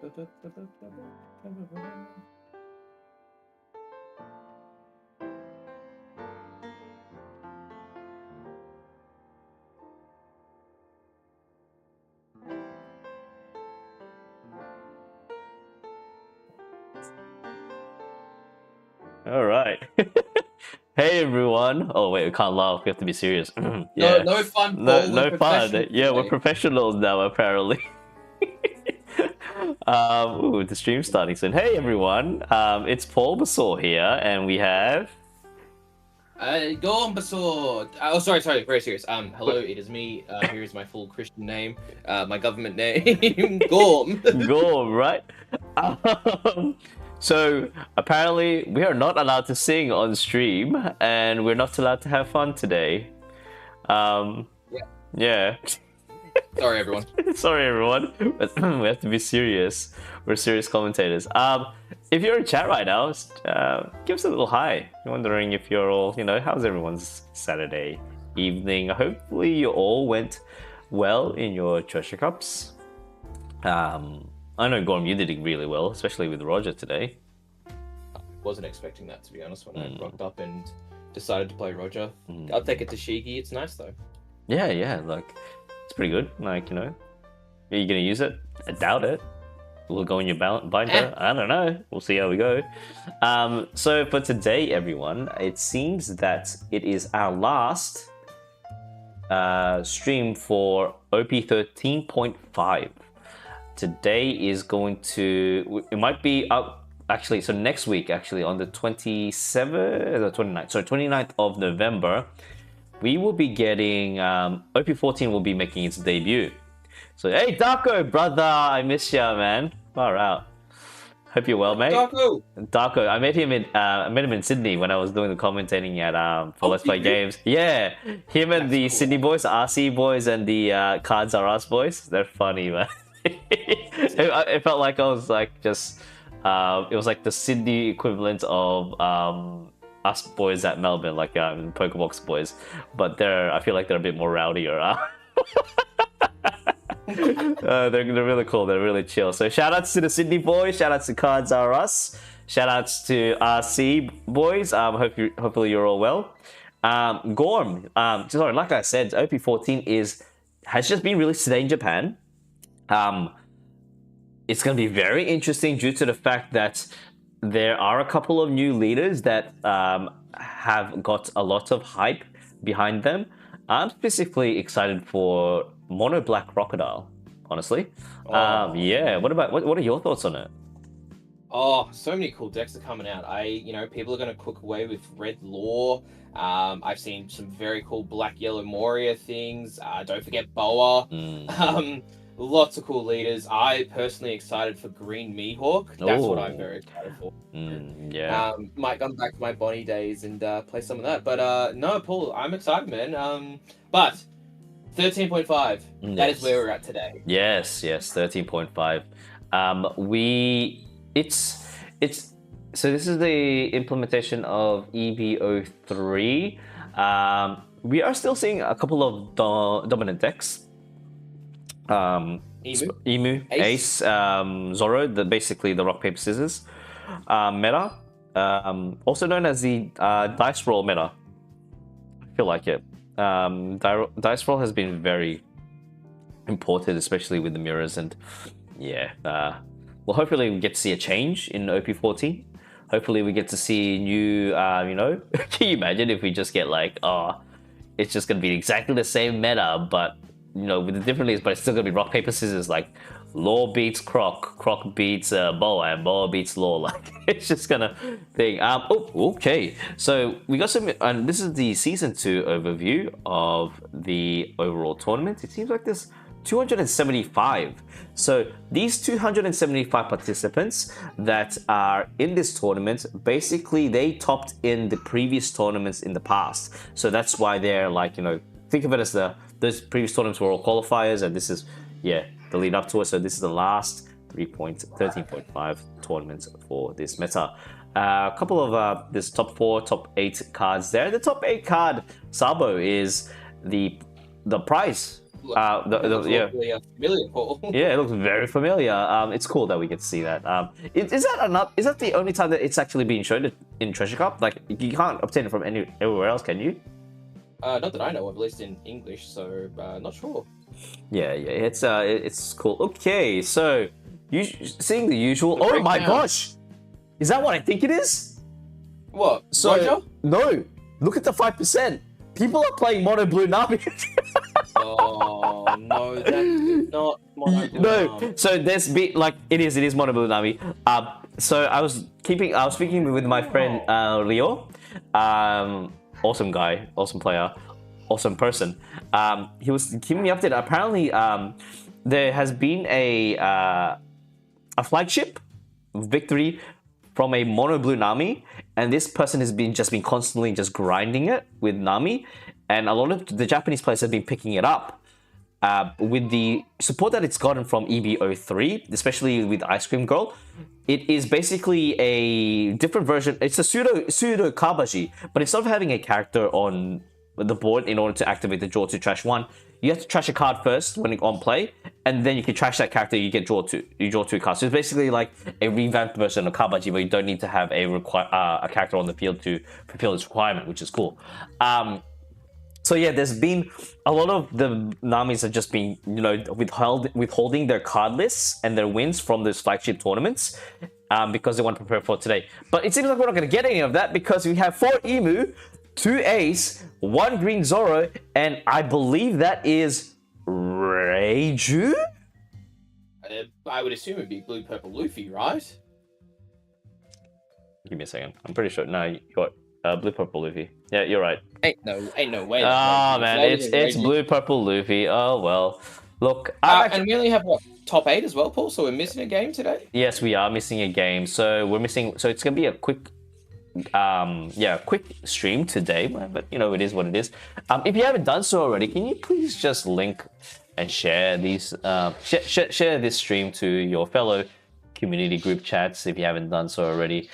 All right. Hey everyone. Oh wait, we can't laugh. We have to be serious. No, Yeah. no fun, No, Paul. We're no fun. professionals Yeah, we're today. professionals now apparently. Ooh, the stream's starting soon. Hey everyone. It's Paul Basor here, and we have. GormTCG. Oh, sorry. Very serious. Hello, it is me. Here is my full Christian name. My government name, Gorm. Go right. So apparently we are not allowed to sing on stream, and we're not allowed to have fun today. Um, Yeah. yeah. Sorry, everyone. Sorry, everyone, but we have to be serious. We're serious commentators. If you're in chat right now, give us a little hi. You're wondering if you're all, how's everyone's Saturday evening? Hopefully, you all went well in your treasure cups. I know, Gorm, you did it really well, especially with Roger today. Wasn't expecting that, to be honest, when I rocked up and decided to play Roger. I'll take it to Shigi. It's nice, though. Yeah, like, it's pretty good. Like, are you gonna use it? I doubt it. Will it go in your binder? I don't know. We'll see how we go. So for today, everyone, it seems that it is our last stream for OP 13.5. Today is going to... It might be up... Actually, so next week, actually, on the 27th... or 29th. Sorry, 29th of November, we will be getting... OP14 will be making its debut. So, hey, Darko, brother! I miss ya, man. Far out. Hope you're well, mate. Darko, I met him in Sydney when I was doing the commentating at for Let's Play Games. Yeah, him and the cool. Sydney boys, RC boys, and the Cards Are Us boys. They're funny, man. It felt like I was like just it was like the Sydney equivalent of us boys at Melbourne, like Pokebox boys, but I feel like they're a bit more rowdier. They're really cool. They're really chill. So shout outs to the Sydney boys. Shout outs to Cards Are Us. Shout outs to RC boys. Hopefully you're all well. Gorm. Sorry, like I said, OP14 has just been released today in Japan. It's going to be very interesting due to the fact that there are a couple of new leaders that have got a lot of hype behind them. I'm specifically excited for Mono Black Crocodile, honestly. Yeah, what are your thoughts on it? Oh, so many cool decks are coming out. People are going to cook away with Red Law. I've seen some very cool Black Yellow Moria things. Don't forget Boa. Lots of cool leaders. I personally excited for Green Mihawk. That's what I'm very excited for. Yeah. Might come back to my Bonnie days and play some of that. But no, Paul, I'm excited, man. But 13.5. Yes. That is where we're at today. Yes, 13.5. So this is the implementation of EV03. We are still seeing a couple of dominant decks. Emu, Ace, Zoro, basically the rock paper scissors meta, also known as the dice roll meta. I feel like it. Dice roll has been very important, especially with the mirrors, and yeah. Well, hopefully we get to see a change in OP14. Hopefully we get to see new. Can you imagine if we just get like, it's just gonna be exactly the same meta, but with the different leads, but it's still gonna be rock paper scissors. Like Law beats Croc, Croc beats Boa, and Boa beats Law. Like it's just gonna thing. Okay. So we got some, and this is the season 2 overview of the overall tournament. It seems like there's 275. So these 275 participants that are in this tournament, basically they topped in the previous tournaments in the past. So that's why they're like, think of it as those previous tournaments were all qualifiers, and this is, the lead up to it. So this is the last 13.5 tournaments for this meta. A couple of this top 4, top 8 cards there. The top 8 card, Sabo, is the prize Yeah. Really familiar, Paul. Yeah, it looks very familiar. It's cool that we get to see that. Is that enough? Is that the only time that it's actually being shown in Treasure Cup? Like, you can't obtain it from anywhere else, can you? Not that I know of, at least in English. So not sure. Yeah, it's cool. Okay, so you seeing the usual. The Oh my breakdown. gosh, is that what I think it is? What? So Roger? no, look at the 5%. People are playing Mono Blue Nami. Oh no, that's not Mono Blue No, Nami. so there's like it is Mono Blue Nami. So I was speaking with my friend Leo, awesome guy, awesome player, awesome person. He was keeping me updated. Apparently, there has been a flagship victory from a Mono Blue Nami, and this person has been constantly just grinding it with Nami, and a lot of the Japanese players have been picking it up. With the support that it's gotten from EB03, especially with Ice Cream Girl, it is basically a different version. It's a pseudo Kabaji, but instead of having a character on the board in order to activate the draw to trash one, you have to trash a card first when on play, and then you can trash that character. You draw two cards. So it's basically like a revamped version of Kabaji, where you don't need to have a character on the field to fulfill its requirement, which is cool. So yeah, there's been a lot of the Namis have just been, withholding their card lists and their wins from those flagship tournaments because they want to prepare for today. But it seems like we're not going to get any of that because we have 4 Emu, 2 Ace, 1 Green Zoro, and I believe that is Reiju? I would assume it'd be Blue Purple Luffy, right? Give me a second. I'm pretty sure. No, you got Blue Purple Luffy. Yeah, you're right. Ain't no way. Oh man, it's Blue Purple Luffy. Oh well. Look, and we only have what, top 8 as well, Paul. So we're missing a game today. Yes, we are missing a game. So we're missing. So it's gonna be a quick, quick stream today. But it is what it is. If you haven't done so already, can you please just link and share these, share this stream to your fellow community group chats if you haven't done so already.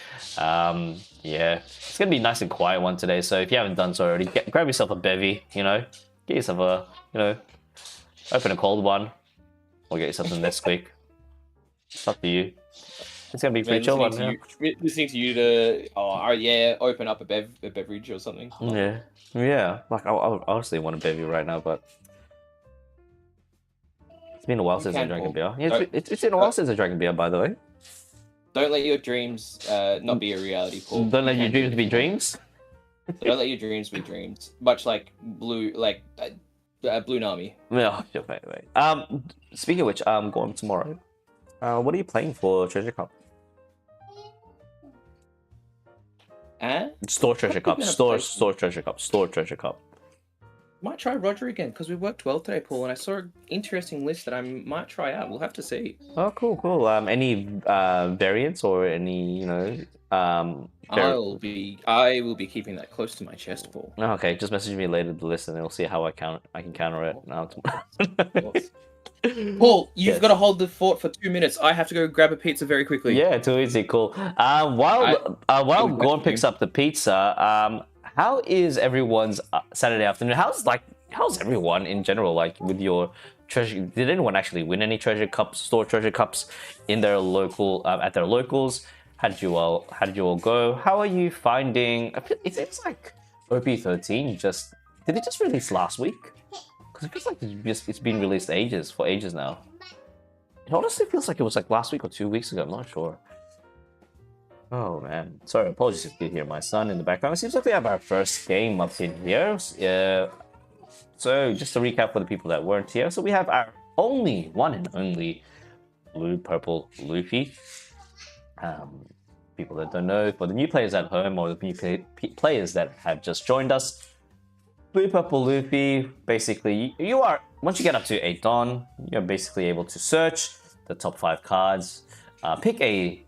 Yeah, it's gonna be a nice and quiet one today. So if you haven't done so already, grab yourself a bevy. Get yourself a, open a cold one, or get yourself some Nesquik. It's up to you. It's gonna be pretty chill one. Listening to you to, open up a beverage or something. Yeah. Like I honestly want a bevy right now, but it's been a while since I drank a beer. Yeah, it's been a while since I drank a beer, by the way. Don't let your dreams not be a reality, Paul. Don't let your dreams be dreams. Don't let your dreams be dreams. Much like Blue Nami. Yeah, wait. Speaking of which, going tomorrow. What are you playing for Treasure Cup? Store Treasure Cup. Store Treasure Cup. Might try Roger again because we worked well today, Paul, and I saw an interesting list that I might try out. We'll have to see. Oh, cool. Any variants or any I will be keeping that close to my chest, Paul. Okay, just message me later the list and we'll see how I can counter it now tomorrow. Paul, you've got to hold the fort for 2 minutes. I have to go grab a pizza very quickly. Yeah, too easy. Cool. While Gorm picks up the pizza, how is everyone's Saturday afternoon? How's everyone in general with your treasure? Did anyone actually win any store treasure cups in their local at their locals? How did you all go? How are you finding? It's like OP13 did it just release last week? Because it feels like it's been released for ages now. It honestly feels like it was like last week or 2 weeks ago. I'm not sure. Oh man, sorry, apologies if you hear my son in the background. It seems like we have our first game up in here. So just to recap for the people that weren't here, so we have our one and only Blue Purple Luffy. People that don't know, for the new players at home or the new players that have just joined us, Blue Purple Luffy, basically, once you get up to 8 Don, you're basically able to search the top 5 cards, pick a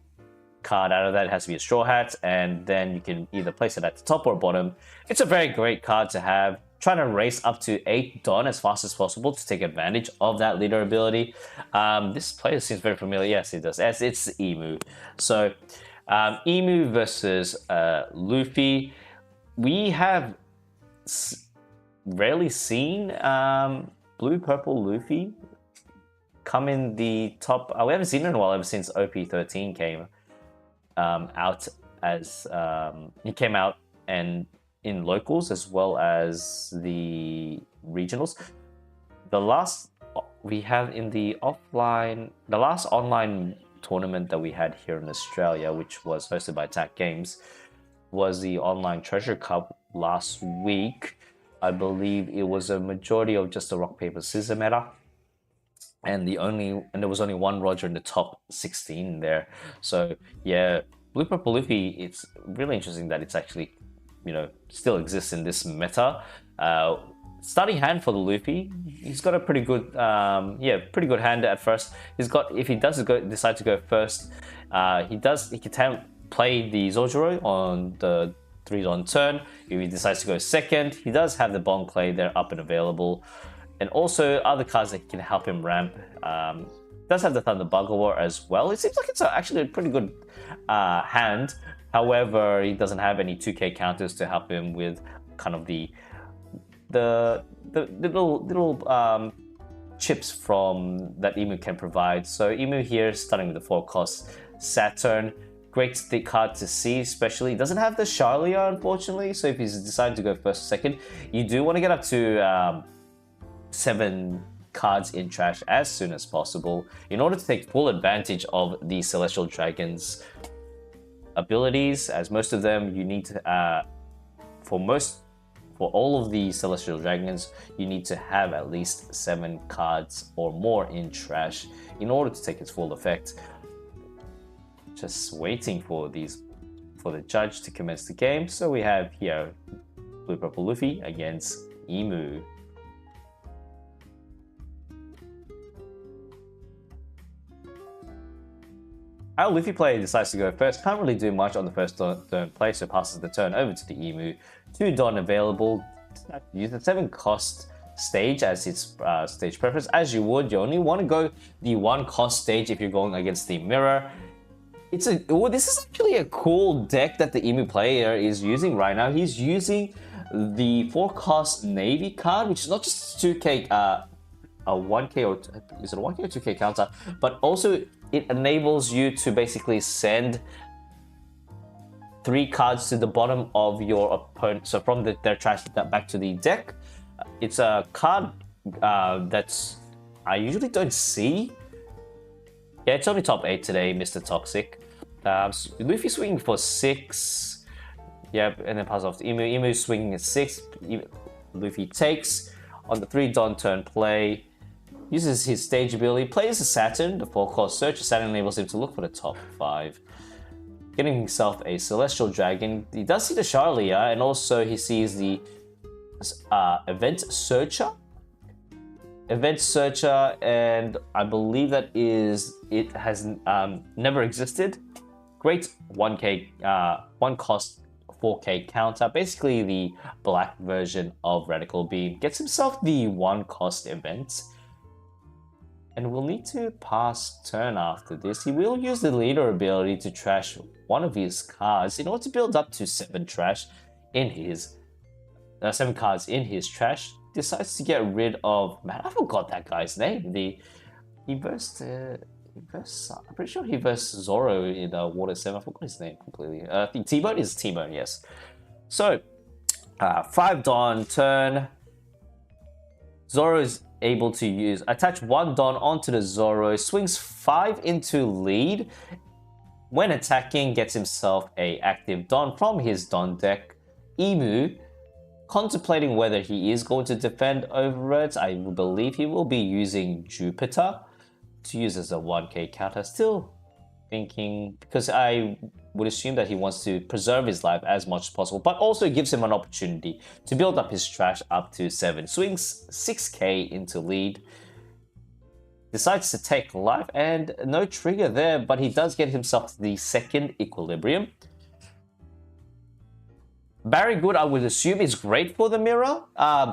card out of that. It has to be a Straw Hat, and then you can either place it at the top or bottom. It's a very great card to have. Trying to race up to 8 Don as fast as possible to take advantage of that leader ability. This player seems very familiar. Yes, it does. Yes, it's Emu. So, Emu versus Luffy. We have rarely seen blue purple Luffy come in the top. We haven't seen it in a while ever since OP13 came out as he came out and in locals as well as the regionals. The last we have in the last online tournament that we had here in Australia, which was hosted by Attack Games, was the online Treasure Cup last week. I believe it was a majority of just the rock paper scissors meta, and there was only one Roger in the top 16 there. So yeah, blue purple Luffy, it's really interesting that it's actually, you know, still exists in this meta. Starting hand for the Luffy, he's got a pretty good pretty good hand at first. If he does decide to go first, he can play the Zojuro on the 3-Don turn. If he decides to go second, he does have the Bond Clay there up and available, and also other cards that can help him ramp. Does have the Thunder Bugger War as well. It seems like it's actually a pretty good hand. However, he doesn't have any 2k counters to help him with kind of the little chips from that Emu can provide. So Emu here, starting with the 4-cost Saturn. Great card to see, especially. Doesn't have the Charlia, unfortunately, so if he's decided to go first or second, you do want to get up to 7 cards in trash as soon as possible in order to take full advantage of the Celestial Dragon's abilities, as most of them you need to, for all of the Celestial Dragons, you need to have at least 7 cards or more in trash in order to take its full effect. Just waiting for the judge to commence the game. So we have here blue purple Luffy against Emu. Our Luffy player decides to go first. Can't really do much on the first turn play, so passes the turn over to the Emu. 2 Don available. Use the 7-cost stage as its stage preference. As you would, you only want to go the 1-cost stage if you're going against the mirror. This is actually a cool deck that the Emu player is using right now. He's using the 4-cost Navy card, which is not just 2k, a 1k or is it a 1k or 2k counter, but also it enables you to basically send 3 cards to the bottom of your opponent. So from their trash back to the deck. It's a card that's I usually don't see. Yeah, it's only top 8 today, Mr. Toxic. Luffy swinging for 6. Yep, and then pass off to Emu. Emu swinging at 6. Luffy takes on the 3-Don turn play. Uses his stage ability. Plays a Saturn, the 4-cost search. Saturn enables him to look for the top 5. Getting himself a Celestial Dragon. He does see the Charlia, and also he sees the Event Searcher. Event Searcher, and I believe it has never existed. Great 1-cost 4k counter, basically the black version of Radical Beam. Gets himself the 1-cost event, and will need to pass turn after this. He will use the leader ability to trash one of his cards in order to build up to 7 trash in his 7 cards in his trash. Decides to get rid of, man, I forgot that guy's name. I'm pretty sure he versed Zoro in Water 7. I forgot his name completely. I think T-Bone is T-Bone, yes. So 5 Don turn. Zoro is able to attach 1 Don onto the Zoro, swings 5 into lead. When attacking, gets himself a active Don from his Don deck. Emu, contemplating whether he is going to defend over it. I believe he will be using Jupiter to use as a 1k counter. Still thinking, because I would assume that he wants to preserve his life as much as possible, but also gives him an opportunity to build up his trash up to 7. Swings 6k into lead. Decides to take life, and no trigger there, but he does get himself the 2nd Equilibrium. Barry Good, I would assume, is great for the mirror.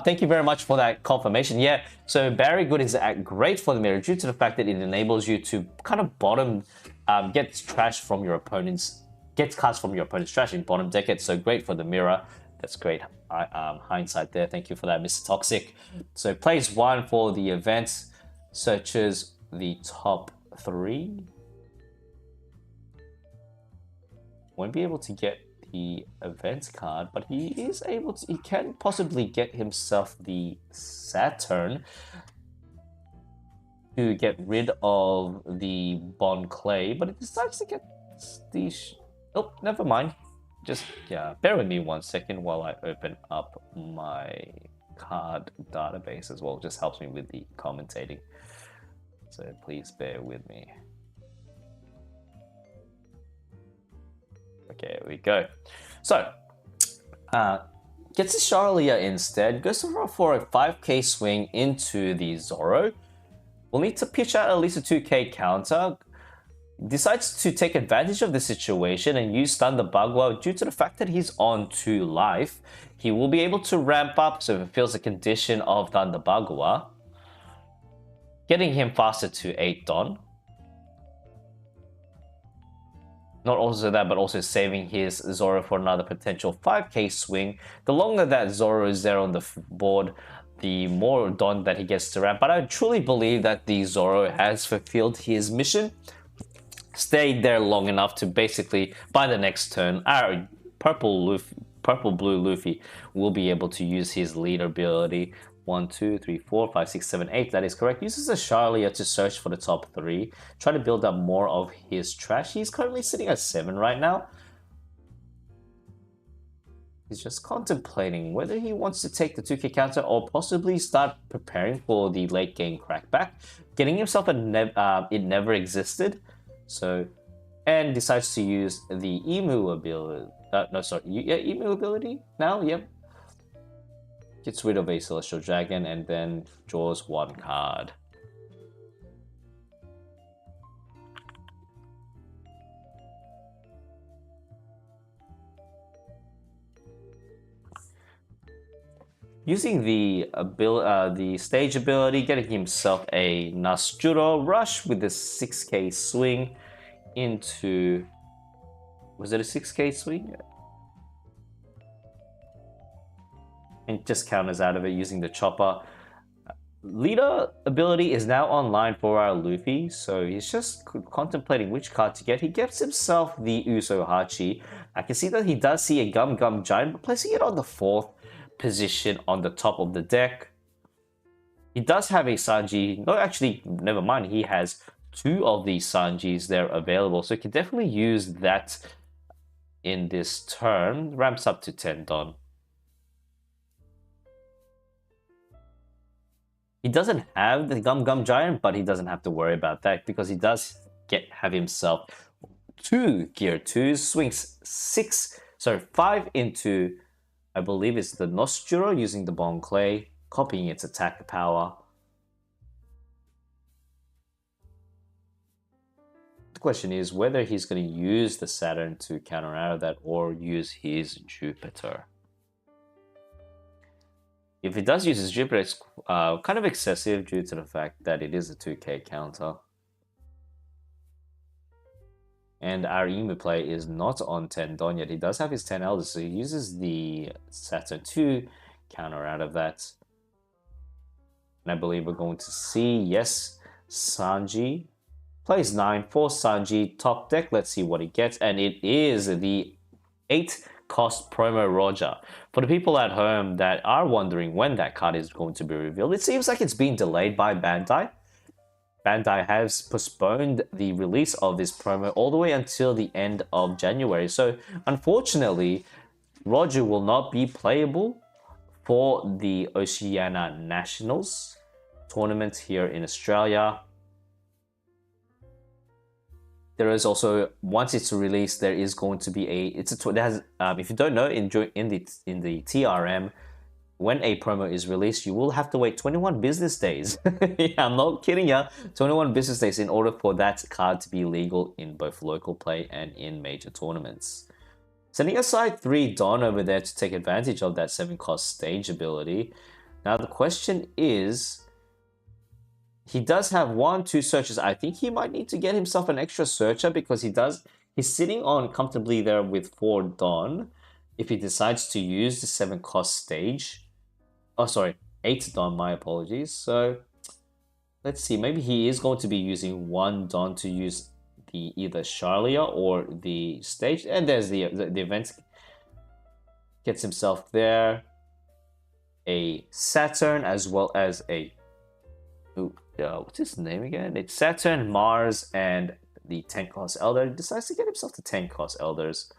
Thank you very much for that confirmation. Yeah, so Barry Good is great for the mirror due to the fact that it enables you to kind of bottom, get trash from your opponent's, get cards from your opponent's trash in bottom deck it. So great for the mirror. That's great hindsight there. Thank you for that, Mr. Toxic. So plays 1 for the event, searches the top 3. Won't be able to get the event card, but he is able to. He can possibly get himself the Saturn to get rid of the Bon Clay, but it decides to get the. Oh, never mind. Just, yeah, bear with me 1 second while I open up my card database as well. It just helps me with the commentating. So please bear with me. Okay, here we go. So, gets the Charlia instead, goes for a 5k swing into the Zoro. We'll need to pitch out at least a 2k counter. Decides to take advantage of the situation and use Stun the Bagua due to the fact that he's on 2 life. He will be able to ramp up, so it feels a condition of Thunder Bagua, getting him faster to 8 Don. Not also that, but also saving his Zoro for another potential 5k swing. The longer that Zoro is there on the board, the more Don that he gets to ramp. But I truly believe that the Zoro has fulfilled his mission. Stayed there long enough to basically, by the next turn, our purple-blue Luffy will be able to use his leader ability. 1, 2, 3, 4, 5, 6, 7, 8. That is correct. Uses a Charlia to search for the top 3. Try to build up more of his trash. He's currently sitting at 7 right now. He's just contemplating whether he wants to take the 2k counter or possibly start preparing for the late game crackback. Getting himself a It Never Existed. So, and decides to use the Emu ability. Emu ability now. Yep. Gets rid of a Celestial Dragon and then draws 1 card. Using the stage ability, getting himself a Nasjuro Rush with the 6k swing into... Was it a 6k swing? And just counters out of it using the chopper. Leader ability is now online for our Luffy, so he's just contemplating which card to get. He gets himself the Uso Hachi. I can see that he does see a Gum Gum Giant, but placing it on the 4th position on the top of the deck. He does have a Sanji. No, actually, never mind. He has 2 of these Sanjis there available, so he can definitely use that in this turn. Ramps up to 10 Don. He doesn't have the Gum Gum Giant, but he doesn't have to worry about that because he does have himself 2 Gear 2s, swings 5 into, I believe it's the Nostro using the Bon Clay, copying its attack power. The question is whether he's going to use the Saturn to counter out of that or use his Jupiter. If he does use his Jupiter, it's kind of excessive due to the fact that it is a 2k counter. And our Emu play is not on 10 Don yet. He does have his 10 Elders, so he uses the Saturn to counter out of that. And I believe we're going to see, yes, Sanji plays 9 for Sanji top deck. Let's see what he gets. And it is the 8 cost promo Roger. For the people at home that are wondering when that card is going to be revealed, it seems like it's been delayed by Bandai. Bandai has postponed the release of this promo all the way until the end of January. So unfortunately, Roger will not be playable for the Oceania Nationals tournament here in Australia. There is also, once it's released, there is going to be if you don't know, in the TRM, when a promo is released, you will have to wait 21 business days. Yeah, I'm not kidding ya. 21 business days in order for that card to be legal in both local play and in major tournaments. Setting aside 3 Don over there to take advantage of that 7 cost stage ability. Now the question is, he does have 1, 2 searches. I think he might need to get himself an extra searcher because he's sitting on comfortably there with 4 Don. if he decides to use the 7 cost stage. Oh, sorry, 8 Don, my apologies. So let's see, maybe he is going to be using 1 Don to use the either Charlia or the stage. And there's the event. Gets himself there. A Saturn as well as a... what's his name again? It's Saturn, Mars, and the 10 cost Elder. He decides to get himself the 10 cost Elders.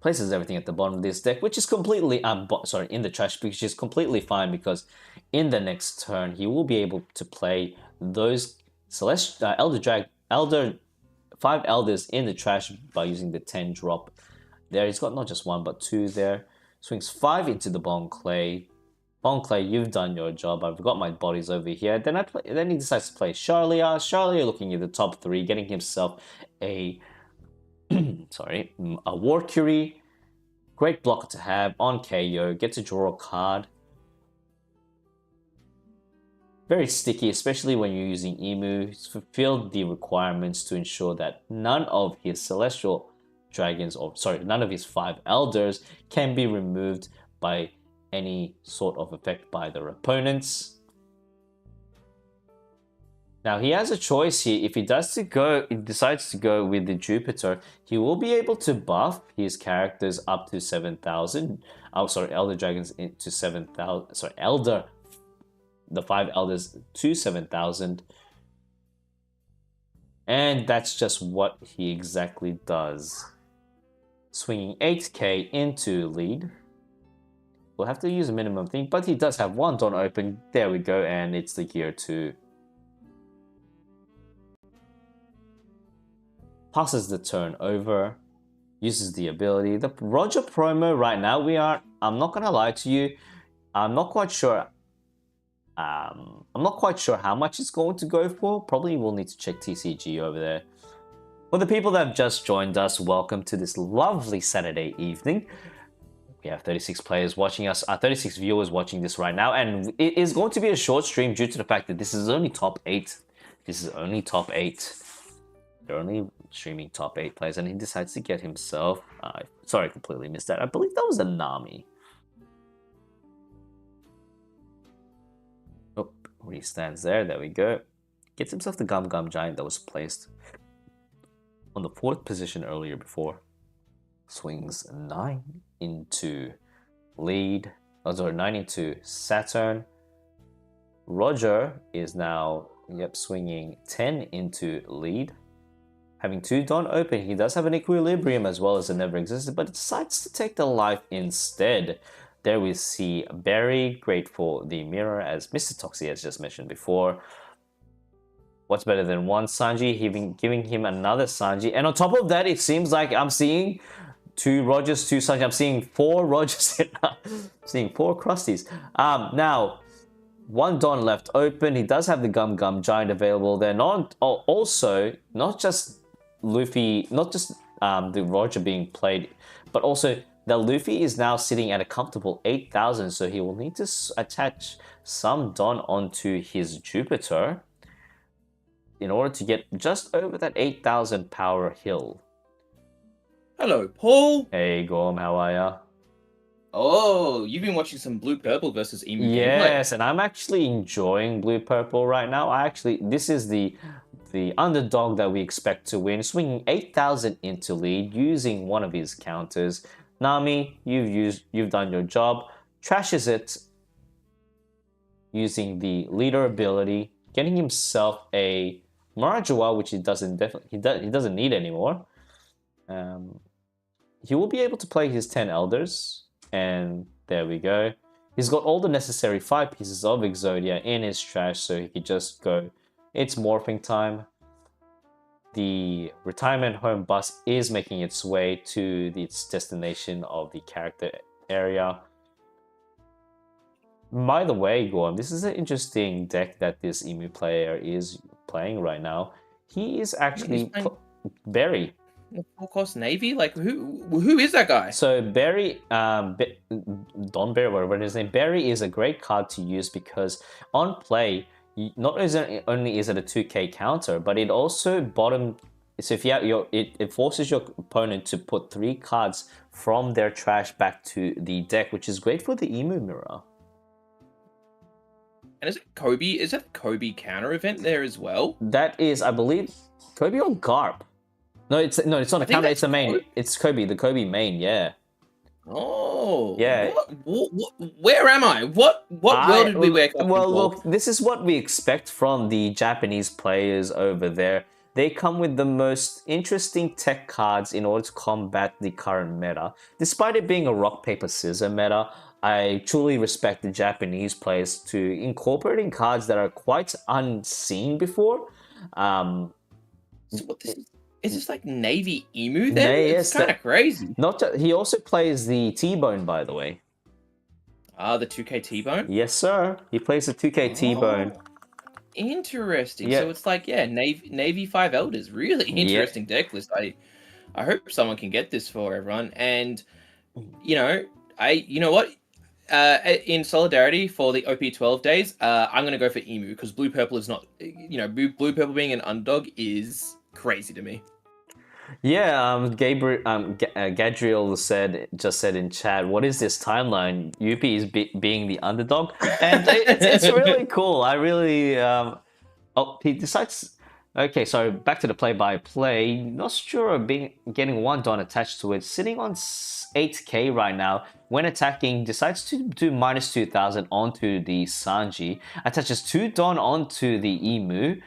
Places everything at the bottom of this deck, which is completely in the trash, which is completely fine because in the next turn he will be able to play those Elder 5 Elders in the trash by using the 10 drop. There, he's got not just 1 but 2 there. Swings 5 into the Bone Clay. Bone Clay, you've done your job. I've got my bodies over here. Then he decides to play Charlia. Charlia looking at the top 3, getting himself a a War Curie. Great blocker to have on KO. Get to draw a card. Very sticky, especially when you're using Emu. He's fulfilled the requirements to ensure that none of his Celestial Dragons, none of his 5 Elders can be removed by any sort of effect by their opponents. Now he has a choice here. If he decides to go with the Jupiter, he will be able to buff his characters up to 7,000. Elder Dragons into 7,000. The 5 Elders to 7,000. And that's just what he exactly does. Swinging 8k into lead. We'll have to use a minimum thing, but he does have 1 Dawn open. There we go, and it's the Gear 2. Passes the turn over. Uses the ability. The Roger promo right now, I'm not gonna lie to you, I'm not quite sure how much it's going to go for. Probably will need to check TCG over there. For the people that have just joined us, welcome to this lovely Saturday evening. We have 36 players watching us, 36 viewers watching this right now, and it is going to be a short stream due to the fact that this is only top 8. This is only top 8. They're only streaming top 8 players, and he decides to get himself... sorry, I completely missed that. I believe that was a Nami. Oh, where he stands there. There we go. Gets himself the Gum Gum Giant that was placed on the 4th position earlier before. Swings 9 into lead. 9 into Saturn. Roger is now, swinging 10 into lead. Having 2 Dawn open, he does have an Equilibrium as well as a Never Existed, but decides to take the life instead. There we see Barry, great for the mirror, as Mr. Toxie has just mentioned before. What's better than 1 Sanji, giving him another Sanji. And on top of that, it seems like I'm seeing 2 Rogers, 2 Sanji. I'm seeing 4 Rogers. Seeing 4 Krusties. Now, 1 Dawn left open. He does have the Gum Gum Giant available there. Not just Luffy, not just the Roger being played, but also the Luffy is now sitting at a comfortable 8,000, so he will need to attach some Dawn onto his Jupiter in order to get just over that 8,000 power hill. Hello, Paul. Hey, Gorm, how are ya? Oh, you've been watching some Blue Purple versus Emu gameplay. Yes, and I'm actually enjoying Blue Purple right now. This is the underdog that we expect to win, swinging 8,000 into lead, using one of his counters. Nami, you've done your job. Trashes it, using the leader ability, getting himself a Marajua, which he doesn't need anymore. He will be able to play his 10 Elders. And there we go. He's got all the necessary 5 pieces of Exodia in his trash, so he could just go, it's morphing time. The retirement home bus is making its way to its destination of the character area. By the way, Gorm, this is an interesting deck that this Emu player is playing right now. He is actually Berry. Full cost Navy? Like, who is that guy? So Barry, Don Barry, whatever his name, Barry is a great card to use because on play, not only is it a 2k counter, but it also So if you have it forces your opponent to put 3 cards from their trash back to the deck, which is great for the Emu Mirror. And is it Kobe? Is that a Kobe counter event there as well? That is, I believe, Kobe or Garp. No, it's not a counter. It's a main. Kobe? It's Kobe, the Kobe main. Yeah. Oh, Yeah. What, where am I? What world did we wake up? Well, look, this is what we expect from the Japanese players over there. They come with the most interesting tech cards in order to combat the current meta. Despite it being a rock paper scissors meta, I truly respect the Japanese players to incorporating cards that are quite unseen before. So what is this like Navy Emu then? It's kind of crazy. He also plays the T-Bone, by the way. The 2K T-Bone? Yes, sir. He plays the 2K T-Bone. Interesting. So it's like, Navy 5 Elders. Really interesting deck list. I hope someone can get this for everyone. And you know what? In solidarity for the OP12 days, I'm gonna go for Emu because blue purple is not, blue purple being an underdog is crazy to me. Yeah, Gadriel just said in chat, what is this timeline? UP is being the underdog, and it's really cool. I really he decides. Okay, so back to the play-by-play. Not sure of getting 1 Don attached to it. Sitting on 8k right now. When attacking, decides to do -2000 onto the Sanji. Attaches 2 Don onto the Emu.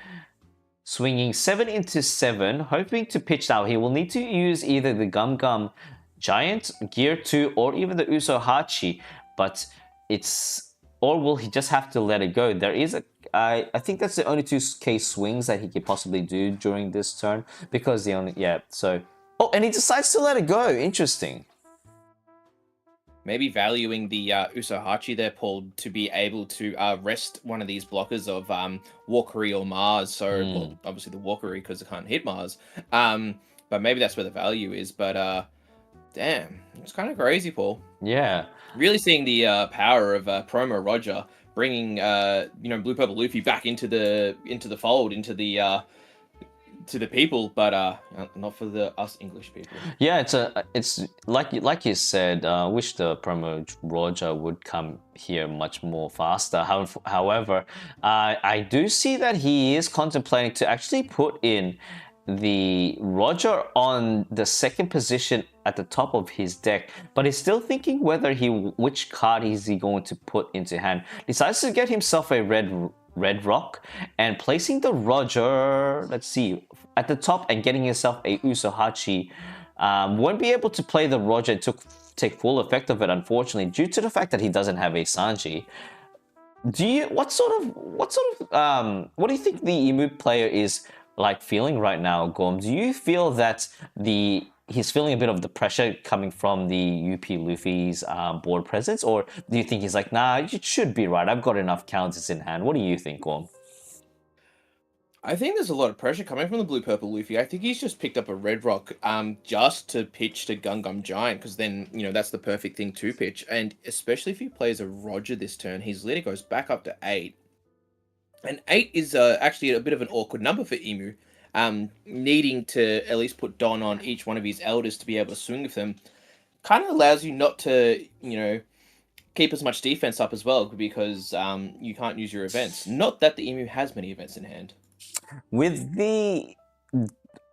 Swinging 7 into 7, hoping to pitch out. He will need to use either the Gum Gum Giant, Gear 2, or even the Usohachi, but or will he just have to let it go? There is I think that's the only 2k swings that he could possibly do during this turn, because and he decides to let it go. Interesting. Maybe valuing the Usohachi there, Paul, to be able to rest one of these blockers of Walkery or Mars. So, well, obviously the Walkery because it can't hit Mars. But maybe that's where the value is. But damn, it's kind of crazy, Paul. Yeah. Really seeing the power of Promo Roger bringing Blue Purple Luffy back into the fold, into the to the people, but not for us English people. Yeah, it's like you said. Wish the Promo Roger would come here much more faster. However, I do see that he is contemplating to actually put in the Roger on the 2nd position at the top of his deck, but he's still thinking whether which card is he going to put into hand. Decides to get himself a red rock and placing the Roger, let's see, at the top and getting himself a Usohachi. Won't be able to play the Roger to take full effect of it, unfortunately, due to the fact that he doesn't have a Sanji. What do you think the Emu player is like feeling right now, Gorm? Do you feel that he's feeling a bit of the pressure coming from the UP Luffy's board presence, or do you think he's like, nah, it should be right, I've got enough counters in hand? What do you think, Gorm? I think there's a lot of pressure coming from the Blue Purple Luffy. I think he's just picked up a Red Rock just to pitch to Gum Gum Giant, because then, that's the perfect thing to pitch. And especially if he plays a Roger this turn, his leader goes back up to 8. And 8 is actually a bit of an awkward number for Emu. Needing to at least put Don on each one of his elders to be able to swing with them kind of allows you not to, keep as much defense up as well, because you can't use your events. Not that the Emu has many events in hand. With the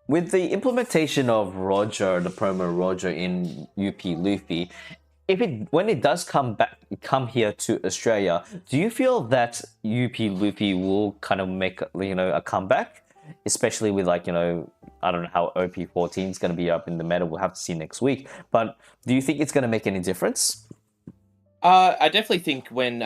implementation of Roger, the Promo Roger in UP Luffy, when it does come here to Australia, do you feel that UP Luffy will kind of make a comeback? Especially with I don't know how OP14 is going to be up in the meta. We'll have to see next week. But do you think it's going to make any difference? I definitely think when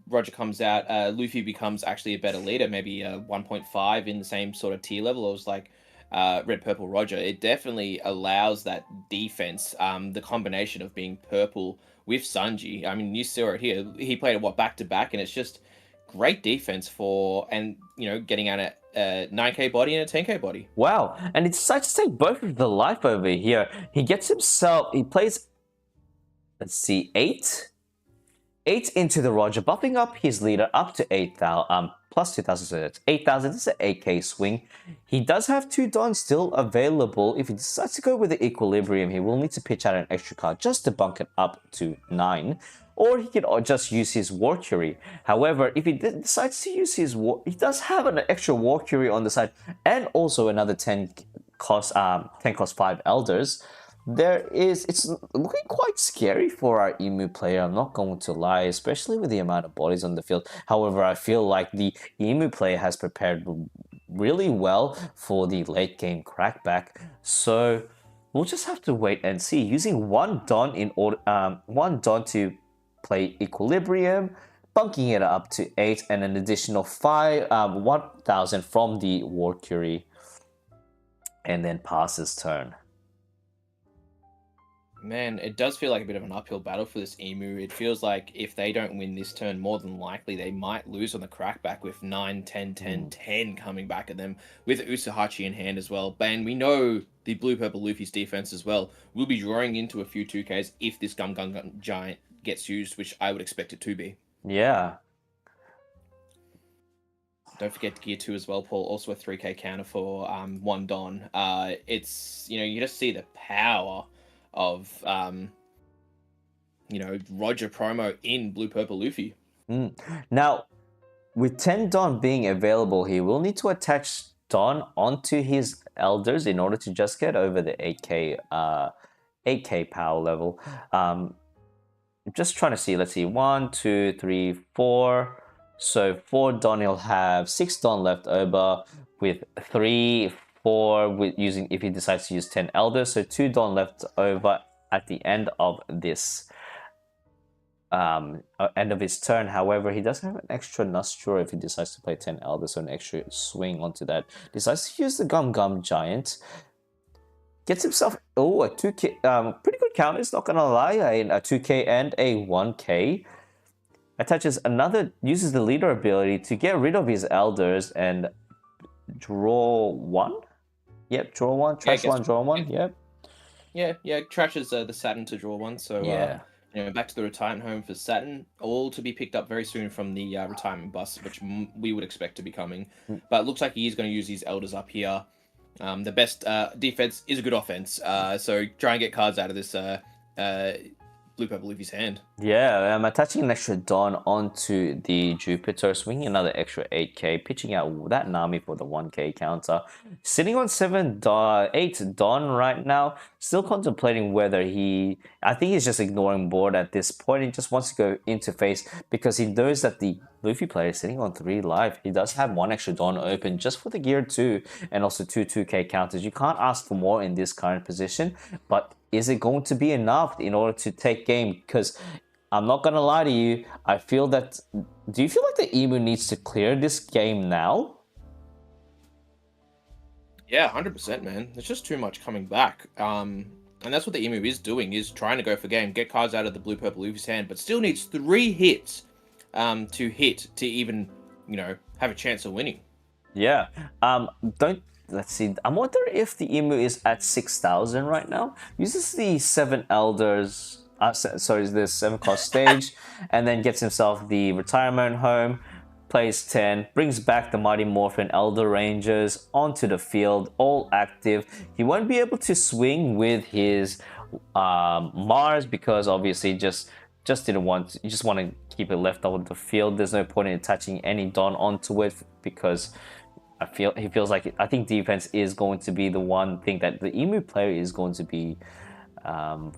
Roger comes out, Luffy becomes actually a better leader, maybe 1.5 in the same sort of tier level. It was like Red Purple Roger. It definitely allows that defense, the combination of being purple with Sanji. I mean, you saw it here. He played it back to back, and it's just great defense getting out a 9k body and a 10k body. Wow, and it's such to take both of the life over here. He plays, let's see, 8 into the Roger, buffing up his leader up to 8,000, plus 2,000, so that's 8,000. This is an 8k swing. He does have 2 Dons still available. If he decides to go with the Equilibrium, he will need to pitch out an extra card just to bump it up to 9. Or he can just use his War Curie. However, if he decides to use his War, he does have an extra War Curie on the side, and also another 10 cost 5 Elders. It's looking quite scary for our Emu player, I'm not going to lie, especially with the amount of bodies on the field. However, I feel like the Emu player has prepared really well for the late game crackback. So we'll just have to wait and see. Using one Don to play Equilibrium, bunking it up to 8, and an additional 1,000 from the War Curie, and then pass his turn. Man, it does feel like a bit of an uphill battle for this Emu. It feels like if they don't win this turn, more than likely they might lose on the crackback with 9, 10, 10, 10 coming back at them with Usuhachi in hand as well. And we know the blue-purple Luffy's defense as well will be drawing into a few 2Ks if this Gum Giant gets used, which I would expect it to be. Yeah. Don't forget Gear 2 as well, Paul. Also a 3K counter for 1 Don. It's, you just see the power of Roger promo in blue purple Luffy. Now, with 10 Don being available, he will need to attach Don onto his Elders in order to just get over the 8k power level. I'm just trying to see. Let's see, 1, 2, 3, 4. So 4 Don, he'll have 6 Don left over with 3, 4 with using, if he decides to use 10 Elders. So 2 Don left over at the end of this end of his turn. However, he does have an extra Nostro if he decides to play 10 Elders, so an extra swing onto that. Decides to use the Gum Giant. Gets himself a 2k, pretty good counters, not gonna lie, a 2k and a 1k. Attaches uses the leader ability to get rid of his Elders and draw 1. Yep, draw 1, trash 1, draw 1. Yep. Yeah, trashes the Saturn to draw 1. So yeah. Back to the retirement home for Saturn, all to be picked up very soon from the retirement bus, which we would expect to be coming. But it looks like he is going to use his Elders up here. The best defense is a good offense, so try and get cards out of this blue purple Luffy's hand. Yeah, I'm attaching an extra Don onto the Jupiter, swinging another extra 8k, pitching out that Nami for the 1k counter. Sitting on 8 Don right now, still contemplating whether I think he's just ignoring board at this point. He just wants to go into face because he knows that the Luffy player is sitting on 3 life. He does have 1 extra Don open just for the Gear 2 and also 2 2k counters. You can't ask for more in this current position, but is it going to be enough in order to take game? Because I'm not going to lie to you, I feel that... Do you feel like the Emu needs to clear this game now? Yeah, 100%, man. There's just too much coming back. And that's what the Emu is doing, is trying to go for game, get cards out of the blue-purple Luffy's hand, but still needs 3 hits to hit to even, have a chance of winning. Yeah. Let's see. I'm wondering if the Emu is at 6,000 right now. Uses the 7 Elders... the 7 cost stage, and then gets himself the retirement home, plays 10, brings back the Mighty Morphin Elder Rangers onto the field, all active. He won't be able to swing with his Mars because obviously just want to keep it left on the field. There's no point in attaching any Don onto it because I think defense is going to be the one thing that the Emu player is going to be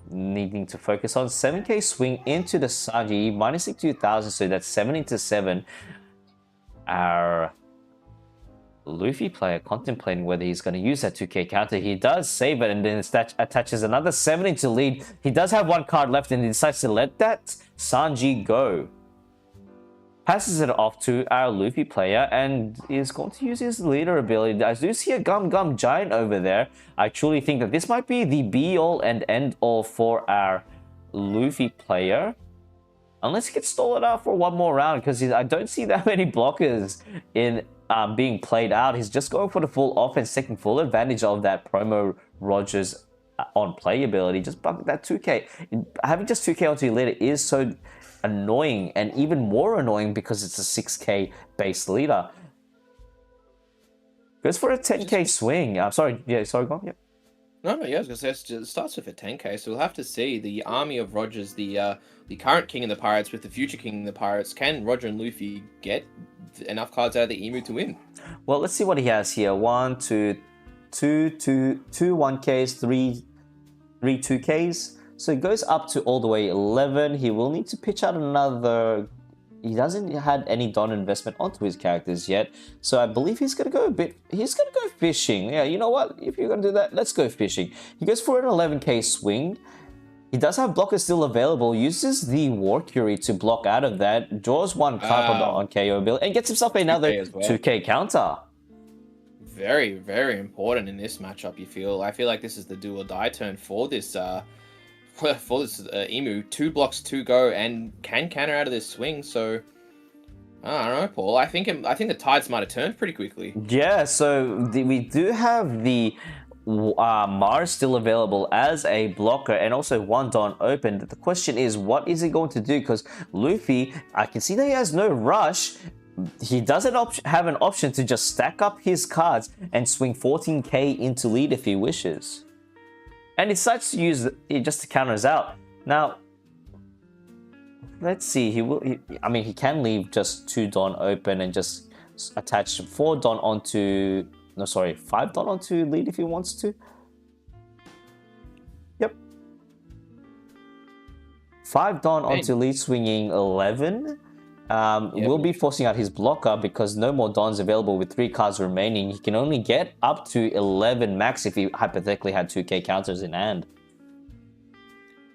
needing to focus on. 7k swing into the Sanji, minus 2,000, so that's 7 into 7. Our Luffy player contemplating whether he's going to use that 2k counter. He does save it and then attaches another 7 into lead. He does have 1 card left and he decides to let that Sanji go. Passes it off to our Luffy player and is going to use his leader ability. I do see a Gum Giant over there. I truly think that this might be the be-all and end-all for our Luffy player. Unless he gets stolen out for 1 more round, because I don't see that many blockers in being played out. He's just going for the full offense, taking full advantage of that promo Rogers on playability, just bump that 2k. Having just 2k onto your leader is so annoying, and even more annoying because it's a 6k base leader. Goes for a 10k swing. Sorry, yeah, sorry, go on. Yeah. No, yeah, I was gonna say it starts with a 10k, so we'll have to see the army of Rogers, the current king of the pirates with the future king of the pirates. Can Roger and Luffy get enough cards out of the Emu to win? Well, let's see what he has here. 1, 2, 2 1ks, 3 2ks. So it goes up to all the way 11. He will need to pitch out another. He hasn't had any Don investment onto his characters yet, so I believe he's gonna go a bit. He's gonna go fishing. Yeah, you know what? If you're gonna do that, let's go fishing. He goes for an 11k swing. He does have blockers still available. Uses the War Curie to block out of that. Draws one card on KO ability and gets himself another 2k counter. Very, very important in this matchup. I feel like this is the do or die turn for this. Emu. 2 blocks, 2 go, and can counter out of this swing. So I don't know, Paul. I think the tides might have turned pretty quickly. Yeah. So we do have the Mars still available as a blocker, and also 1 Don open. The question is, what is he going to do? Because Luffy, I can see that he has no rush. He doesn't have an option to just stack up his cards and swing 14k into lead if he wishes. And he decides to use it just to counter us out. Now, let's see. He can leave just 2 Don open and just attach 4 Don onto. No, sorry, 5 Don onto lead if he wants to. Yep. 5 Don onto lead, swinging 11. Will be forcing out his blocker because no more Dons available with 3 cards remaining. He can only get up to 11 max if he hypothetically had 2k counters in hand.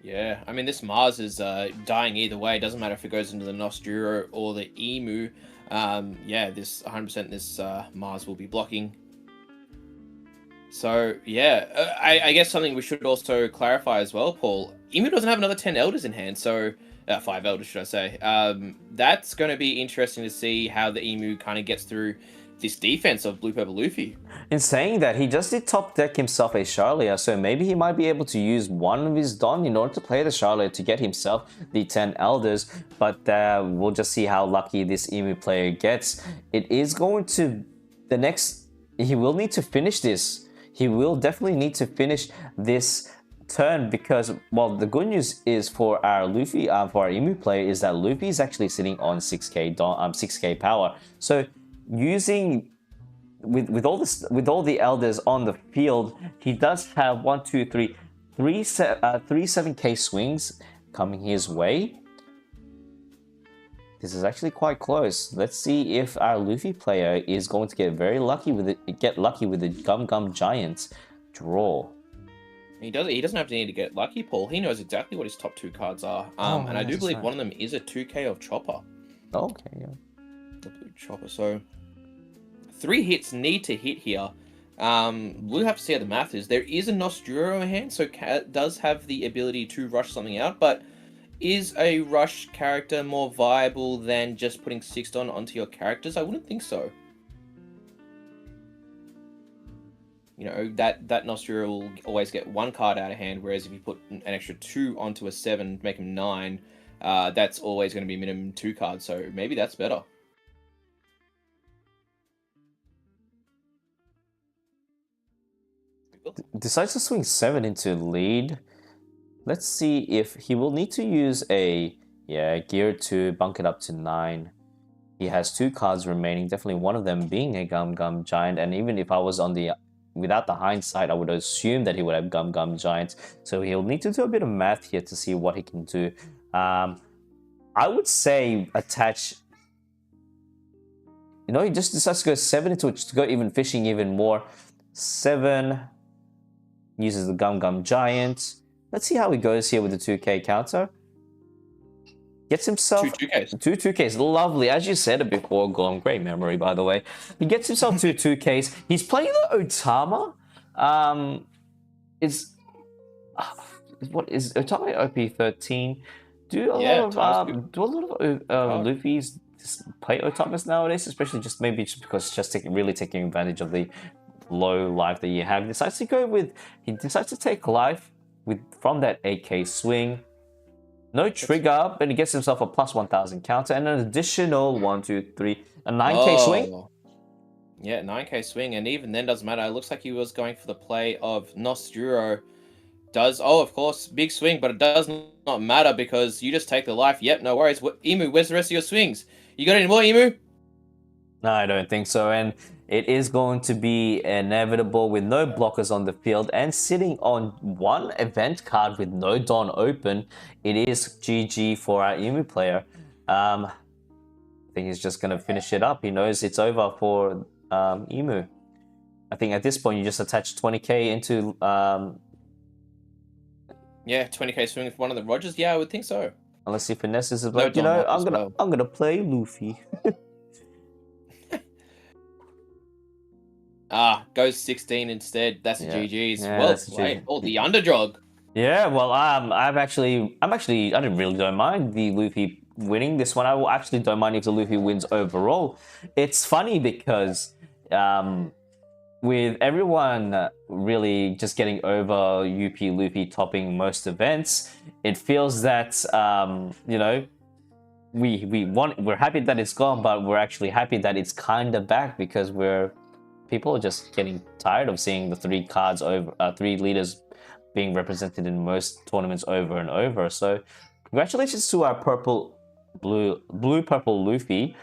Yeah, I mean, this Mars is dying either way. It doesn't matter if it goes into the Nosturo or the Emu. Yeah, this 100% this Mars will be blocking. So, yeah, I guess something we should also clarify as well, Paul. Emu doesn't have another 10 Elders in hand, so 5 Elders, should I say. That's going to be interesting to see how the Emu kind of gets through this defense of Blue Purple Luffy. In saying that, he just did top deck himself a Charlia, so maybe he might be able to use one of his Don in order to play the Charlia to get himself the 10 Elders, but we'll just see how lucky this Emu player gets. It is going to... He will need to finish this. He will definitely need to finish this turn because, well, the good news is for our Luffy, for our Emu player, is that Luffy is actually sitting on 6k power. So using with all the Elders on the field, he does have 3 7k swings coming his way. This is actually quite close. Let's see if our Luffy player is going to get lucky with the Gum Gum Giant draw. He doesn't have to need to get lucky, Paul. He knows exactly what his top 2 cards are. And I do believe one of them is a 2k of Chopper. Okay, yeah. The blue Chopper. So 3 hits need to hit here. We'll have to see how the math is. There is a Nosturo in hand, so does have the ability to rush something out, but is a rush character more viable than just putting 6 Don onto your characters? I wouldn't think so. You know, that Nosturo will always get 1 card out of hand, whereas if you put an extra 2 onto a 7, make him 9, that's always going to be minimum 2 cards, so maybe that's better. Decides to swing 7 into lead. Let's see if he will need to use a gear to bunk it up to 9. He has 2 cards remaining, definitely one of them being a Gum Gum Giant, and even if I was on the without the hindsight, I would assume that he would have Gum Gum Giant. So he'll need to do a bit of math here to see what he can do. I would say attach. You know, he just decides to go 7 into it to go even fishing even more. 7 uses the Gum Gum Giant. Let's see how he goes here with the 2k counter. Gets himself 2 2Ks. 2 2Ks. Lovely. As you said it before, Gorm, great memory, by the way. He gets himself 2 2Ks. He's playing the Otama. What is Otama OP 13? Do a lot of Luffy's play Otamas nowadays, especially just maybe just because it's just really taking advantage of the low life that you have. He decides to take life from that 8k swing. No trigger, but he gets himself a plus 1000 counter and an additional 1, 2, 3, a 9k swing. Yeah, 9k swing, and even then doesn't matter. It looks like he was going for the play of Nosturo. Of course, big swing, but it does not matter because you just take the life. Yep, no worries. Emu, where's the rest of your swings? You got any more, Emu? No, I don't think so. And it is going to be inevitable with no blockers on the field and sitting on one event card with no Dawn open. It is GG for our Emu player. I think he's just going to finish it up. He knows it's over for Emu. I think at this point you just attach 20k into... Yeah, 20k swing with one of the Rogers. Yeah, I would think so. Unless he finesses it, like, I'm gonna play Luffy. Goes 16 instead. That's a GG's. Yeah, well played. Oh, the underdog. Yeah, well, I didn't really don't mind the Luffy winning this one. I actually don't mind if the Luffy wins overall. It's funny because with everyone really just getting over Luffy topping most events, it feels that we're happy that it's gone, but we're actually happy that it's kind of back because people are just getting tired of seeing the three leaders being represented in most tournaments over and over. So congratulations to our blue purple Luffy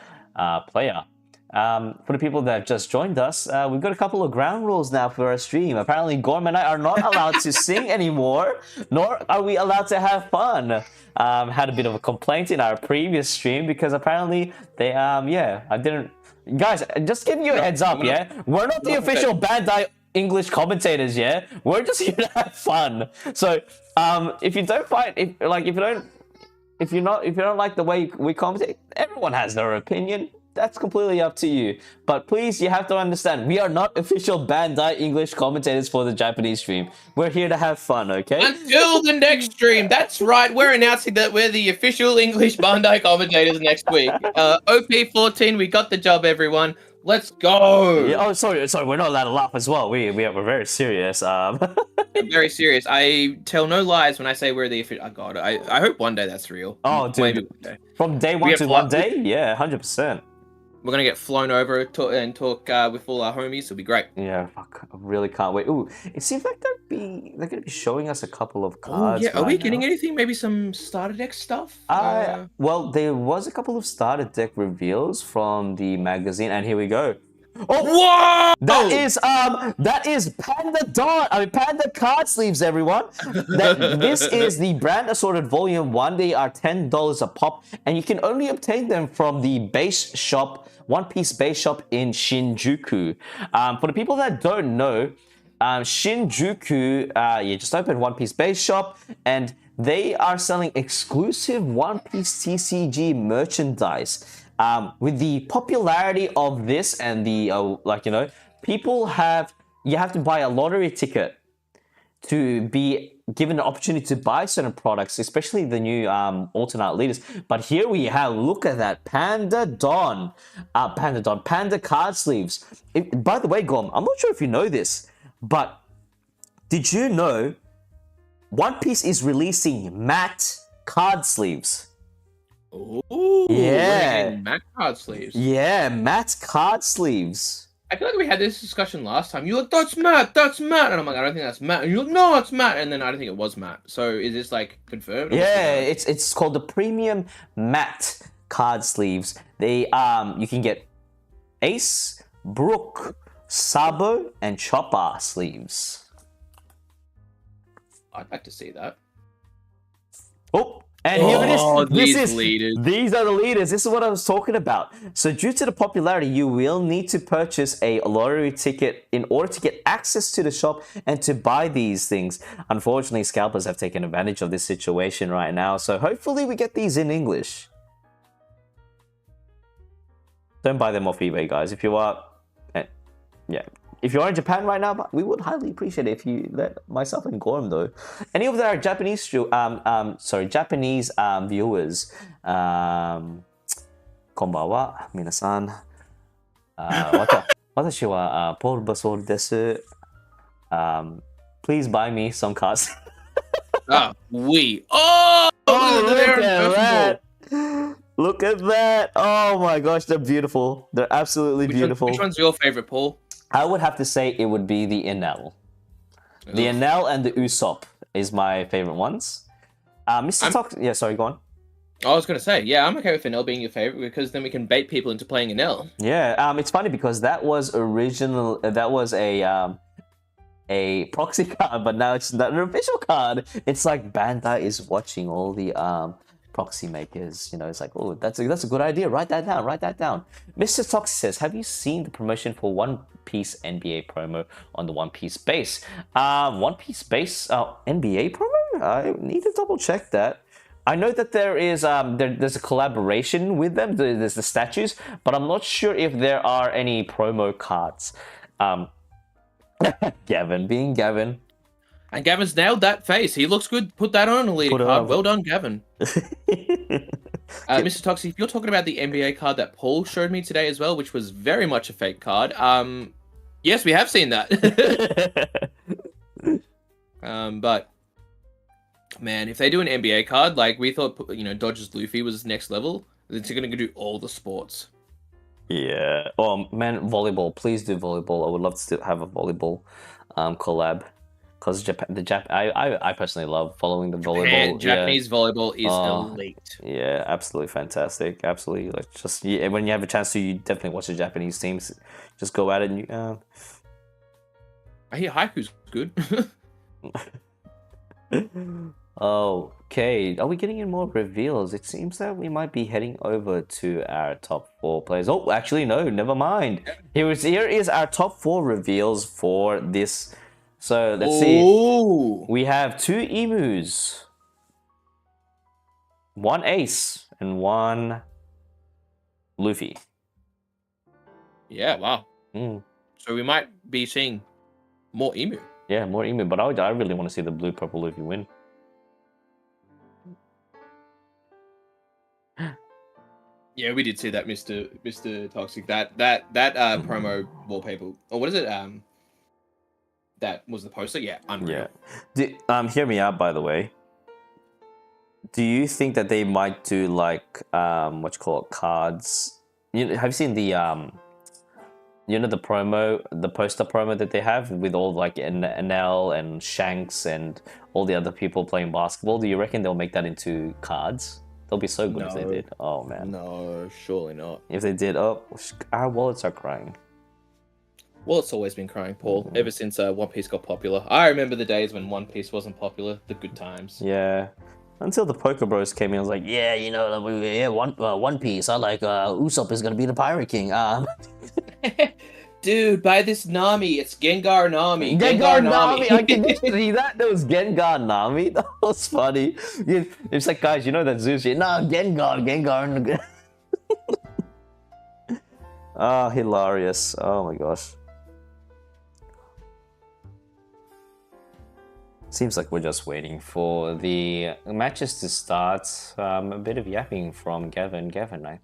player. For the people that have just joined us, we've got a couple of ground rules now for our stream. Apparently Gorm and I are not allowed to sing anymore, nor are we allowed to have fun. Had a bit of a complaint in our previous stream because apparently they guys, just giving you a heads up, we're not the official Bandai English commentators, we're just here to have fun. So if you don't like the way we commentate, everyone has their opinion. That's completely up to you. But please, you have to understand, we are not official Bandai English commentators for the Japanese stream. We're here to have fun, okay? Until the next stream. That's right. We're announcing that we're the official English Bandai commentators next week. OP14, we got the job, everyone. Let's go. Yeah, sorry. We're not allowed to laugh as well. We're very serious. Very serious. I tell no lies when I say we're the official. Oh God, I hope one day that's real. Oh, dude. Maybe one day. From day one to one day? Yeah, 100%. We're going to get flown over and talk with all our homies. It'll be great. Yeah, fuck. I really can't wait. Ooh, it seems like they're going to be showing us a couple of cards. Are we getting anything? Maybe some starter deck stuff? Well, there was a couple of starter deck reveals from the magazine, and here we go. Oh, whoa! That is Panda Dawn. Panda card sleeves, everyone. This is the brand assorted volume 1. They are $10 a pop, and you can only obtain them from the base shop, One Piece base shop in Shinjuku. For the people that don't know, Shinjuku, just open One Piece base shop, and they are selling exclusive One Piece TCG merchandise. With the popularity of this and the you have to buy a lottery ticket to be given an opportunity to buy certain products, especially the new alternate leaders. But here we have, look at that, Panda card sleeves. By the way, Gorm, I'm not sure if you know this, but did you know One Piece is releasing matte card sleeves? Ooh, yeah, matte card sleeves. Yeah, matte card sleeves. I feel like we had this discussion last time. You're like, that's matte, and I'm like, I don't think that's matte. And you're like, no, it's matte, and then I don't think it was matte. So is this like confirmed? Yeah, it's called the premium matte card sleeves. They you can get Ace, Brook, Sabo, and Chopper sleeves. I'd like to see that. Oh. And here it is. These are the leaders. This is what I was talking about. So due to the popularity, you will need to purchase a lottery ticket in order to get access to the shop and to buy these things. Unfortunately, scalpers have taken advantage of this situation right now. So hopefully we get these in English. Don't buy them off eBay, guys. If you are... If you are in Japan right now, we would highly appreciate it if you let myself and Gorm though. Any of our Japanese Japanese viewers, konbanwa, minasan. 私は、ポール・バソルです。Please buy me some cards. Ah, we. Oh, Oh, they're look at impossible. that! Look at that! Oh my gosh, they're beautiful. They're absolutely beautiful. Which one's your favorite, Paul? I would have to say it would be the Enel. The Ugh. Enel and the Usopp is my favorite ones. Mr. Tox, yeah, sorry, go on. I was gonna say, yeah, I'm okay with Enel being your favorite because then we can bait people into playing Enel. Yeah, it's funny because that was original. That was a proxy card, but now it's not an official card. It's like Bandai is watching all the proxy makers. You know, it's like, oh, that's a good idea. Write that down. Write that down. Mr. Tox says, have you seen the promotion for One Piece NBA promo on the One Piece base? One Piece base NBA promo? I need to double check that. I know that there is there's a collaboration with them. There's the statues, but I'm not sure if there are any promo cards. Gavin being Gavin. And Gavin's nailed that face. He looks good. Put that on a lead card. Well done, Gavin. Mr. Toxie, if you're talking about the NBA card that Paul showed me today as well, which was very much a fake card, yes, we have seen that. But man, if they do an NBA card, like we thought, you know, Dodgers Luffy was next level, it's going to do all the sports. Yeah. Oh man, volleyball. Please do volleyball. I would love to have a volleyball collab. Because I personally love following the volleyball. Japanese volleyball is elite. Yeah, absolutely fantastic. Absolutely, like just when you have a chance to, you definitely watch the Japanese teams. Just go at it. And you, I hear Haiku's good. Okay, are we getting in more reveals? It seems that we might be heading over to our top 4 players. Oh, actually, no, never mind. Here is our top 4 reveals for this. So let's see. We have 2 emus, 1 ace, and 1 Luffy. Yeah, wow. So we might be seeing more emu. Yeah, more emu, but I really want to see the blue purple Luffy win. Yeah, we did see that, Mr. Toxic. That promo wallpaper, or what is it? That was the poster. Yeah, unreal. Yeah. Hear me out, by the way. Do you think that they might do like what you call it, cards? Have you seen the the promo, the poster promo that they have with all like Enel and Shanks and all the other people playing basketball? Do you reckon they'll make that into cards? They'll be so good if they did. Oh man. No, surely not. If they did, oh, our wallets are crying. Well, it's always been crying, Paul, ever since One Piece got popular. I remember the days when One Piece wasn't popular, the good times. Yeah. Until the Poker Bros came in, I was like, yeah, One Piece. I like Usopp is gonna be the Pirate King. Dude, buy this Nami. It's Gengar Nami. Gengar Nami. I can see that. That was Gengar Nami. That was funny. It's like, guys, you know that Zeus shit. Nah, Gengar. Oh, hilarious. Oh my gosh. Seems like we're just waiting for the matches to start. A bit of yapping from Gavin. Gavin, I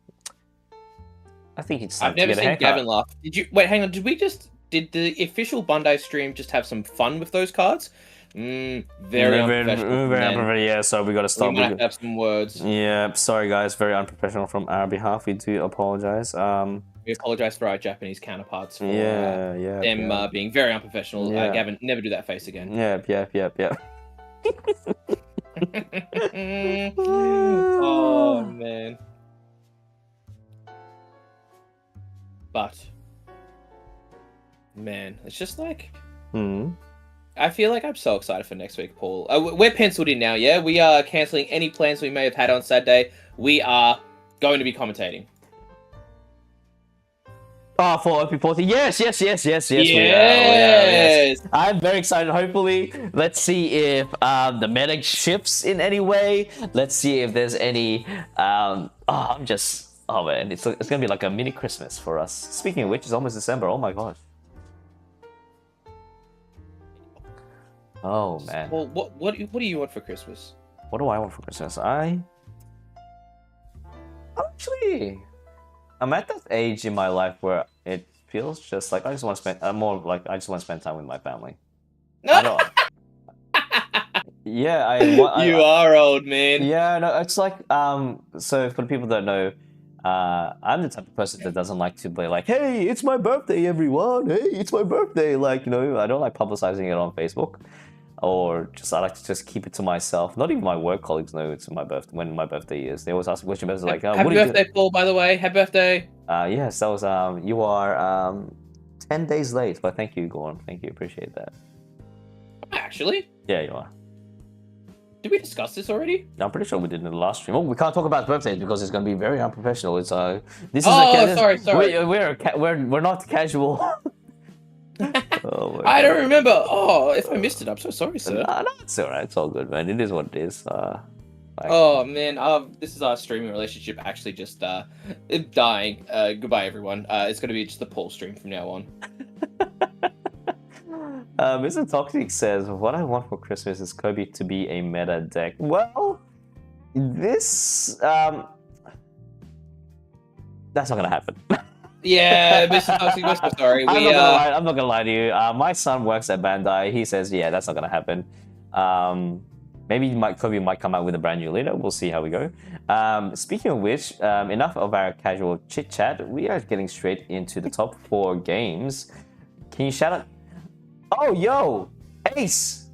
think it's time I've never to get a seen haircut. Gavin laugh. Did you wait? Hang on. Did the official Bandai stream just have some fun with those cards? Very unprofessional. Yeah, so we gotta stop. We might have some words. Yeah, sorry guys, very unprofessional from our behalf. We do apologize. We apologize for our Japanese counterparts for them being very unprofessional. Yeah. Gavin, never do that face again. Yep. Oh man. But man, it's just like I feel like I'm so excited for next week, Paul. We're penciled in now, yeah? We are cancelling any plans we may have had on Saturday. We are going to be commentating. Oh, for OP40. Yes. Yes. We are. I'm very excited. Hopefully, let's see if the meta shifts in any way. Let's see if there's any. Oh man, it's gonna be like a mini Christmas for us. Speaking of which, it's almost December. Oh my gosh. Oh man. Well, what do you want for Christmas? What do I want for Christmas? I'm at that age in my life where feels. Just like I just want to spend more like I just want to spend time with my family. I don't. Yeah, You are old, man. Yeah, no, it's like so for the people that know, I'm the type of person that doesn't like to be like, hey, it's my birthday, everyone. Hey, it's my birthday. Like, I don't like publicizing it on Facebook, or just I like to just keep it to myself. Not even my work colleagues know it's my birthday when my birthday is. They always ask me what's your birthday. Like, Happy birthday, Paul. By the way, happy birthday. Yes, that was you are 10 days late, but thank you, Gorm. Thank you, appreciate that. Actually, yeah, you are. Did we discuss this already? I'm pretty sure we did in the last stream. Oh, we can't talk about birthdays because it's going to be very unprofessional. It's this is sorry. We're not casual. I don't remember. Oh, if I missed it, I'm so sorry, sir. No, it's alright. It's all good, man. It is what it is. Oh man, this is our streaming relationship actually just dying. Goodbye, everyone. It's gonna be just the Paul stream from now on. Mr. Toxic says, what I want for Christmas is Kobe to be a meta deck. Well, this that's not gonna happen. Yeah, Mr. Toxic, we're so sorry. I'm not gonna lie to you. My son works at Bandai. He says, yeah, that's not gonna happen. Maybe Kobe might come out with a brand new leader. We'll see how we go. Speaking of which, enough of our casual chit chat. We are getting straight into the top 4 games. Can you shout out? Oh, yo, Ace.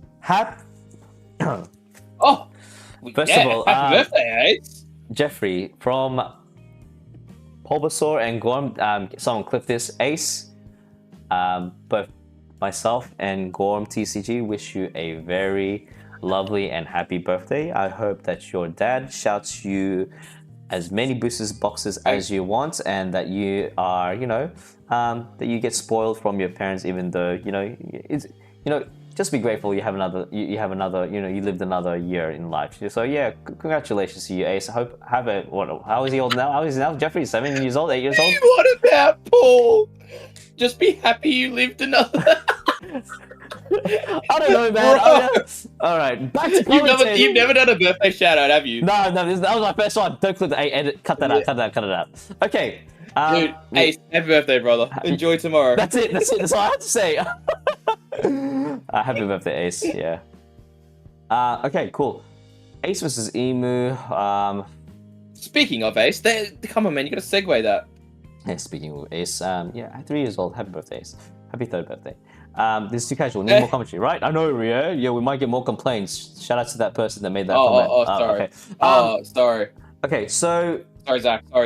Oh, first of all, happy birthday, Ace. Jeffrey from Bulbasaur and Gorm. Someone clip this. Ace. Both myself and GormTCG wish you a very lovely and happy birthday. I hope that your dad shouts you as many boosters boxes as you want, and that you are, that you get spoiled from your parents, even though just be grateful you have another, you lived another year in life. So yeah, congratulations to you, Ace. I hope how is he old now? How is he now? Jeffrey, 7 years old, 8 years old. What about Paul? Just be happy you lived another. I don't know, man. All right, back to commentating. You've never done a birthday shout out, have you? No, that was my first one. Don't click the edit. Cut that out. Cut it out. Okay. Dude, Ace, happy birthday, brother. Enjoy tomorrow. That's it. That's all I have to say. Happy birthday, Ace. Yeah. Okay, cool. Ace versus Emu. Speaking of Ace, come on, man, you gotta segue that. Yeah, speaking of Ace, 3 years old. Happy birthday, Ace. Happy 3rd birthday. This is too casual. Need more commentary, right? I know, yeah. Yeah, we might get more complaints. Shout out to that person that made that comment. Sorry. Okay. Sorry. Okay, so. Sorry,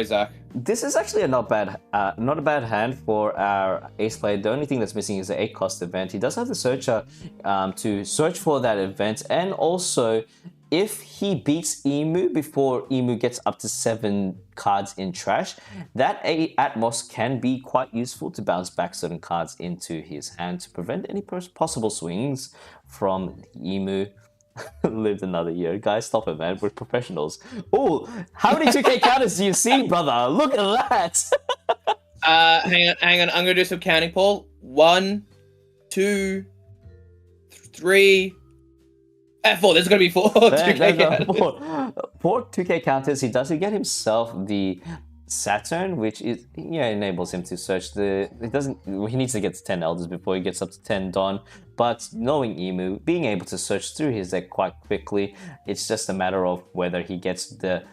Zach. This is actually not a bad hand for our Ace player. The only thing that's missing is the 8-cost event. He does have the searcher to search for that event, and also if he beats Emu before Emu gets up to 7 cards in trash, that Atmos can be quite useful to bounce back certain cards into his hand to prevent any possible swings from Emu. Lived another year. Guys, stop it, man. We're professionals. Oh, how many 2K counters do you see, brother? Look at that. Hang on. I'm gonna do some counting, Paul. 1, 2, 3, 4. There's gonna be 4 2K counters. 4 2K counters. He does get himself the Saturn, which is enables him to search he needs to get to 10 elders before he gets up to 10 Dawn, but knowing Emu, being able to search through his deck quite quickly, it's just a matter of whether he gets the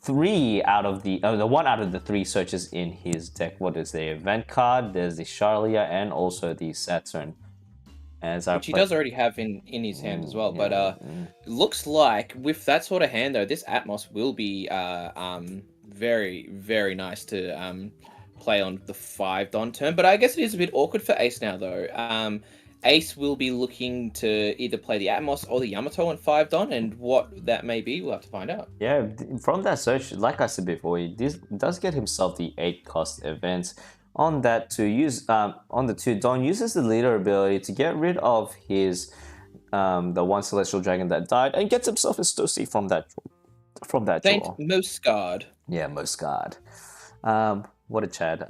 1 out of the 3 searches in his deck. What is the event card? There's the Charlia and also the Saturn. Which he does already have in his hand as well, but it looks like with that sort of hand though, this Atmos will be very, very nice to play on the 5 Don turn. But I guess it is a bit awkward for Ace now though. Ace will be looking to either play the Atmos or the Yamato on 5 Don, and what that may be, we'll have to find out. Yeah, from that search, like I said before, he does get himself the 8-cost events. On that to use on the 2 Don, uses the leader ability to get rid of his the 1 Celestial Dragon that died, and gets himself a Stosie from that Saint draw. Moscard. Yeah, Moscard. What a Chad.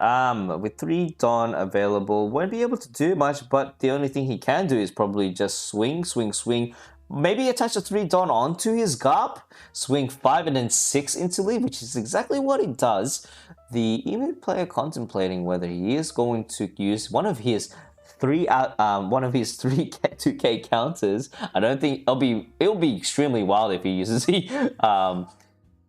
With 3 Dawn available, won't be able to do much, but the only thing he can do is probably just swing, Maybe attach a 3 Dawn onto his Garp, swing 5 and then 6 into lead, which is exactly what he does. The Emu player contemplating whether he is going to use one of his three 2K counters. I don't think it'll be extremely wild if he uses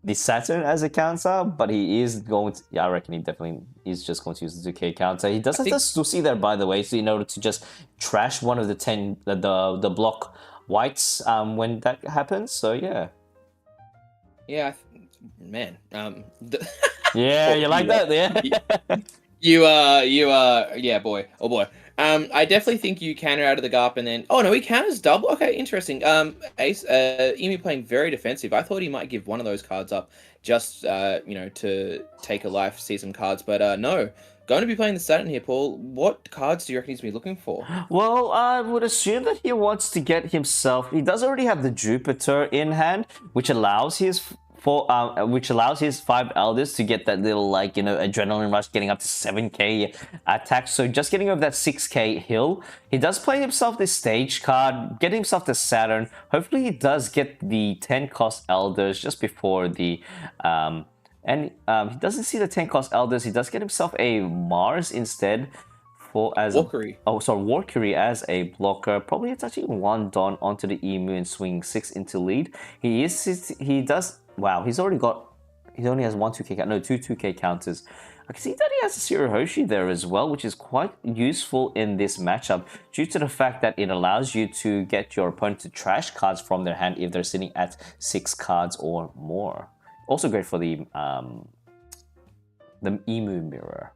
the Saturn as a counter, but he is going to, yeah, I reckon he's just going to use the 2K counter. He does have to see that, by the way, so in order to just trash one of the 10 the block whites when that happens. So yeah. Yeah, man. Yeah, you like that, yeah. Yeah, boy. Oh boy. I definitely think you counter out of the Garp and then... Oh, no, he counters double? Okay, interesting. Ace, Emu playing very defensive. I thought he might give one of those cards up just, to take a life, see some cards. But no, going to be playing the Saturn here, Paul. What cards do you reckon he's going to be looking for? Well, I would assume that he wants to get himself... He does already have the Jupiter in hand, which allows his 5 elders to get that little adrenaline rush, getting up to 7k attack. So just getting over that 6k hill, he does play himself this stage card, get himself the Saturn. Hopefully he does get the 10 cost elders just before the he doesn't see the 10 cost elders. He does get himself a Mars instead. Warcury as a blocker, probably attaching 1 Dawn onto the Emu and swinging 6 into lead. He only has 2 2K counters. I can see that he has a Hiroshima there as well, which is quite useful in this matchup due to the fact that it allows you to get your opponent to trash cards from their hand if they're sitting at 6 cards or more. Also great for the Emu mirror.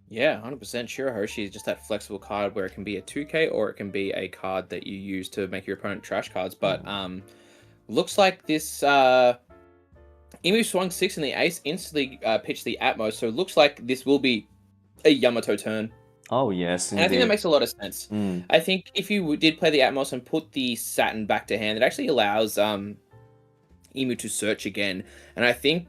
Yeah, 100%. Shirahoshi is just that flexible card where it can be a 2K or it can be a card that you use to make your opponent trash cards. But looks like this Emu swung 6 and the Ace instantly pitched the Atmos. So it looks like this will be a Yamato turn. Oh, yes, indeed. And I think that makes a lot of sense. I think if you did play the Atmos and put the Saturn back to hand, it actually allows Emu to search again. And I think,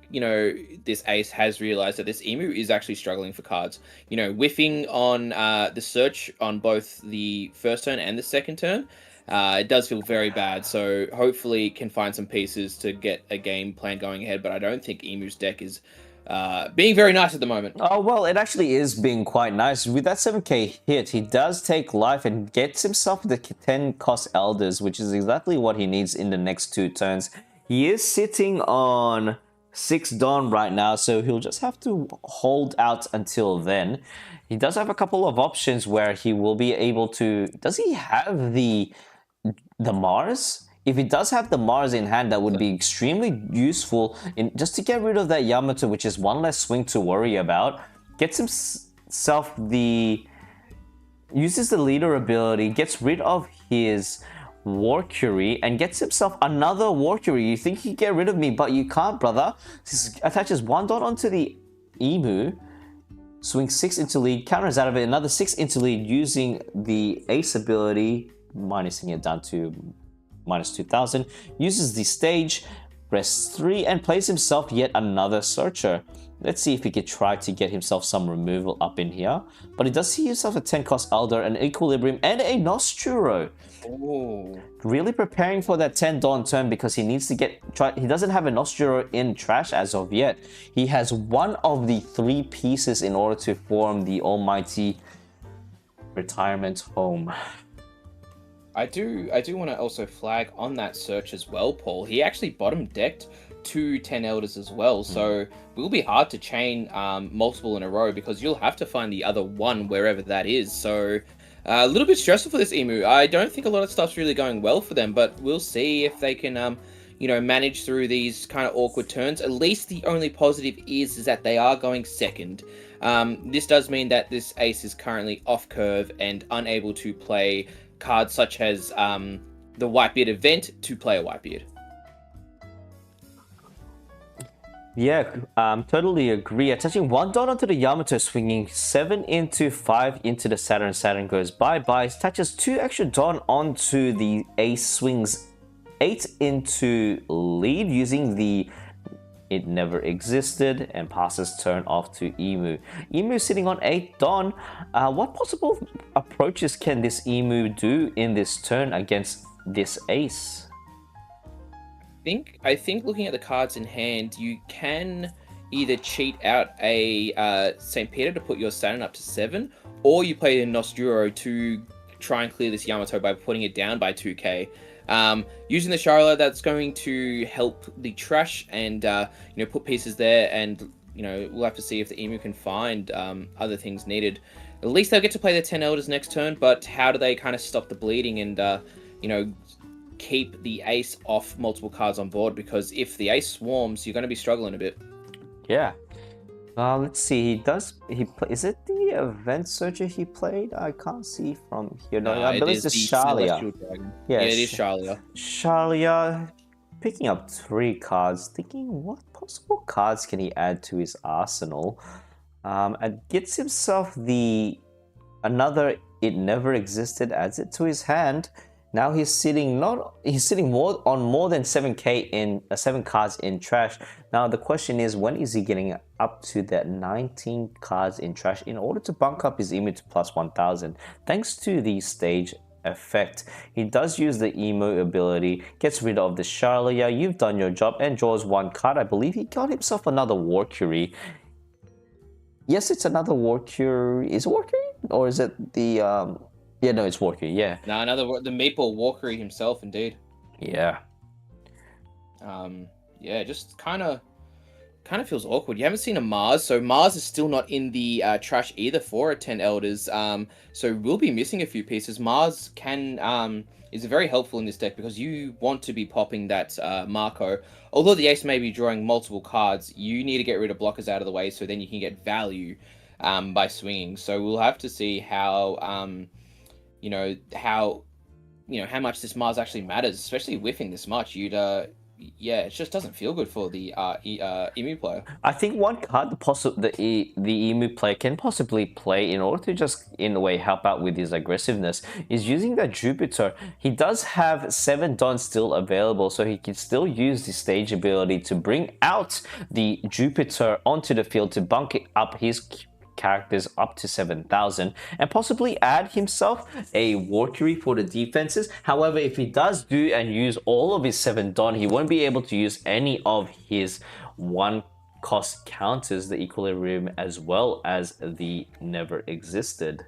this Ace has realized that this Emu is actually struggling for cards. Whiffing on the search on both the first turn and the second turn, it does feel very bad. So hopefully can find some pieces to get a game plan going ahead. But I don't think Emu's deck is being very nice at the moment. Oh, well, it actually is being quite nice. With that 7k hit, he does take life and gets himself the 10 cost elders, which is exactly what he needs in the next 2 turns. He is sitting on 6 Dawn right now, so he'll just have to hold out until then. He does have a couple of options where he will be able to... Does he have the Mars? If he does have the Mars in hand, that would be extremely useful just to get rid of that Yamato, which is one less swing to worry about. Gets himself uses the leader ability, gets rid of his Warcury and gets himself another Warcury. You think he'd get rid of me, but you can't, brother. This attaches 1 Dawn onto the Emu, swings 6 into lead, counters out of it, another 6 into lead using the Ace ability, minusing it down to minus 2000, uses the stage, rests 3, and plays himself yet another Searcher. Let's see if he could try to get himself some removal up in here. But he does see himself a 10 cost Elder, an Equilibrium, and a Nosturo. Ooh. Really preparing for that 10 Dawn turn because he needs to he doesn't have a Nosturo in trash as of yet. He has one of the 3 pieces in order to form the almighty retirement home. I do want to also flag on that search as well, Paul. He actually bottom decked 2 10 Elders as well, so it will be hard to chain multiple in a row because you'll have to find the other one wherever that is. So a little bit stressful for this Emu. I don't think a lot of stuff's really going well for them, but we'll see if they can manage through these kind of awkward turns. At least the only positive is that they are going second. This does mean that this Ace is currently off curve and unable to play cards such as the Whitebeard event to play a Whitebeard. Yeah, totally agree. Attaching 1 Dawn onto the Yamato, swinging 7 into 5 into the Saturn. Saturn goes bye-bye. Attaches 2 extra Dawn onto the Ace, swings 8 into lead using the It Never Existed, and passes turn off to Emu. Emu sitting on 8 Don. What possible approaches can this Emu do in this turn against this ace? I think looking at the cards in hand, you can either cheat out a St. Peter to put your Saturn up to 7, or you play a Nosturo to try and clear this Yamato by putting it down by 2k. Using the Charla, that's going to help the trash and put pieces there, and we'll have to see if the Emu can find other things needed. At least they'll get to play their 10 Elders next turn, but how do they kind of stop the bleeding and keep the ace off multiple cards on board? Because if the ace swarms, you're going to be struggling a bit. Yeah. Let's see. Is it the Event Searcher he played? I can't see from here. No, I believe it's the Shalia. Yeah, it is Shalia. Shalia picking up 3 cards, thinking what possible cards can he add to his arsenal, and gets himself another It Never Existed, adds it to his hand. Now he's sitting more than 7 cards in trash. Now the question is, when is he getting up to that 19 cards in trash in order to bunk up his Emu to plus 1000? Thanks to the stage effect, he does use the Emu ability, gets rid of the Charlia. You've done your job, and draws 1 card. I believe he got himself another Warcury. Yes, it's another Warcury. Is it Warcury, or is it the Yeah, no, it's Warcury, yeah. No, the Maple Warcury himself, indeed. Yeah. Yeah, just kind of feels awkward. You haven't seen a Mars, so Mars is still not in the trash either for a 10 Elders. So we'll be missing a few pieces. Mars is very helpful in this deck because you want to be popping that Marco. Although the ace may be drawing multiple cards, you need to get rid of blockers out of the way so then you can get value by swinging. So we'll have to see how how much this Mars actually matters, especially whiffing this much. It just doesn't feel good for the Emu player. I think one card the Emu player can possibly play in order to just, in a way, help out with his aggressiveness is using that Jupiter. He does have 7 Dons still available, so he can still use the stage ability to bring out the Jupiter onto the field to bunk it up his characters up to 7,000 and possibly add himself a Warcury for the defenses. However, if he does do and use all of his 7 Don, he won't be able to use any of his 1 cost counters, the Equilibrium as well as the Never Existed.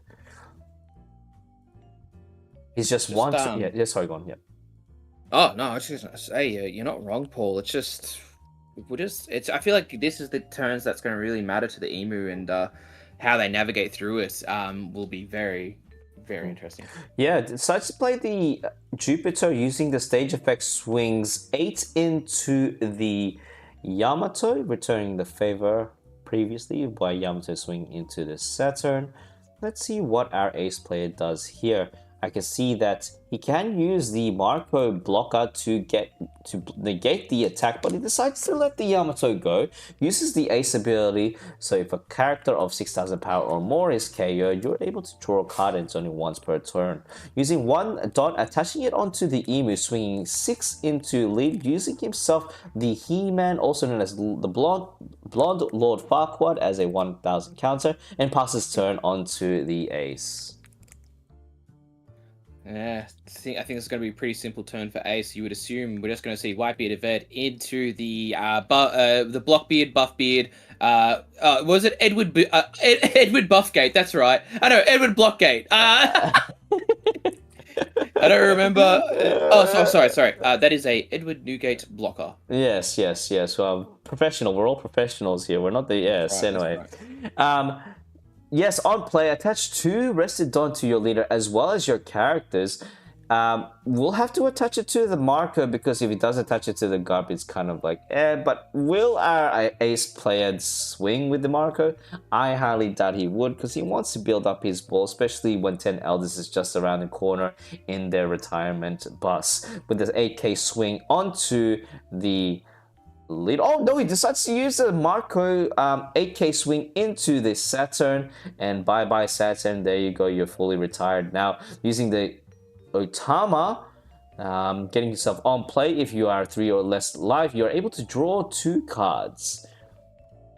He's just one. Sorry, go on. Yeah. Oh no, I was just gonna say you're not wrong, Paul. It's just I feel like this is the turns that's going to really matter to the Emu, and how they navigate through it will be very, very interesting. Yeah, decides to play the Jupiter using the stage effect, swings 8 into the Yamato, returning the favor previously by Yamato swinging into the Saturn. Let's see what our ace player does here. I can see that he can use the Marco blocker to negate the attack, but he decides to let the Yamato go. Uses the ace ability, so if a character of 6,000 power or more is KO'd, you're able to draw a card, and it's only once per turn. Using 1 Dot, attaching it onto the Emu, swinging 6 into lead, using himself the He-Man, also known as the Blonde Lord Farquaad, as a 1,000 counter, and passes turn onto the ace. Yeah, I think it's going to be a pretty simple turn for Ace. You would assume we're just going to see Whitebeard event into the Blockbeard, Buffbeard. Was it Edward Buffgate? That's right. I know, Edward Blockgate. I don't remember. Sorry. That is a Edward Newgate blocker. Yes. Well, professional. We're all professionals here. We're not the anyway. Right. Yes, on play, attach 2 Rested Dawn to your leader as well as your characters. We'll have to attach it to the marker, because if he does attach it to the Garb, it's kind of like, but will our ace player swing with the marker? I highly doubt he would, because he wants to build up his ball, especially when 10 Elders is just around the corner in their retirement bus. With the 8k swing onto the lead. Oh no, he decides to use the Marco 8k swing into the Saturn, and bye Saturn. There you go, you're fully retired. Now using the Otama Getting yourself on play. If you are 3 or less life, you're able to draw 2 cards.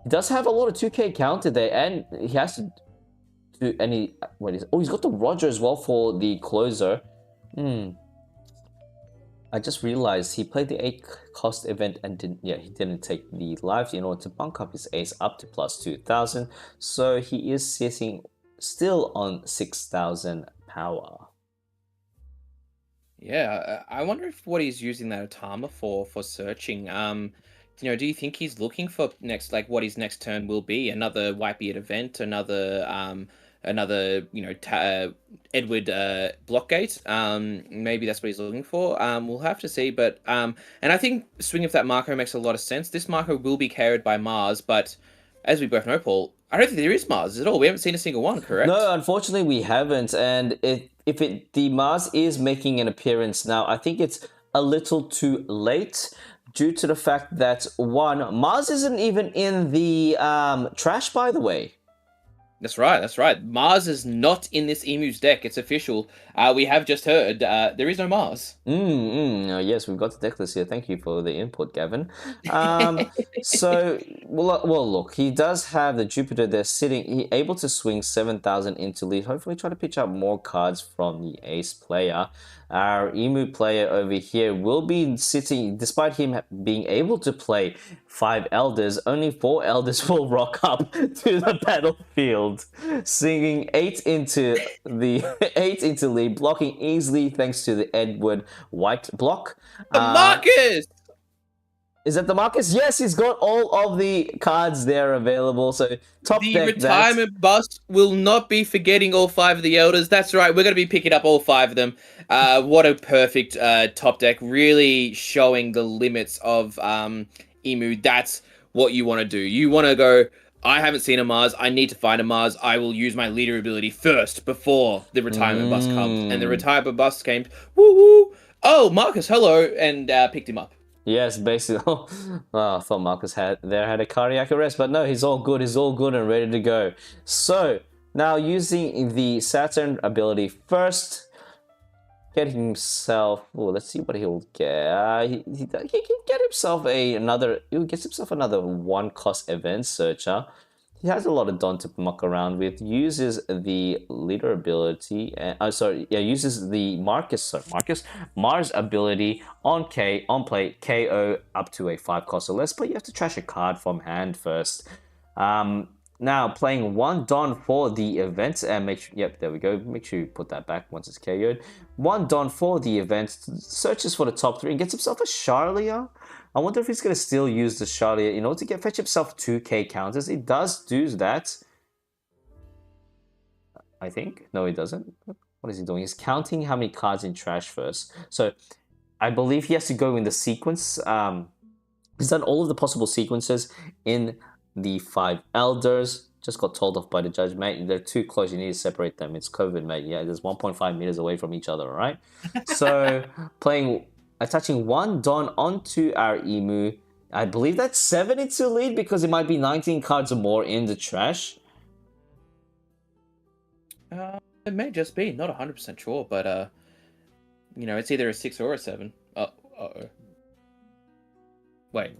He does have a lot of 2k counter there, and he has to do any. What is? Oh, he's got the Roger as well for the closer. I just realized he played the 8 cost event and didn't. Yeah, he didn't take the lives in order to bunk up his ace up to plus 2,000. So he is sitting still on 6,000 power. Yeah, I wonder if what he's using that Otama for searching. Do you think he's looking for next, like what his next turn will be? Another Whitebeard event, another Edward Blockgate. Maybe that's what he's looking for. We'll have to see. But and I think swing of that Marco makes a lot of sense. This Marco will be carried by Mars, but as we both know, Paul, I don't think there is Mars at all. We haven't seen a single one, correct? No, unfortunately we haven't. And if the Mars is making an appearance now, I think it's a little too late due to the fact that, one, Mars isn't even in the trash, by the way. That's right, that's right. Mars is not in this Emu's deck. It's official. We have just heard there is no Mars. Yes, we've got the deck list here. Thank you for the input, Gavin. So, well, look, he does have the Jupiter there sitting. He able to swing 7,000 into lead. Hopefully try to pitch up more cards from the ace player. Our Emu player over here will be sitting, despite him being able to play 5 Elders, only 4 Elders will rock up to the battlefield, singing 8 into the 8 into lead, blocking easily thanks to the Edward White block. The Marcus! Is that the Marcus? Yes, he's got all of the cards there available. So top the deck retirement bus will not be forgetting all 5 of the Elders. That's right. We're going to be picking up all 5 of them. What a perfect top deck. Really showing the limits of Emu. That's what you want to do. You want to go, I haven't seen a Mars. I need to find a Mars. I will use my leader ability first before the retirement bus comes. And the retirement bus came. Woo woo. Oh, Marcus, hello. And picked him up. Yes, basically. I thought Marcus had a cardiac arrest, but no, he's all good. He's all good and ready to go. So now using the Saturn ability first, get himself. Oh, let's see what he'll get. He can get himself another. He gets himself another 1 cost event searcher. He has a lot of Don to muck around with. Uses the leader ability. Uses the Mars ability on play KO up to a 5 cost or less. But you have to trash a card from hand first. Now playing 1 Don for the event and make sure. Yep, there we go. Make sure you put that back once it's KO'd. 1 Don for the event. Searches for the top 3 and gets himself a Charlia. I wonder if he's going to still use the Charlia in order to fetch himself 2k counters. He does do that. I think. No, he doesn't. What is he doing? He's counting how many cards in trash first. So I believe he has to go in the sequence. He's done all of the possible sequences in the 5 Elders. Just got told off by the judge, mate. They're too close. You need to separate them. It's COVID, mate. Yeah, there's 1.5 meters away from each other, all right? So attaching 1 Don onto our Emu. I believe that's 7 into lead because it might be 19 cards or more in the trash. It may just be. Not 100% sure, but it's either a 6 or a 7. Uh-oh. Wait,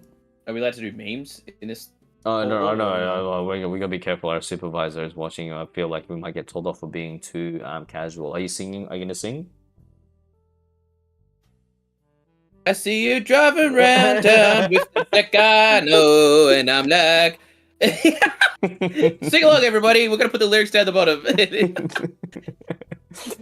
are we allowed to do memes in this? Oh, no. We gotta be careful. Our supervisor is watching. I feel like we might get told off for being too casual. Are you singing? Are you gonna sing? I see you driving around town with the deck I know, and I'm like, sing along, everybody. We're gonna put the lyrics down the bottom.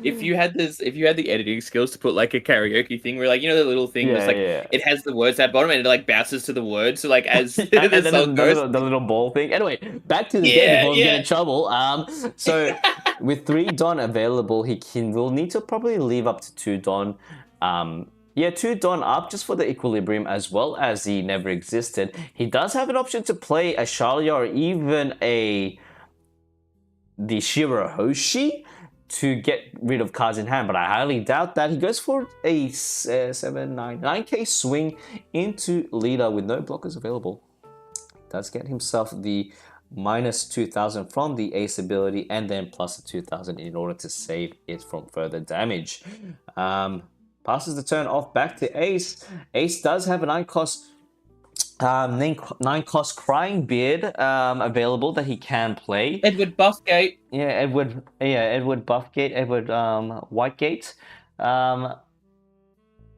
If you had the editing skills to put like a karaoke thing, where like the little thing that's like it has the words at the bottom and it like bounces to the words, so like as the song goes, the little ball thing. Anyway, back to the game before we get in trouble. So with 3 Don available, will need to probably leave up to 2 Don. 2 Don up just for the equilibrium as well as he never existed. He does have an option to play a Charlia or even the Shirahoshi to get rid of cards in hand, but I highly doubt that. He goes for a 9k swing into leader with no blockers available. Does get himself the minus 2,000 from the ace ability and then plus the 2,000 in order to save it from further damage. passes the turn off back to Ace. Ace does have a 9-cost 9-cost Crying Beard available that he can play. Edward Buffgate. Yeah, Edward Buffgate, Edward Whitegate.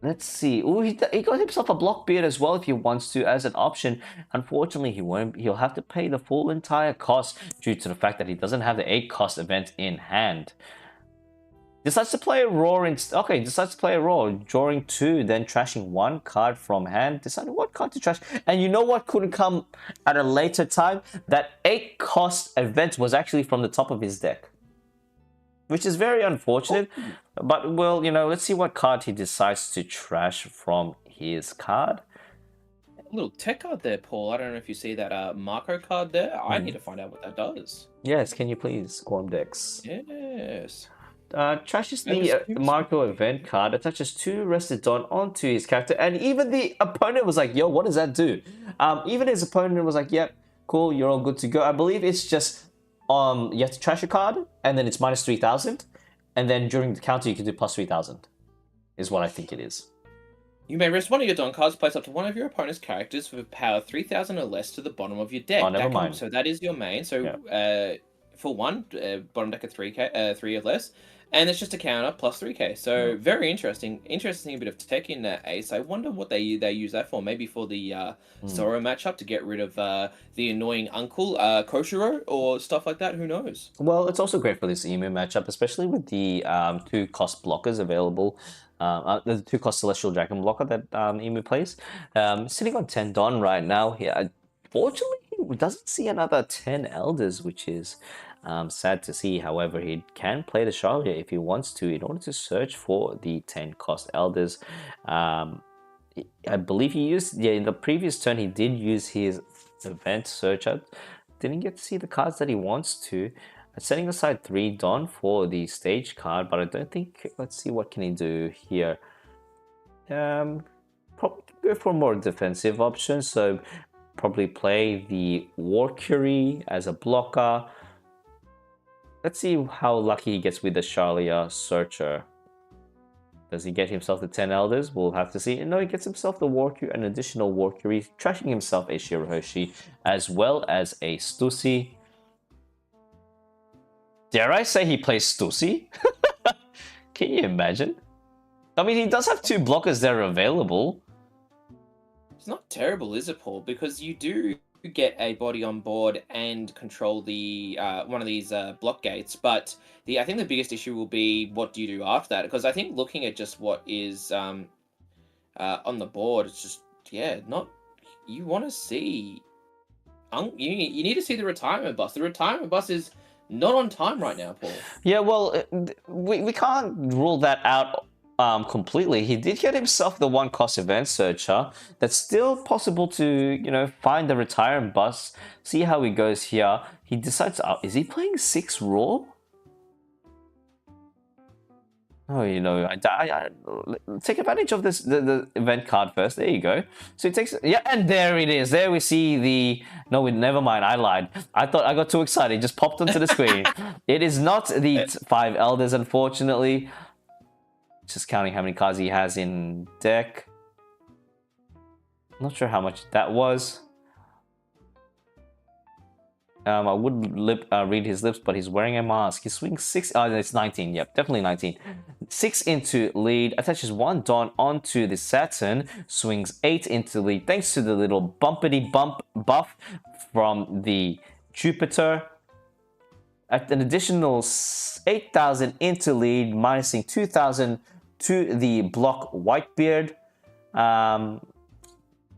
Let's see. Oh, he got himself a Block Beard as well if he wants to as an option. Unfortunately, he won't. He'll have to pay the full entire cost due to the fact that he doesn't have the 8-cost event in hand. Decides to play a Roar decides to play a Roar, drawing 2, then trashing 1 card from hand. Deciding what card to trash. And you know what couldn't come at a later time? That 8-cost event was actually from the top of his deck. Which is very unfortunate. But, well, you know, let's see what card he decides to trash from his card. A little tech card there, Paul. I don't know if you see that Marco card there. I need to find out what that does. Yes, can you please, GormDex? Yes. Trashes the Marco event card, attaches 2 Rested Dawn onto his character, and even the opponent was like, yo, what does that do? Even his opponent was like, yep, cool, you're all good to go. I believe it's just, you have to trash a card, and then it's minus 3,000, and then during the counter you can do plus 3,000, is what I think it is. You may rest one of your Dawn cards, place up to one of your opponent's characters with power 3,000 or less to the bottom of your deck. Oh, never mind. So that is your main. So yeah. For one, bottom deck of 3 or less. And it's just a counter plus 3k. So very interesting. Interesting bit of tech in Ace. I wonder what they use that for. Maybe for the Zoro matchup to get rid of the annoying uncle Koshiro or stuff like that. Who knows? Well, it's also great for this Emu matchup, especially with the 2-cost blockers available. The 2-cost Celestial Dragon blocker that Emu plays. Sitting on 10 Dawn right now here. Fortunately, he doesn't see another 10 Elders, which is sad to see. However, he can play the Charlier if he wants to in order to search for the 10-cost Elders. I believe he used, in the previous turn, he did use his event searcher. Didn't get to see the cards that he wants to. Setting aside 3 Dawn for the stage card, but I don't think, let's see what can he do here. Probably go for more defensive options, so probably play the Warcury as a blocker. Let's see how lucky he gets with the Charlier Searcher. Does he get himself the 10 Elders? We'll have to see. No, he gets himself the Warcury, an additional Warcury, trashing himself a Shirahoshi, as well as a Stussy. Dare I say he plays Stussy? Can you imagine? I mean, he does have 2 blockers that are available. It's not terrible, is it, Paul? Because you do get a body on board and control the one of these block gates, but I think the biggest issue will be what do you do after that? Because I think looking at just what is on the board, it's just not. You want to see, you need to see the retirement bus. The retirement bus is not on time right now, Paul. Yeah, well, we can't rule that out completely. He did get himself the 1-cost event searcher. That's still possible to, find the retirement bus, see how he goes here. He decides, is he playing 6 Raw? Oh, I take advantage of this, the event card first. There you go. So he takes, and there it is. There we see never mind, I lied. I thought I got too excited. It just popped onto the screen. It is not the 5 Elders, unfortunately. Just counting how many cards he has in deck. Not sure how much that was. I would read his lips, but he's wearing a mask. He swings 6. It's 19. Yep, definitely 19. 6 into lead. Attaches 1 Dawn onto the Saturn. Swings 8 into lead. Thanks to the little bumpity bump buff from the Jupiter. At an additional 8,000 into lead, minusing 2,000 to the block Whitebeard.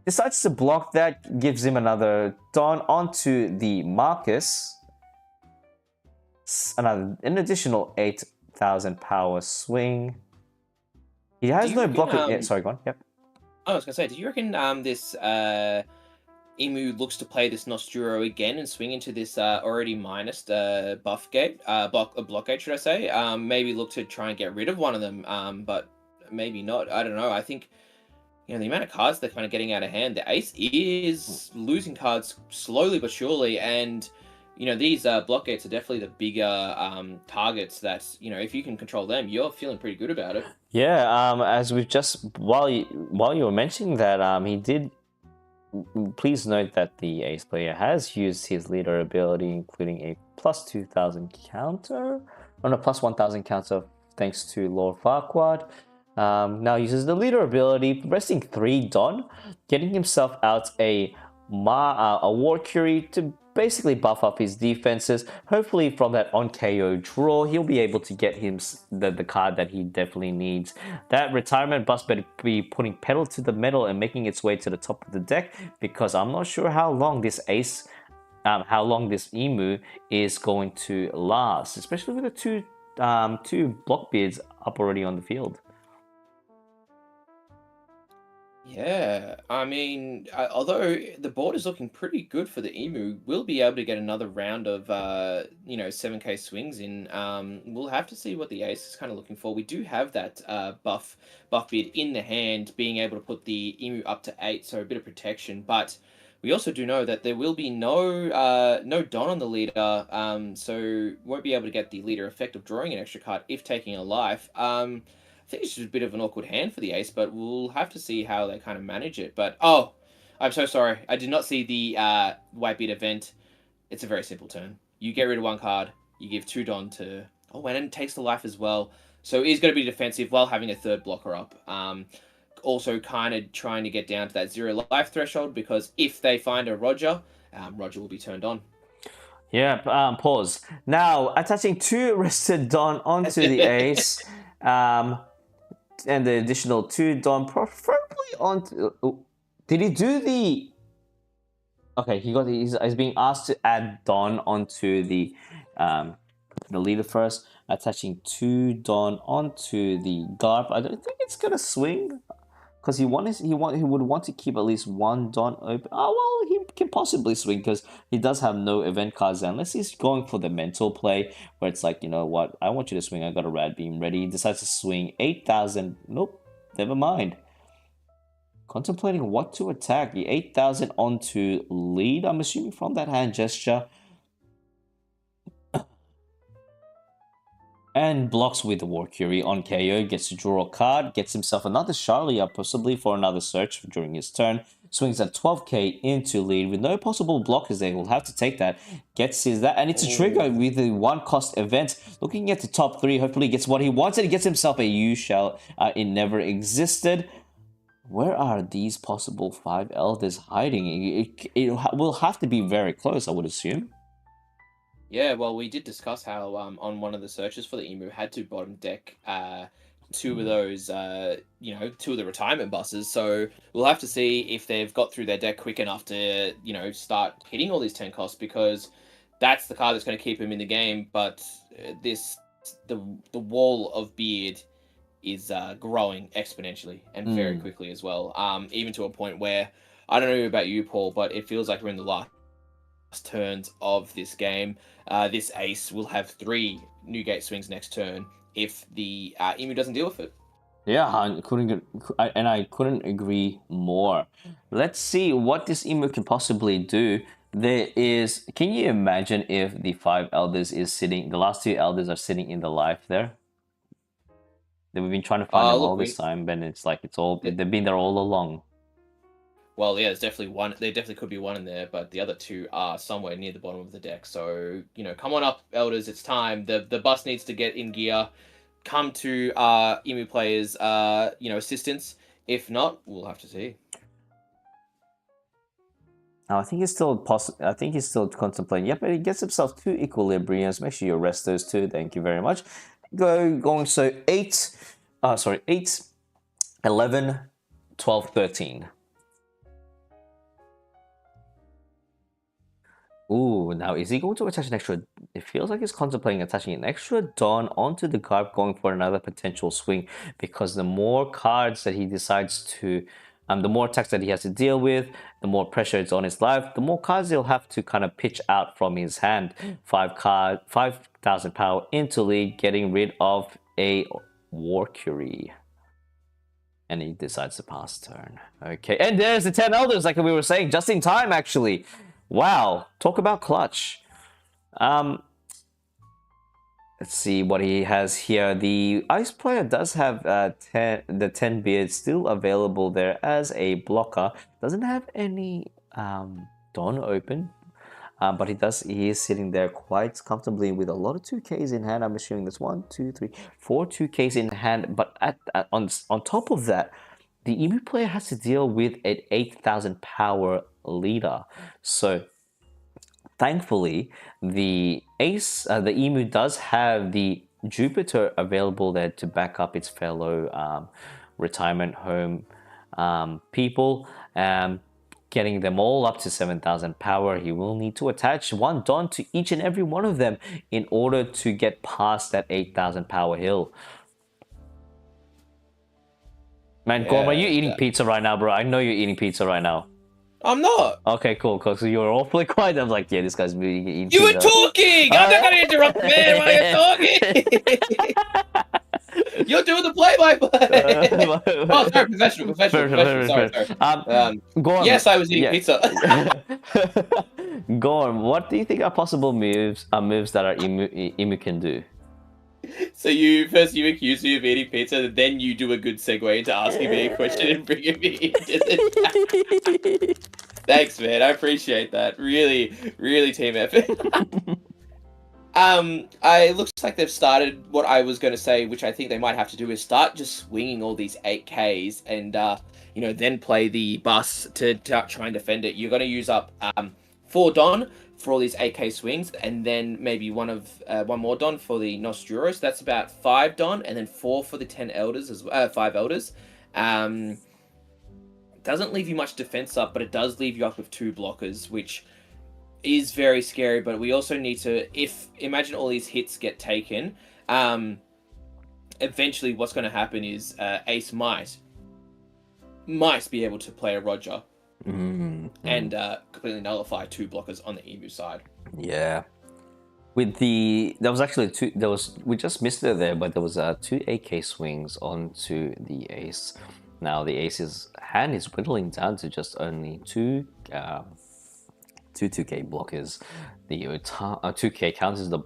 Decides to block that, gives him another Dawn onto the Marcus. An additional 8,000 power swing. He has no block. Sorry, go on. Yep. I was going to say, do you reckon this Emu looks to play this Nosturo again and swing into this already minus buff gate, block gate, should I say? Maybe look to try and get rid of one of them, but maybe not. I don't know. I think the amount of cards they're kind of getting out of hand. The Ace is losing cards slowly but surely, and these block gates are definitely the bigger targets that, if you can control them, you're feeling pretty good about it. Yeah, as we've just while you were mentioning that, he did. Please note that the ace player has used his leader ability, including a plus 2,000 counter, on a plus 1,000 counter, thanks to Lord Farquaad. Now uses the leader ability, resting 3 Don, getting himself out a War Curie to basically buff up his defenses. Hopefully from that on KO draw, he'll be able to get him the card that he definitely needs. That retirement bust better be putting pedal to the metal and making its way to the top of the deck, because I'm not sure how long this ace, how long this emu is going to last, especially with the two block beards up already on the field. Yeah, I mean, although the board is looking pretty good for the emu, we'll be able to get another round of 7K swings in. We'll have to see what the ace is kind of looking for. We do have that buff beard in the hand, being able to put the emu up to 8, so a bit of protection. But we also do know that there will be no Don on the leader, so won't be able to get the leader effect of drawing an extra card if taking a life. I think it's just a bit of an awkward hand for the ace, but we'll have to see how they kind of manage it. But, oh, I'm so sorry. I did not see the white beat event. It's a very simple turn. You get rid of 1 card, you give 2 Don to... Oh, and it takes the life as well. So he's going to be defensive while having a 3rd blocker up. Also kind of trying to get down to that 0 life threshold, because if they find a Roger, Roger will be turned on. Yeah, pause. Now, attaching 2 rested Don onto the ace. And the additional 2 Don, preferably onto... Did he do the... Okay, he's being asked to add Don onto the leader first, attaching 2 Don onto the Garp. I don't think it's gonna swing, because he would want to keep at least 1 Don open. Oh well, he can possibly swing because he does have no event cards, unless he's going for the mental play where it's like, you know what, I want you to swing, I got a Rad Beam ready. He decides to swing 8,000. Nope, never mind. Contemplating what to attack. The 8,000 onto lead, I'm assuming, from that hand gesture. And blocks with the War Curie on KO, gets to draw a card, gets himself another Charlie up, possibly for another search during his turn. Swings at 12k into lead with no possible blockers there. He'll have to take that. Gets his that, and it's a trigger with the 1 cost event. Looking at the top 3, hopefully he gets what he wants, and he gets himself a U shell. It never existed. Where are these possible 5 elders hiding? It will have to be very close, I would assume. Yeah, well, we did discuss how on one of the searches for the emu had to bottom deck 2 of those, 2 of the retirement buses. So we'll have to see if they've got through their deck quick enough to, start hitting all these 10 costs, because that's the card that's going to keep him in the game. But the wall of beard is growing exponentially and very quickly as well. Even to a point where, I don't know about you, Paul, but it feels like we're in the last turns of this game. This ace will have 3 Newgate swings next turn if the emu doesn't deal with it. Yeah, I couldn't agree more. Let's see what this emu can possibly do. Can you imagine if the 5 elders is sitting, the last 2 elders are sitting in the life there? That we've been trying to find them all this time, but it's like they've been there all along. Well, yeah, there's definitely one. There definitely could be 1 in there, but the other 2 are somewhere near the bottom of the deck. So, come on up, elders. It's time. The bus needs to get in gear. Come to emu players, assistance. If not, we'll have to see. Now, I think he's still contemplating. Yep, but he gets himself 2 equilibriums. Make sure you rest those 2. Thank you very much. So 8, 11, 12, 13. Ooh, now is he going to attach an extra... It feels like he's contemplating attaching an extra Dawn onto the Garb, going for another potential swing, because the more cards that he decides to... the more attacks that he has to deal with, the more pressure it's on his life, the more cards he'll have to kind of pitch out from his hand. 5,000 power into lead, getting rid of a War Curie. And he decides to pass turn. Okay, and there's the 10 elders, like we were saying, just in time, actually. Wow, talk about clutch. Um, let's see what he has here. The ice player does have the 10 beard still available there as a blocker. Doesn't have any Don open. But he is sitting there quite comfortably with a lot of 2Ks in hand. I'm assuming there's 1, 2, 3, 4 2Ks in hand. But on top of that, the Emu player has to deal with an 8,000 power leader. So thankfully, the the Emu does have the Jupiter available there to back up its fellow retirement home people. Getting them all up to 7,000 power, he will need to attach 1 Don to each and every one of them in order to get past that 8,000 power hill. Man, Gorm, are you eating pizza right now, bro? I know you're eating pizza right now. I'm not. Okay, cool. Cause you were awfully quiet. I'm like, yeah, this guy's really eating You pizza. were talking! I'm not gonna interrupt, man, while you're talking! You're doing the play-by-play! Oh, sorry, professional. Sorry. Gorm, yes, I was eating pizza. Gorm, what do you think are possible moves that our Emu can do? So you accuse me of eating pizza, and then you do a good segue into asking me a question and bringing me into the Thanks, man. I appreciate that. Really, really team effort. It looks like they've started what I was going to say, which I think they might have to do is start just swinging all these 8Ks and, then play the bus to try and defend it. You're going to use up 4 Don for all these 8K swings, and then maybe one more Don for the Nosturos. That's about 5 Don, and then 4 for the 10 Elders as well. 5 Elders. Doesn't leave you much defense up, but it does leave you up with 2 blockers, which is very scary. But we also need to, imagine all these hits get taken, eventually what's going to happen is Ace might be able to play a Roger and completely nullify 2 blockers on the Emu side. Yeah. With there was actually we just missed it there, but there was 2 AK swings onto the Ace. Now the Ace's hand is whittling down to just only 2 2K blockers. The 2K counters the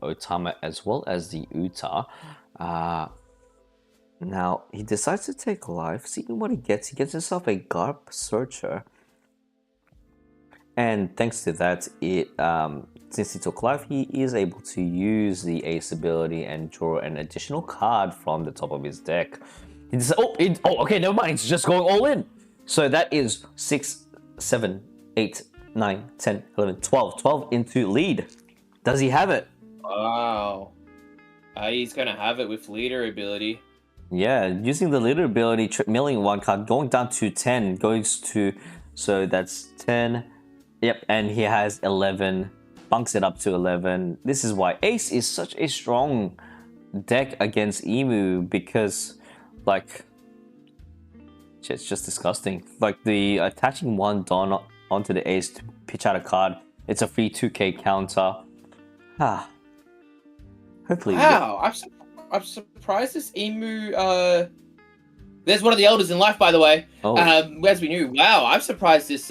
Otama as well as the Uta. Now he decides to take life. Seeing what he gets himself a Garp Searcher. And thanks to that, since he took life, he is able to use the Ace ability and draw an additional card from the top of his deck. He decides, okay, never mind. It's just going all in. So that is 6, 7, 8, 9, 10, 11, 12. 12 into lead. Does he have it? Wow. He's going to have it with leader ability. Yeah, using the leader ability, milling 1 card, going down to 10, so that's 10. Yep, and he has 11, bunks it up to 11. This is why Ace is such a strong deck against Emu, because, like, it's just disgusting. Like, the attaching 1 Don onto the Ace to pitch out a card, it's a free 2K counter. Hopefully. Wow, I'm surprised this Emu. There's one of the elders in life, by the way. Oh. As we knew. Wow, I'm surprised this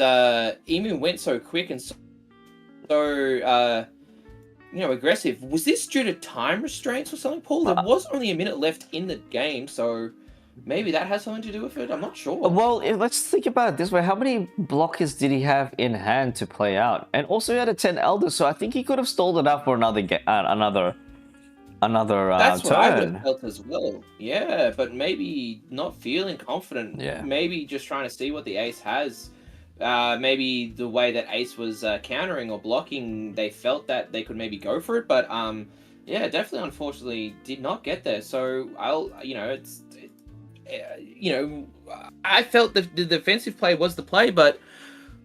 Emu went so quick and so aggressive. Was this due to time restraints or something, Paul? There was only a minute left in the game, so maybe that has something to do with it. I'm not sure. Well, let's think about it this way. How many blockers did he have in hand to play out? And also he had a 10 elders, so I think he could have stalled it out for another That's turn. what I would have felt as well. Yeah, but maybe not feeling confident. Yeah. Maybe just trying to see what the Ace has. Maybe the way that Ace was countering or blocking, they felt that they could maybe go for it. But yeah, definitely, unfortunately, did not get there. So I felt the defensive play was the play, but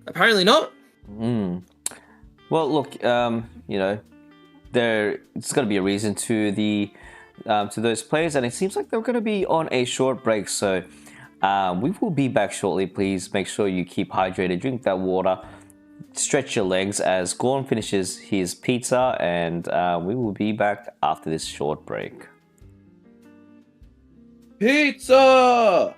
apparently not. Well, look, there's going to be a reason to those players, and it seems like they're going to be on a short break. So we will be back shortly. Please make sure you keep hydrated, drink that water, stretch your legs as Gorm finishes his pizza, and we will be back after this short break. Pizza!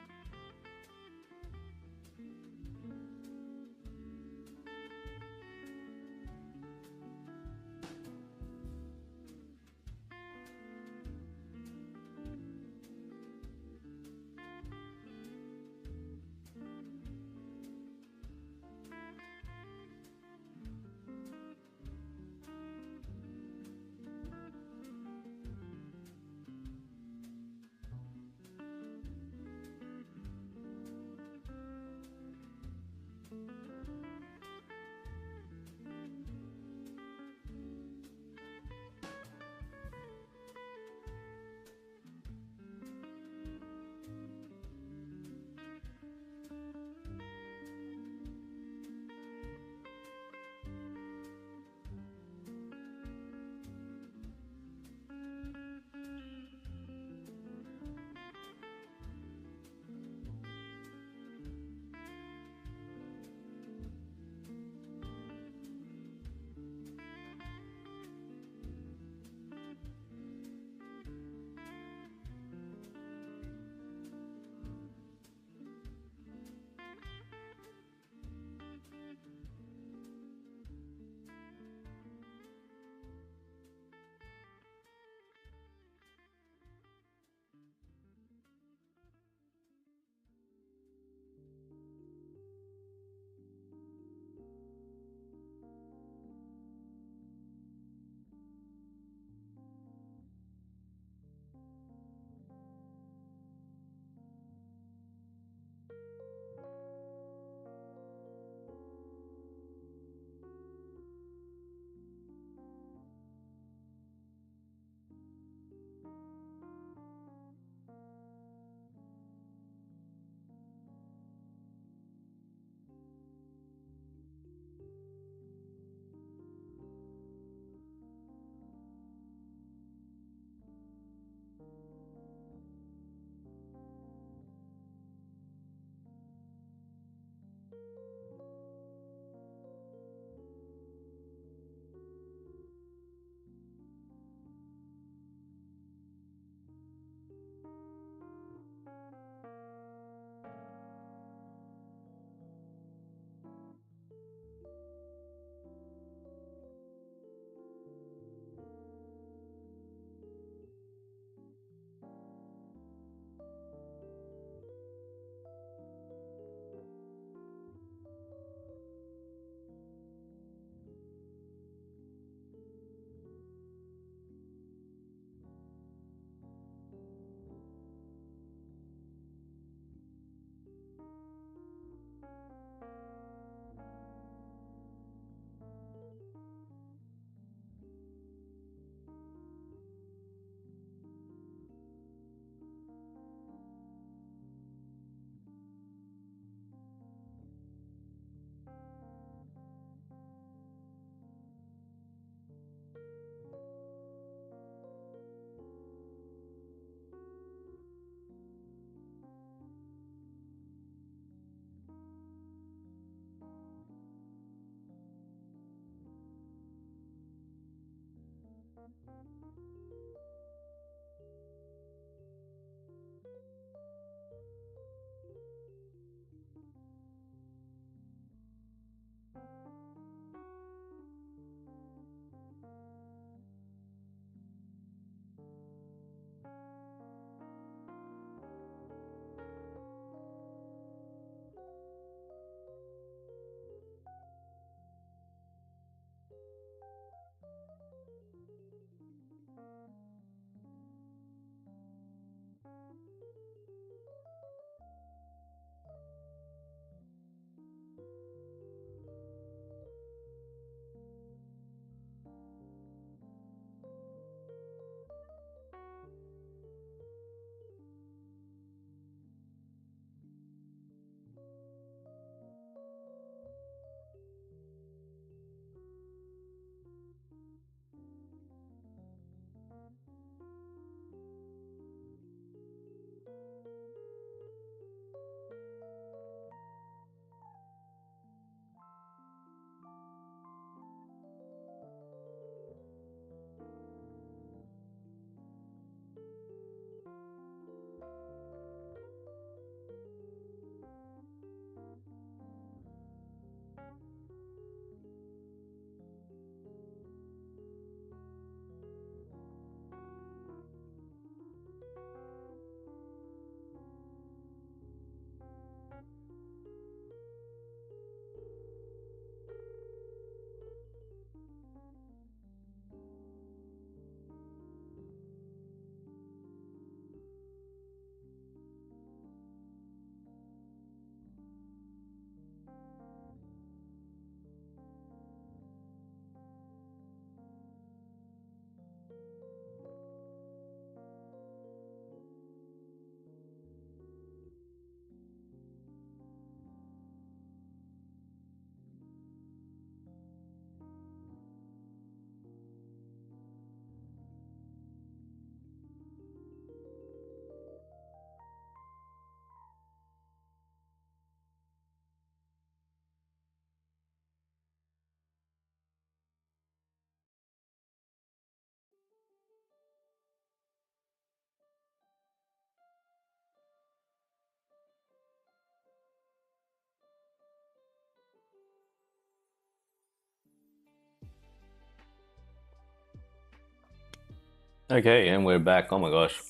Okay, and we're back. Oh my gosh.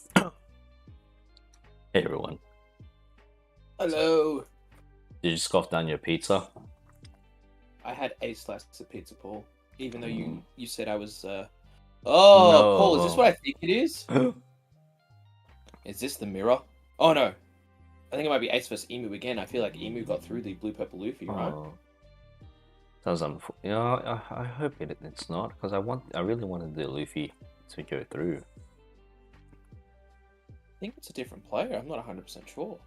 Hey everyone. Hello. Did you scoff down your pizza? I had a slice of pizza, Paul. Even though Mm. you said I was. Oh, No. Paul, is this what I think it is? Is this the mirror? Oh no. I think it might be Ace vs Emu again. I feel like Emu got through the blue purple Luffy, right? Oh, that was unfortunate. Yeah, I hope it's not, because I really wanted the Luffy to go through. I think it's a different player. I'm not 100% sure.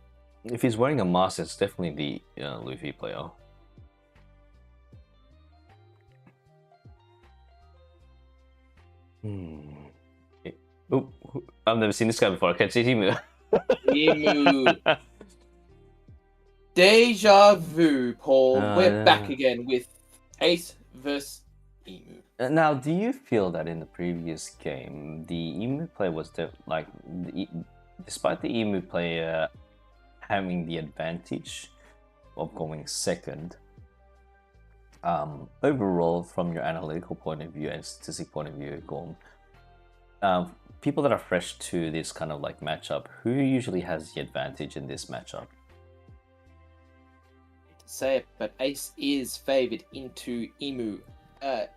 If he's wearing a mask, it's definitely the Luffy player. Oh, I've never seen this guy before. I can't see Emu. Emu. Deja vu, Paul. We're back again with Ace vs Emu. Now, do you feel that in the previous game, the Emu player was despite the Emu player having the advantage of going second, overall, from your analytical point of view and statistic point of view, Gorm, people that are fresh to this kind of like matchup, who usually has the advantage in this matchup? Say it, but Ace is favored into Emu.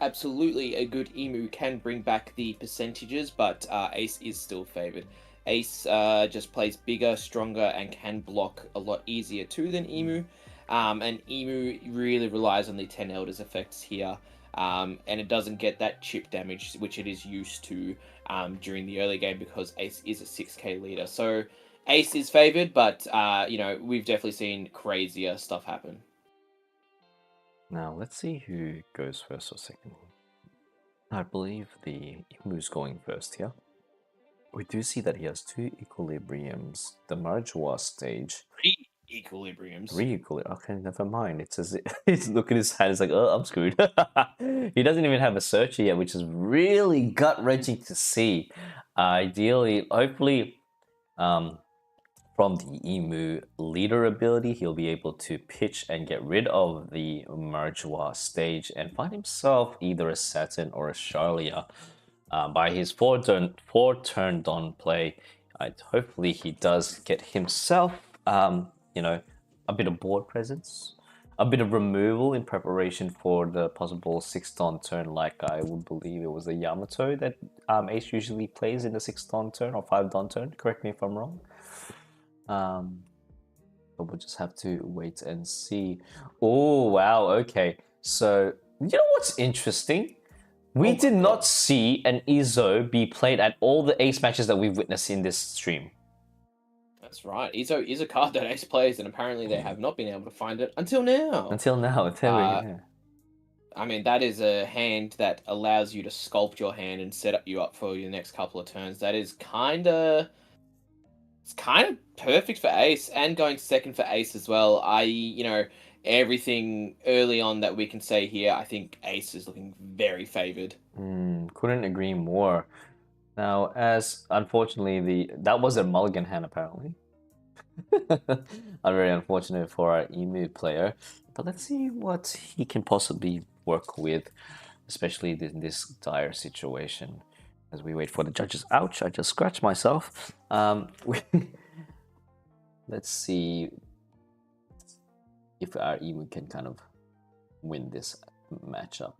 Absolutely, a good Emu can bring back the percentages, but Ace is still favored. Ace just plays bigger, stronger, and can block a lot easier too than Emu. And Emu really relies on the 10 Elders effects here. And it doesn't get that chip damage, which it is used to during the early game, because Ace is a 6k leader. So Ace is favored, but you know, we've definitely seen crazier stuff happen. Now, let's see who goes first or second. I believe the Emu's going first here. We do see that he has two equilibriums, the Marjoa stage. equilibriums. 3 equilibrium. Okay, never mind. It's as he's looking at his hand. It's like, oh, I'm screwed. He doesn't even have a searcher yet, which is really gut wrenching to see. Ideally, hopefully, from the Emu leader ability, he'll be able to pitch and get rid of the Marjwa stage and find himself either a Saturn or a Charlia. By his four turn Dawn play, hopefully he does get himself, you know, a bit of board presence, a bit of removal in preparation for the possible 6 Dawn turn. Like I would believe it was a Yamato that Ace usually plays in the 6 Dawn turn or 5 Dawn turn. Correct me if I'm wrong. But we'll just have to wait and see. Oh wow, okay. So you know what's interesting? We did not see an Izo be played at all the Ace matches that we've witnessed in this stream. That's right. Izo is a card that Ace plays, and apparently they have not been able to find it until now. Until now, I mean, that is a hand that allows you to sculpt your hand and set you up for your next couple of turns. That is it's kind of perfect for Ace, and going second for Ace as well. Everything early on that we can say here, I think Ace is looking very favored. Couldn't agree more. Now, as unfortunately, that was a mulligan hand apparently. Very unfortunate for our Emu player. But let's see what he can possibly work with, especially in this dire situation. As we wait for the judges. Ouch! I just scratched myself. Let's see if our Emu can kind of win this matchup.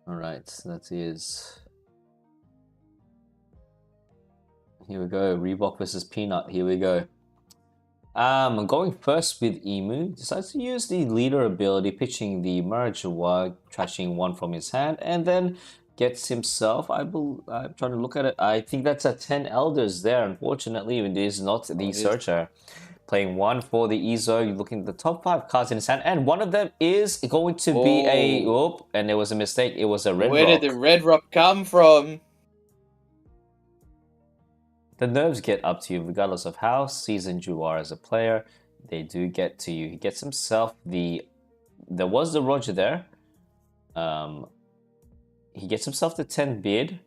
All right, that is. Here we go. Reebok versus Peanut. Here we go. I'm going first with Emu. Decides to use the leader ability, pitching the Marjwa, trashing 1 from his hand, and then gets himself. I'm trying to look at it. I think that's a 10 Elders there. Unfortunately, it is not the Searcher. Playing 1 for the Izo. You're looking at the top 5 cards in his hand, and one of them is going to be a. Whoop, and there was a mistake. It was a red rock. Where did the red rock come from? The nerves get up to you, regardless of how seasoned you are as a player. They do get to you. He gets himself there was the Roger there. He gets himself the 10 bid.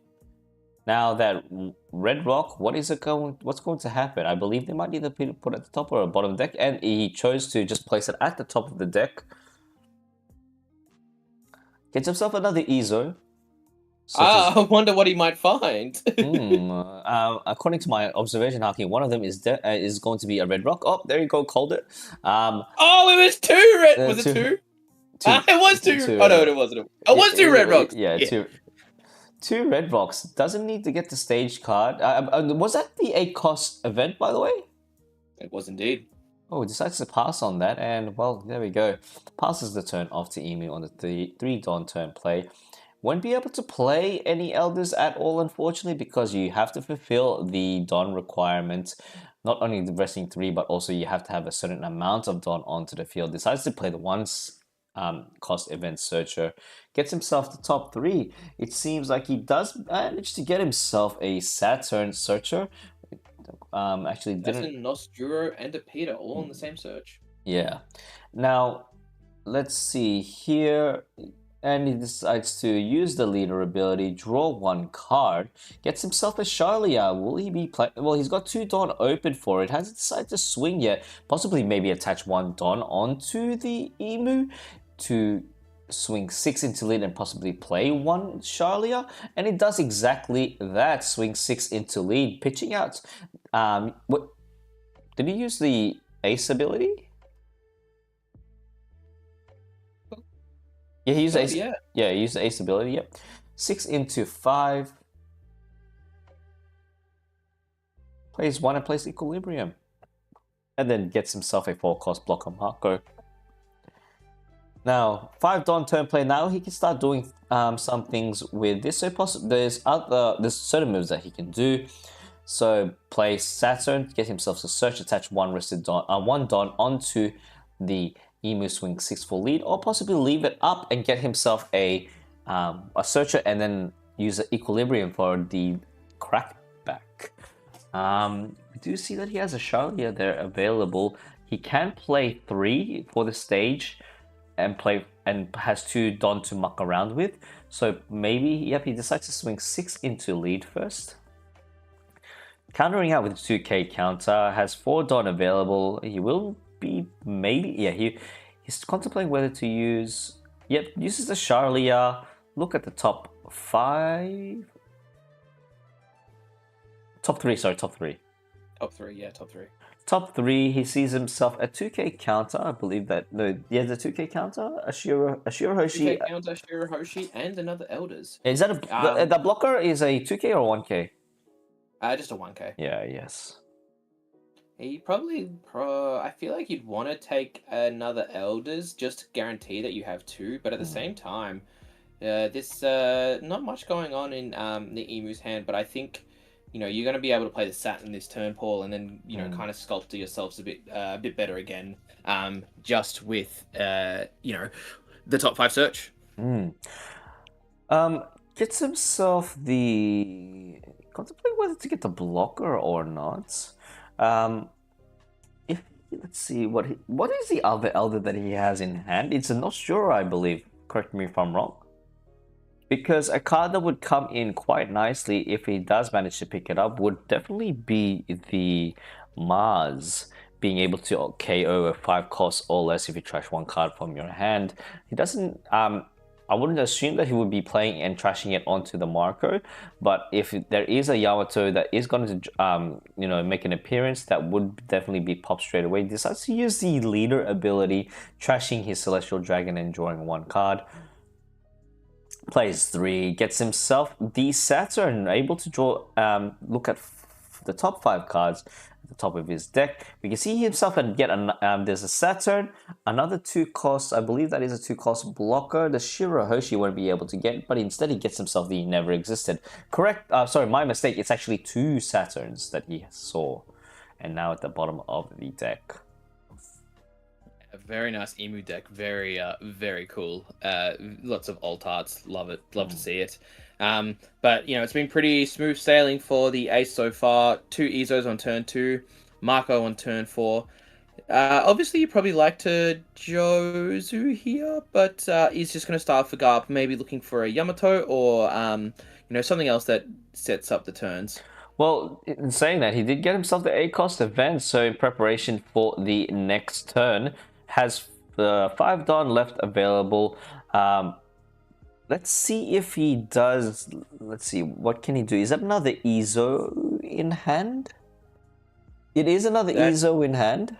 Now that red rock, what's going to happen? I believe they might either put it at the top or bottom of the deck, and he chose to just place it at the top of the deck. Gets himself another Izo. I wonder what he might find. According to my observation, Haki, one of them is going to be a red rock. Oh, there you go, called it. It was 2 red. Was it 2? It was 2. Oh no, it wasn't. It was 2 red rocks. Yeah. 2 red rocks. Doesn't need to get the stage card. Was that the 8 cost event, by the way? It was indeed. Oh, decides to pass on that, and well, there we go. Passes the turn off to Emu on the 3 Dawn turn play. Won't be able to play any Elders at all, unfortunately, because you have to fulfill the Dawn requirement. Not only the resting 3, but also you have to have a certain amount of Dawn onto the field. Decides to play the 1 cost event Searcher. Gets himself the top 3. It seems like he does manage to get himself a Saturn Searcher. Actually That's didn't. a Nosturo and a Peter all in the same search. Yeah. Now, let's see here. And he decides to use the leader ability, draw 1 card, gets himself a Charlia. Will he be playing? Well, he's got 2 Dawn open for it. Hasn't decided to swing yet. Possibly maybe attach 1 Dawn onto the Emu to swing 6 into lead and possibly play 1 Charlia. And it does exactly that. Swing 6 into lead, pitching out. What did he use the Ace ability? Yeah, he used Ace. Yeah, he used the Ace ability. Yep. 6 into 5. Plays 1 and plays Equilibrium. And then gets himself a 4-cost blocker Marco. Now, 5 Dawn turn play. Now he can start doing some things with this. So there's certain moves that he can do. So play Saturn, get himself a search, attach 1 rested Dawn, 1 Dawn onto the Emu, swing 6 for lead, or possibly leave it up and get himself a Searcher and then use the Equilibrium for the crackback. We do see that he has a Charlia there available. He can play 3 for the stage and has 2 Don to muck around with. So maybe, yep, he decides to swing 6 into lead first. Countering out with 2k counter, has 4 Don available. He will be maybe, yeah, he's contemplating whether to use, yep, uses the Charlia. Look at the top 5. Top 3, sorry, top 3. Top 3, yeah, top 3. Top 3, he sees himself a 2k counter. I believe that, no, yeah, the 2k counter, Eiichiro Hoshi. 2K counter, Eiichiro Hoshi, and another Elders. Is that the blocker is a 2k or 1k? Just a 1k. Yeah, yes. He probably, I feel like you'd want to take another Elders just to guarantee that you have 2, but at the same time, there's not much going on in the Emu's hand, but I think, you know, you're going to be able to play the Saturn this turn, Paul, and then, you know, kind of sculpt yourselves a bit better again, just with, you know, the top 5 search. Gets himself the... Contemplate whether to get the blocker or not. Let's see, what is the other Elder that he has in hand? It's a Nostura, I believe. Correct me if I'm wrong. Because a card that would come in quite nicely if he does manage to pick it up would definitely be the Mars, being able to KO a 5 cost or less if you trash 1 card from your hand. He doesn't, I wouldn't assume that he would be playing and trashing it onto the Marco, but if there is a Yamato that is going to, you know, make an appearance, that would definitely be popped straight away. He decides to use the leader ability, trashing his Celestial Dragon and drawing 1 card. Plays 3, gets himself the Saturn, able to draw, look at the top 5 cards at the top of his deck. We can see himself and get, there's a Saturn, another 2 costs, I believe that is a 2 cost blocker. The Shirahoshi won't be able to get, but instead he gets himself the Never Existed. Correct, sorry, my mistake, it's actually 2 Saturns that he saw, and now at the bottom of the deck. A very nice Emu deck, very cool. Lots of alt arts, love it, love to see it. But you know, it's been pretty smooth sailing for the Ace so far. 2 Izos on turn 2, Marco on turn 4. Obviously, you probably like to Jozu here, but he's just going to start for Garp, maybe looking for a Yamato or you know, something else that sets up the turns. Well, in saying that, he did get himself the 8 cost event, so in preparation for the next turn, has 5 Don left available. Let's see if he does. Let's see, what can he do? Is that another Izo in hand? It is another Izo in hand.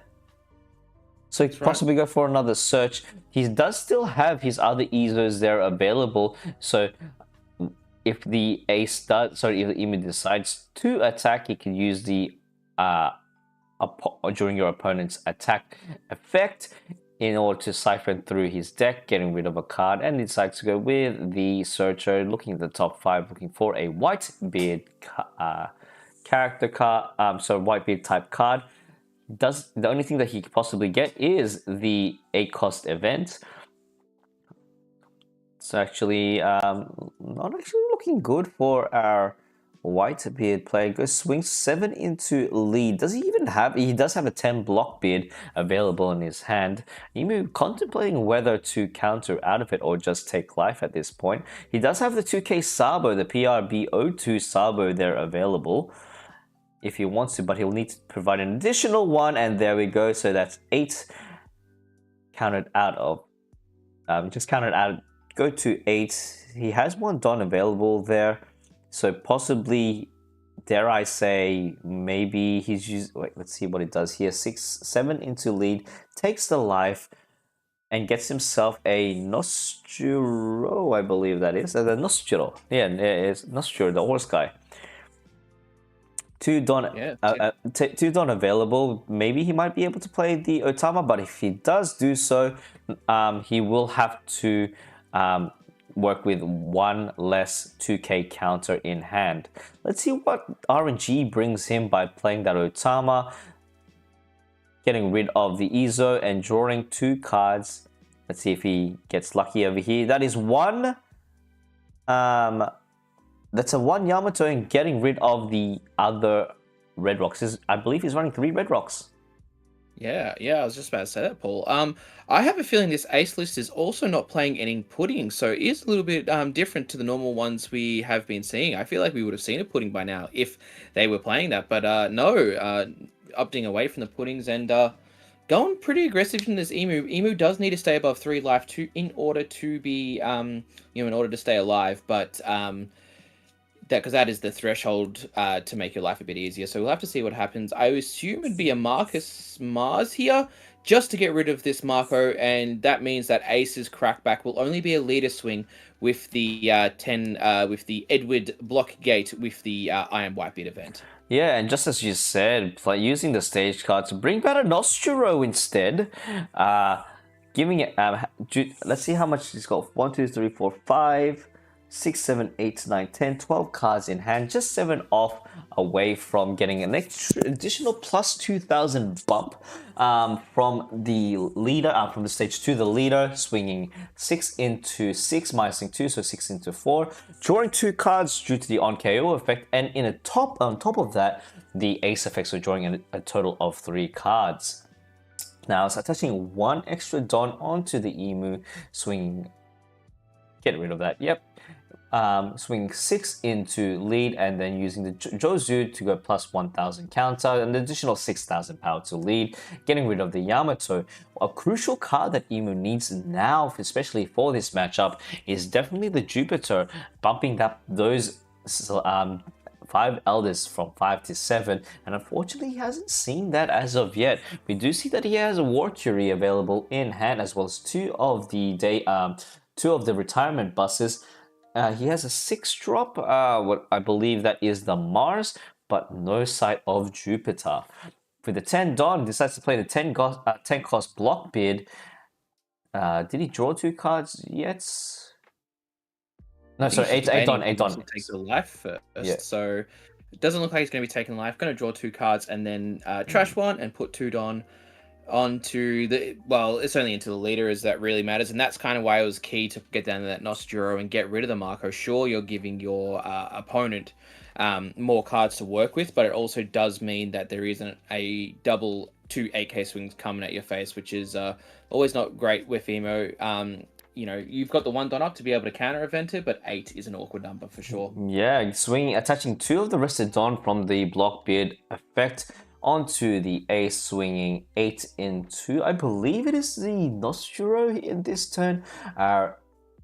So he could possibly go for another search. He does still have his other Izos there available. So if the Ace does, sorry, if the Emu decides to attack, he can use the during your opponent's attack effect in order to siphon through his deck, getting rid of a card, and decides to go with the Searcher, looking at the top 5, looking for a Whitebeard character card, so Whitebeard type card. The only thing that he could possibly get is the 8 cost event. It's actually not actually looking good for our Whitebeard player. Goes swings 7 into lead. Does he even have? He does have a 10 block beard available in his hand. Emu contemplating whether to counter out of it or just take life at this point. He does have the 2k Sabo, the PRB02 Sabo there available if he wants to, but he'll need to provide an additional 1, and there we go. So that's 8 counted out of, just counted out, go to 8. He has 1 Don available there. So possibly, dare I say, maybe he's used, wait, let's see what it does here. 7 into lead, takes the life, and gets himself a Nosturo, I believe that is. The Nosturo. Yeah, it's Nosturo, the horse guy. 2 Don, 2 Don available. Maybe he might be able to play the Otama, but if he does do so, he will have to work with 1 less 2k counter in hand. Let's see what RNG brings him by playing that Otama, getting rid of the Izo and drawing 2 cards. Let's see if he gets lucky over here. That is 1. That's a 1 Yamato and getting rid of the other red rocks. I believe he's running 3 red rocks. Yeah, I was just about to say that, Paul. I have a feeling this ace list is also not playing any pudding, so it is a little bit different to the normal ones we have been seeing. I feel like we would have seen a pudding by now if they were playing that, but no, opting away from the puddings and going pretty aggressive in this emu. Emu does need to stay above 3 life in order to be in order to stay alive, but because that is the threshold to make your life a bit easier. So we'll have to see what happens. I assume it'd be a Marcus Mars here, just to get rid of this Marco, and that means that Ace's crackback will only be a leader swing with the with the Edward block gate with the Iron Whitebeard event. Yeah, and just as you said, like using the stage card to bring back a Nostro instead, giving it. Let's see how much he's got. 1, 2, 3, 4, 5. 6, 7, 8, 9, 10, 12 cards in hand, just 7 off away from getting an additional plus 2,000 bump from the leader, from the stage to the leader, swinging 6 into 6, minusing 2, so 6 into 4, drawing 2 cards due to the on KO effect, and on top of that, the ace effect, so drawing a total of 3 cards. Now, so attaching 1 extra Don onto the Emu, swinging, get rid of that, yep. Swinging 6 into lead, and then using the Jozu to go plus 1,000 counter, an additional 6,000 power to lead, getting rid of the Yamato. A crucial card that Emu needs now, especially for this matchup, is definitely the Jupiter, bumping up those 5 elders from 5 to 7, and unfortunately he hasn't seen that as of yet. We do see that he has a War Curie available in hand, as well as 2 of the retirement buses. He has a 6-drop, what I believe that is the Mars, but no sight of Jupiter. For the 10 Don, decides to play the 10 cost block bid. Did he draw 2 cards yet? No, sorry, 8 Don. Take the life first, yeah. So it doesn't look like he's going to be taking life. Going to draw 2 cards and then trash 1 and put 2 Don onto the, well, it's only into the leader as that really matters, and that's kind of why it was key to get down to that Nostro and get rid of the Marco. Sure, you're giving your opponent more cards to work with, but it also does mean that there isn't a double 2 8k swings coming at your face, which is always not great with Emo. You've got the 1 Don up to be able to counter event it, but 8 is an awkward number for sure. Yeah, attaching 2 of the rested Don from the block bid effect onto the ace, swinging 8 into, I believe it is the Nostro in this turn. Our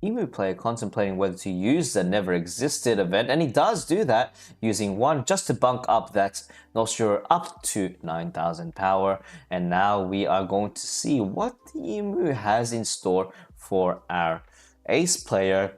Emu player contemplating whether to use the never existed event, and he does do that, using 1 just to bunk up that Nostro up to 9,000 power. And now we are going to see what the Emu has in store for our ace player.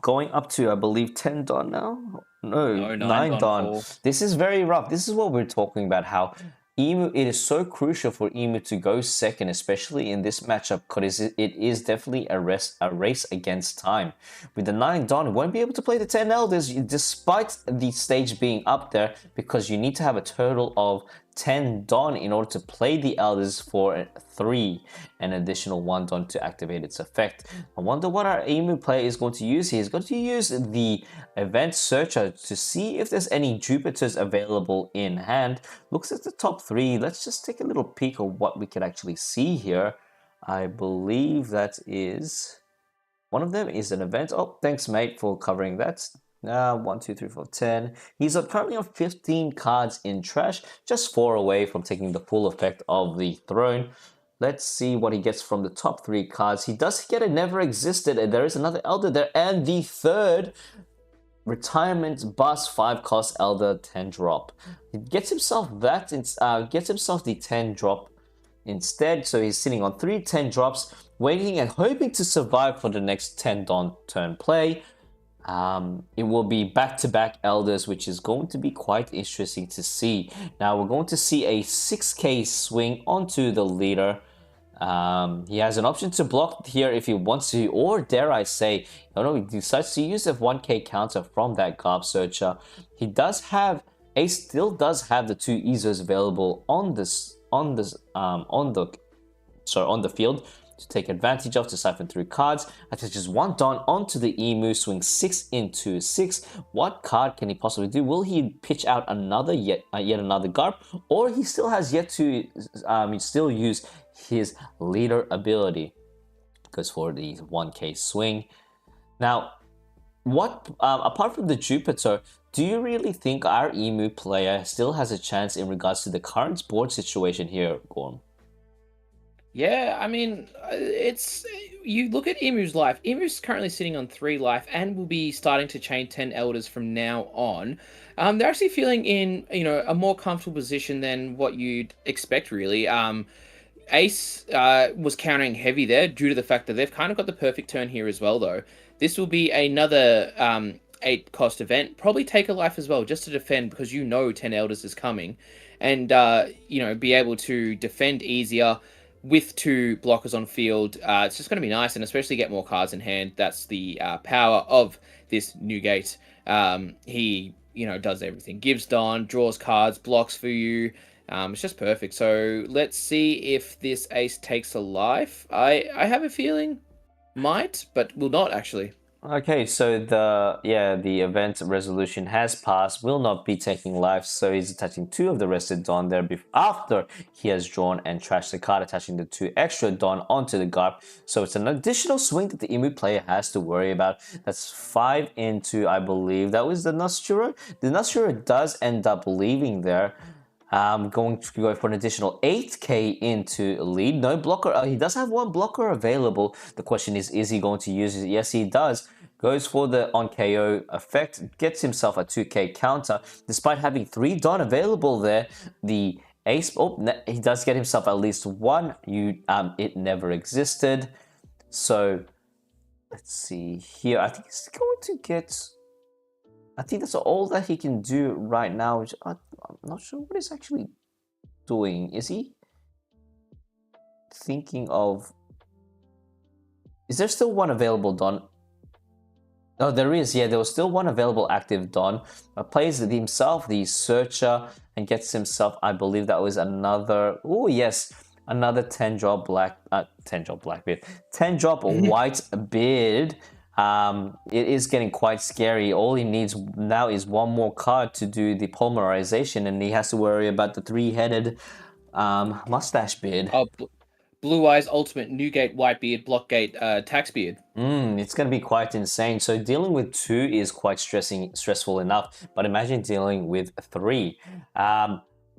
Going up to, I believe, 10 Don now? No, 9 Don. This is very rough. This is what we're talking about, how Emu, it is so crucial for Emu to go second, especially in this matchup, because it is definitely a race against time. With the 9 Don, you won't be able to play the 10 Elders, despite the stage being up there, because you need to have a total of 10 Don in order to play the Elders for 3, an additional 1 Don to activate its effect. I wonder what our Emu player is going to use here. He's going to use the Event Searcher to see if there's any Jupiters available in hand. Looks at the top 3. Let's just take a little peek of what we can actually see here. I believe that is... one of them is an event. Oh, thanks, mate, for covering that. 1, 2, 3, 4, 10. He's currently on 15 cards in trash, just 4 away from taking the full effect of the throne. Let's see what he gets from the top 3 cards. He does get a never existed, and there is another Elder there, and the 3rd retirement bus 5 cost Elder 10 drop. He gets himself that, gets himself the 10 drop instead, so he's sitting on 3 10 drops, waiting and hoping to survive for the next 10 Don turn play. It will be back-to-back Elders, which is going to be quite interesting to see. Now we're going to see a 6k swing onto the leader. He has an option to block here if he wants to, or dare I say, he decides to use a 1k counter from that Garb Searcher. He does have, Ace still does have the 2 Ezos available on the field. to take advantage of to siphon through cards. Attaches 1 Don onto the Emu, swings 6 into 6. What card can he possibly do? Will he pitch out another yet another Garp, or he still has yet to still use his leader ability? Goes for the 1k swing. Now, what apart from the Jupiter, do you really think our Emu player still has a chance in regards to the current board situation here, Gorm? Yeah, I mean, it's you look at Emu's life. Emu's currently sitting on 3 life and will be starting to chain 10 elders from now on. They're actually feeling in a more comfortable position than what you'd expect, really. Ace was countering heavy there due to the fact that they've kind of got the perfect turn here as well, though. This will be another 8 cost event. Probably take a life as well just to defend, because 10 elders is coming, and be able to defend easier with 2 blockers on field. It's just going to be nice, and especially get more cards in hand. That's the power of this new gate. He does everything. Gives Don, draws cards, blocks for you. It's just perfect. So let's see if this ace takes a life. I have a feeling might, but will not actually. Okay, so the event resolution has passed, will not be taking life, so he's attaching 2 of the rested Don there after he has drawn and trashed the card, attaching the 2 extra Don onto the Garp. So it's an additional swing that the Emu player has to worry about. That's 5 into, I believe, that was the Nostura. The Nostura does end up leaving there. Going to go for an additional 8k into lead. No blocker. He does have 1 blocker available. The question is he going to use it? Yes, he does. Goes for the on KO effect. Gets himself a 2k counter. Despite having 3 Don available there, the ace... Oh, he does get himself at least 1. It never existed. So, let's see here. I think he's going to get... I think that's all that he can do right now. I'm not sure what he's actually doing. Is he thinking of... Is there still 1 available Don? Oh, there is. Yeah, there was still 1 available active Don. Plays himself the Searcher and gets himself, I believe that was another... Oh, yes. Another 10-drop black... 10-drop Blackbeard. 10-drop white beard. It is getting quite scary. All he needs now is 1 more card to do the polymerization, and he has to worry about the 3-headed mustache beard. Oh, Blue Eyes Ultimate Newgate Whitebeard Blockgate Taxbeard. It's going to be quite insane. So dealing with 2 is quite stressful enough, but imagine dealing with 3.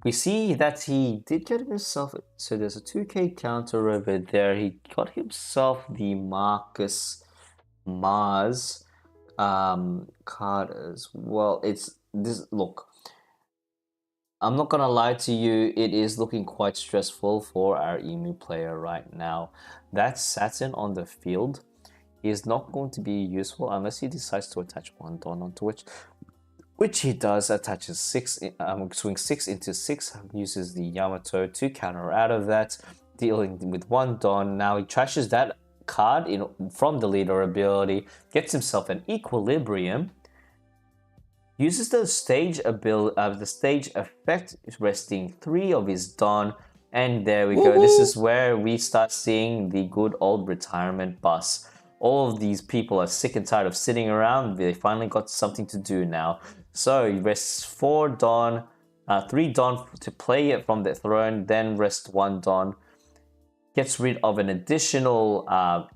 We see that he did get himself... So there's a 2k counter over there. He got himself the Mars card as well. It's this. Look, I'm not gonna lie to you, it is looking quite stressful for our Emu player right now. That Saturn on the field is not going to be useful unless he decides to attach 1 Don onto which he does. Attaches 6, swings 6 into 6, uses the Yamato to counter out of that, dealing with 1 Don. Now he trashes that card from the leader ability, gets himself an Equilibrium, uses the stage effect, resting 3 of his Don, and there we go. This is where we start seeing the good old retirement bus. All of these people are sick and tired of sitting around. They finally got something to do now. So he rests 4 Don, 3 Don to play it from the throne, then rest 1 Don. Gets rid of an additional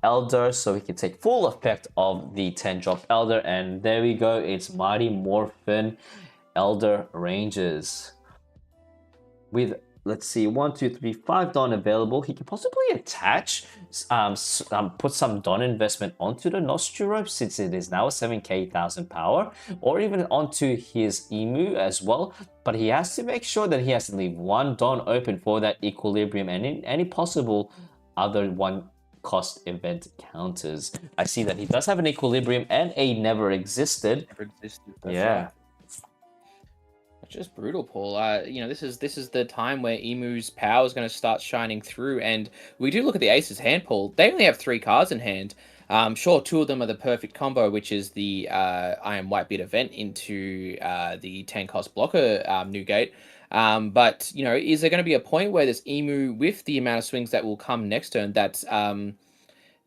Elder, so he can take full effect of the 10-drop Elder. And there we go, it's Mighty Morphin Elder Rangers. With, let's see, 1, 2, 3, 5 Don available. He can possibly attach, put some Don investment onto the Nostura, since it is now a 7,000 power, or even onto his Emu as well. But he has to make sure that he has to leave 1 Don open for that Equilibrium and in any possible other 1 cost event counters. I see that he does have an Equilibrium and a Never Existed. Yeah. It's just brutal, Paul. This is the time where Emu's power is going to start shining through, and we do look at the Ace's hand, Paul. They only have 3 cards in hand. Sure, 2 of them are the perfect combo, which is the Iron Whitebeard event into the 10 cost blocker Newgate. But is there going to be a point where this emu, with the amount of swings that will come next turn, that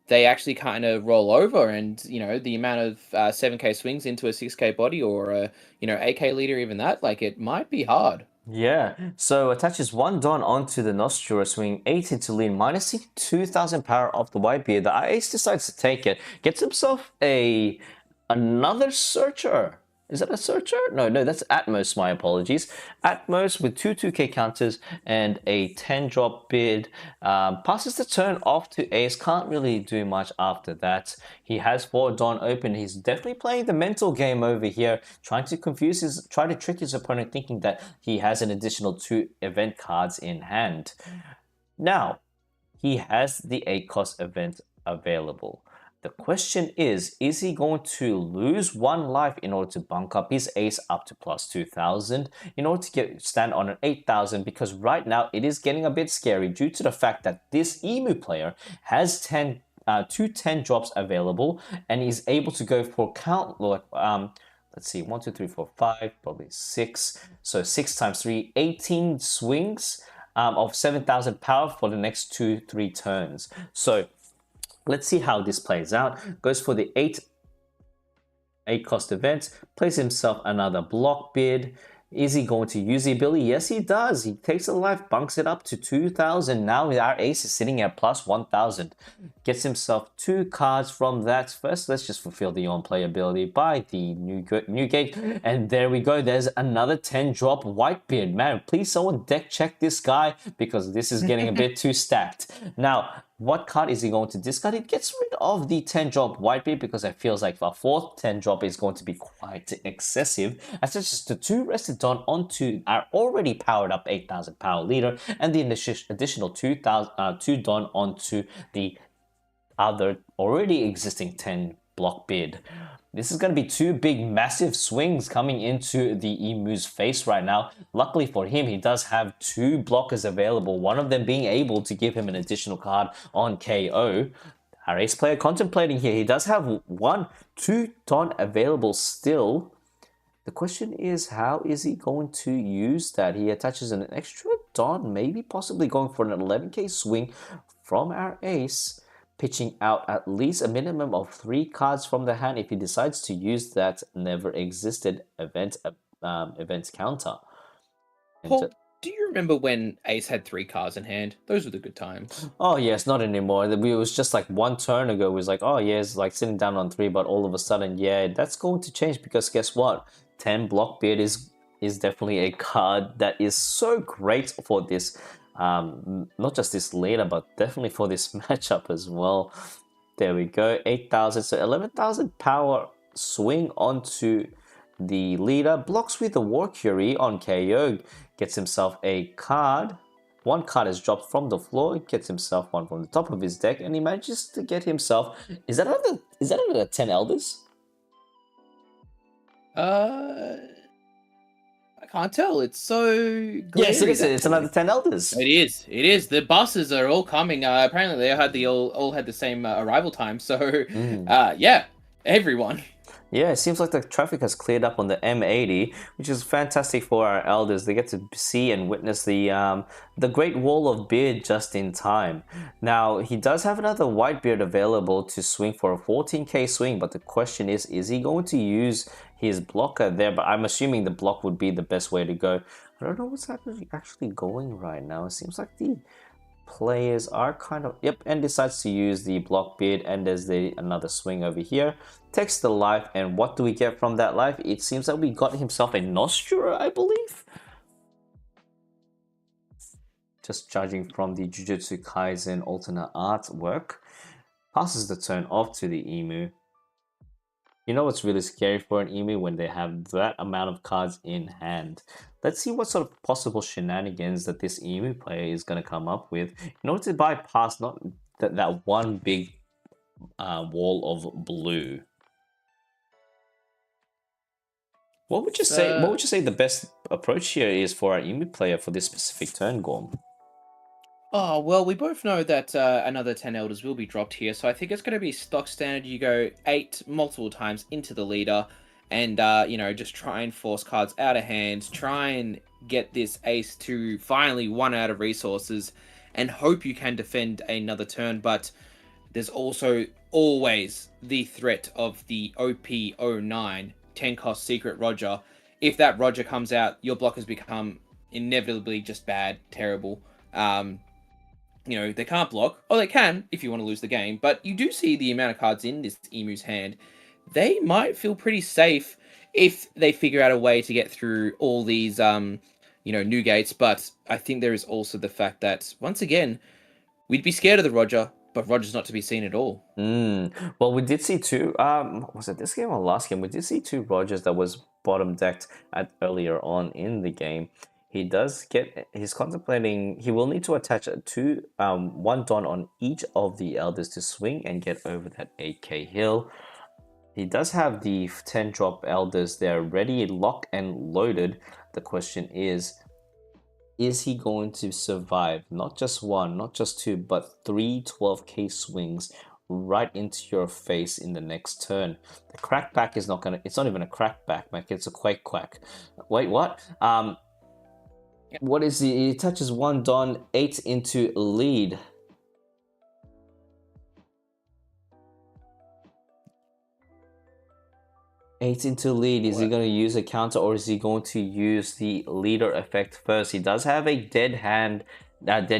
they actually kind of roll over, and the amount of 7K swings into a 6K body, or a 8K leader, even that, like, it might be hard. Yeah, so attaches 1 Don onto the Nostra, swinging 8 into lean, minusing 2,000 power off the Whitebeard. The Ace decides to take it, gets himself another Searcher. Is that a Searcher? No, that's Atmos, my apologies. Atmos with 2 2K counters and a 10 drop bid. Passes the turn off to Ace, can't really do much after that. He has 4 Dawn open. He's definitely playing the mental game over here, trying to try to trick his opponent, thinking that he has an additional 2 event cards in hand. Now, he has the 8 cost event available. The question is he going to lose 1 life in order to bunk up his Ace up to plus 2,000 in order to stand on an 8,000? Because right now it is getting a bit scary due to the fact that this Emu player has 2 10 drops available and is able to go for let's see, 1 2 3 4 5, probably 6. So 6 times 3, 18 swings of 7,000 power for the next 2-3 turns. So let's see how this plays out. Goes for the 8 cost event, plays himself another block bid. Is he going to use the ability? Yes, he does. He takes a life, bunks it up to 2,000. Now our Ace is sitting at plus 1,000. Gets himself 2 cards from that. First, let's just fulfill the on-play ability by the new gate. And there we go. There's another 10 drop Whitebeard. Man, please someone deck check this guy, because this is getting a bit too stacked. Now, what card is he going to discard? It gets rid of the 10 drop Whitebeard, because it feels like a 4th 10 drop is going to be quite excessive. As such as the 2 rested Dawn onto our already powered up 8,000 power leader, and the additional 2 Dawn onto the other already existing 10 block bid. This is going to be 2 big massive swings coming into the Emu's face right now. Luckily for him, he does have 2 blockers available, one of them being able to give him an additional card on KO. Our Ace player contemplating here. He does have 2 Dawn available still. The question is, how is he going to use that? He attaches an extra Dawn, maybe possibly going for an 11k swing from our Ace, pitching out at least a minimum of 3 cards from the hand if he decides to use that never existed event counter. Paul, do you remember when Ace had 3 cards in hand? Those were the good times. Oh yes, not anymore. It was just like 1 turn ago. It was like, oh yeah, it's like sitting down on 3, but all of a sudden, yeah, that's going to change, because guess what? 10 Blockbeard is definitely a card that is so great for this. Not just this leader, but definitely for this matchup as well. There we go, 8,000, so 11,000 power swing onto the leader. Blocks with the War Curie on KO, gets himself a card. 1 card is dropped from the floor, gets himself 1 from the top of his deck, and he manages to get himself. Is that another 10 Elders? I can't tell. It's so glary. Yes, it is. It's another 10 Elders. It is. The buses are all coming. Apparently, they all had the same arrival time. So, yeah, everyone. Yeah, it seems like the traffic has cleared up on the M80, which is fantastic for our elders. They get to see and witness the Great Wall of Beard just in time. Now, he does have another Whitebeard available to swing for a 14k swing, but the question is he going to use his blocker there? But I'm assuming the block would be the best way to go. I don't know what's actually going right now. It seems like the players are kind of and decides to use the block bid, and there's another swing over here, takes the life, and what do we get from that life? It seems that we got himself a Nostra, I believe, just judging from the Jujutsu Kaisen alternate artwork. Passes the turn off to the Emu. You know what's really scary for an Emu? When they have that amount of cards in hand. Let's see what sort of possible shenanigans that this Emu player is going to come up with in order to bypass not that one big wall of blue. What would you say? What would you say the best approach here is for our Emu player for this specific turn, Gorm? Oh, well, we both know that another 10 Elders will be dropped here, so I think it's going to be stock standard. You go 8 multiple times into the leader, and just try and force cards out of hand, try and get this ace to finally one out of resources, and hope you can defend another turn. But there's also always the threat of the OP09 10 cost Secret Roger. If that Roger comes out, your blockers become inevitably just bad, terrible. They can't block, or they can if you want to lose the game, but you do see the amount of cards in this Emu's hand. They might feel pretty safe if they figure out a way to get through all these, new gates. But I think there is also the fact that, once again, we'd be scared of the Roger, but Roger's not to be seen at all. Well, we did see two. Was it this game or last game? We did see two Rogers that was bottom decked at earlier on in the game. He does get. He's contemplating. He will need to attach one Don on each of the elders to swing and get over that 8k hill. He does have the 10 drop elders there ready, locked and loaded. The question is he going to survive not just one, not just two, but three 12k swings right into your face in the next turn? The crackback is not gonna. It's not even a crackback, Mike. It's a quack. Wait, what? What is he? He touches one Don, 8 into lead. Eight into lead. Is he going to use a counter, or is he going to use the leader effect first? He does have a dead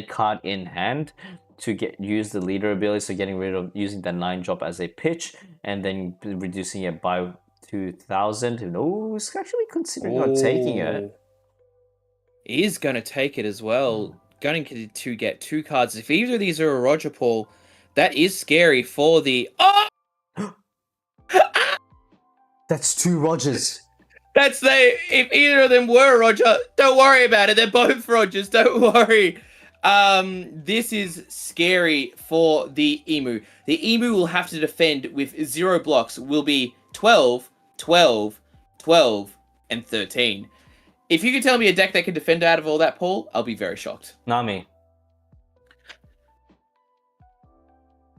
card in hand to use the leader ability, so getting rid of using the 9 drop as a pitch and then reducing it by 2,000. No, he's actually considering on taking it. He's going to take it as well. Going to get 2 cards. If either of these are a Roger Paul, that is scary for the... That's 2 Rogers. If either of them were a Roger, don't worry about it. They're both Rogers. Don't worry. This is scary for the Emu. The Emu will have to defend with 0 blocks. Will be 12, 12, 12, and 13. If you could tell me a deck that can defend out of all that, Paul, I'll be very shocked. Nami.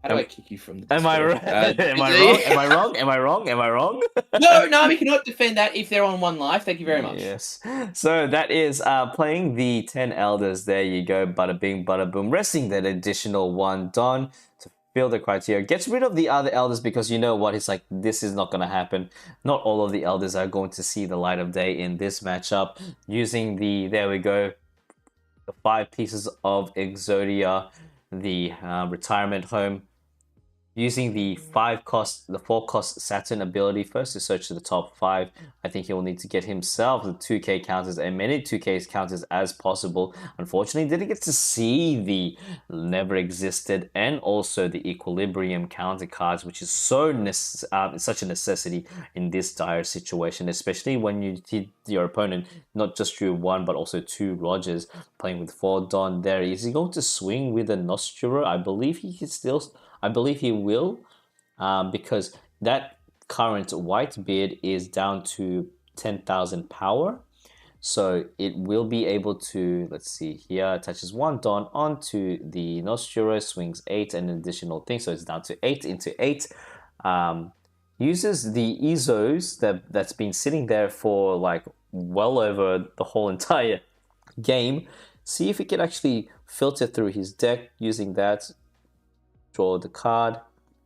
How do I kick you from the Am I wrong? Am I wrong? No, Nami cannot defend that if they're on 1 life. Thank you very much. Yes. So that is playing the 10 elders. There you go. Bada bing, bada boom. Resting that additional 1 Don to fill the criteria. Gets rid of the other elders because you know what? It's like, this is not going to happen. Not all of the elders are going to see the light of day in this matchup. Using there we go, the 5 pieces of Exodia, the retirement home. Using the 4 cost Saturn ability first to search to the top 5. I think he will need to get himself the 2k counters and many 2k counters as possible. Unfortunately, didn't get to see the never existed and also the equilibrium counter cards, which is such a necessity in this dire situation, especially when you hit your opponent not just through 1 but also 2 Rogers, playing with 4 Don there. Is he going to swing with a Nostro? I believe he will, because that current white beard is down to 10,000 power. So it will be able to, let's see here, touches 1 Don onto the Nostro, swings 8 and an additional thing. So it's down to 8 into 8. Uses the Izos that's been sitting there for like well over the whole entire game. See if he can actually filter through his deck using that. Draw the card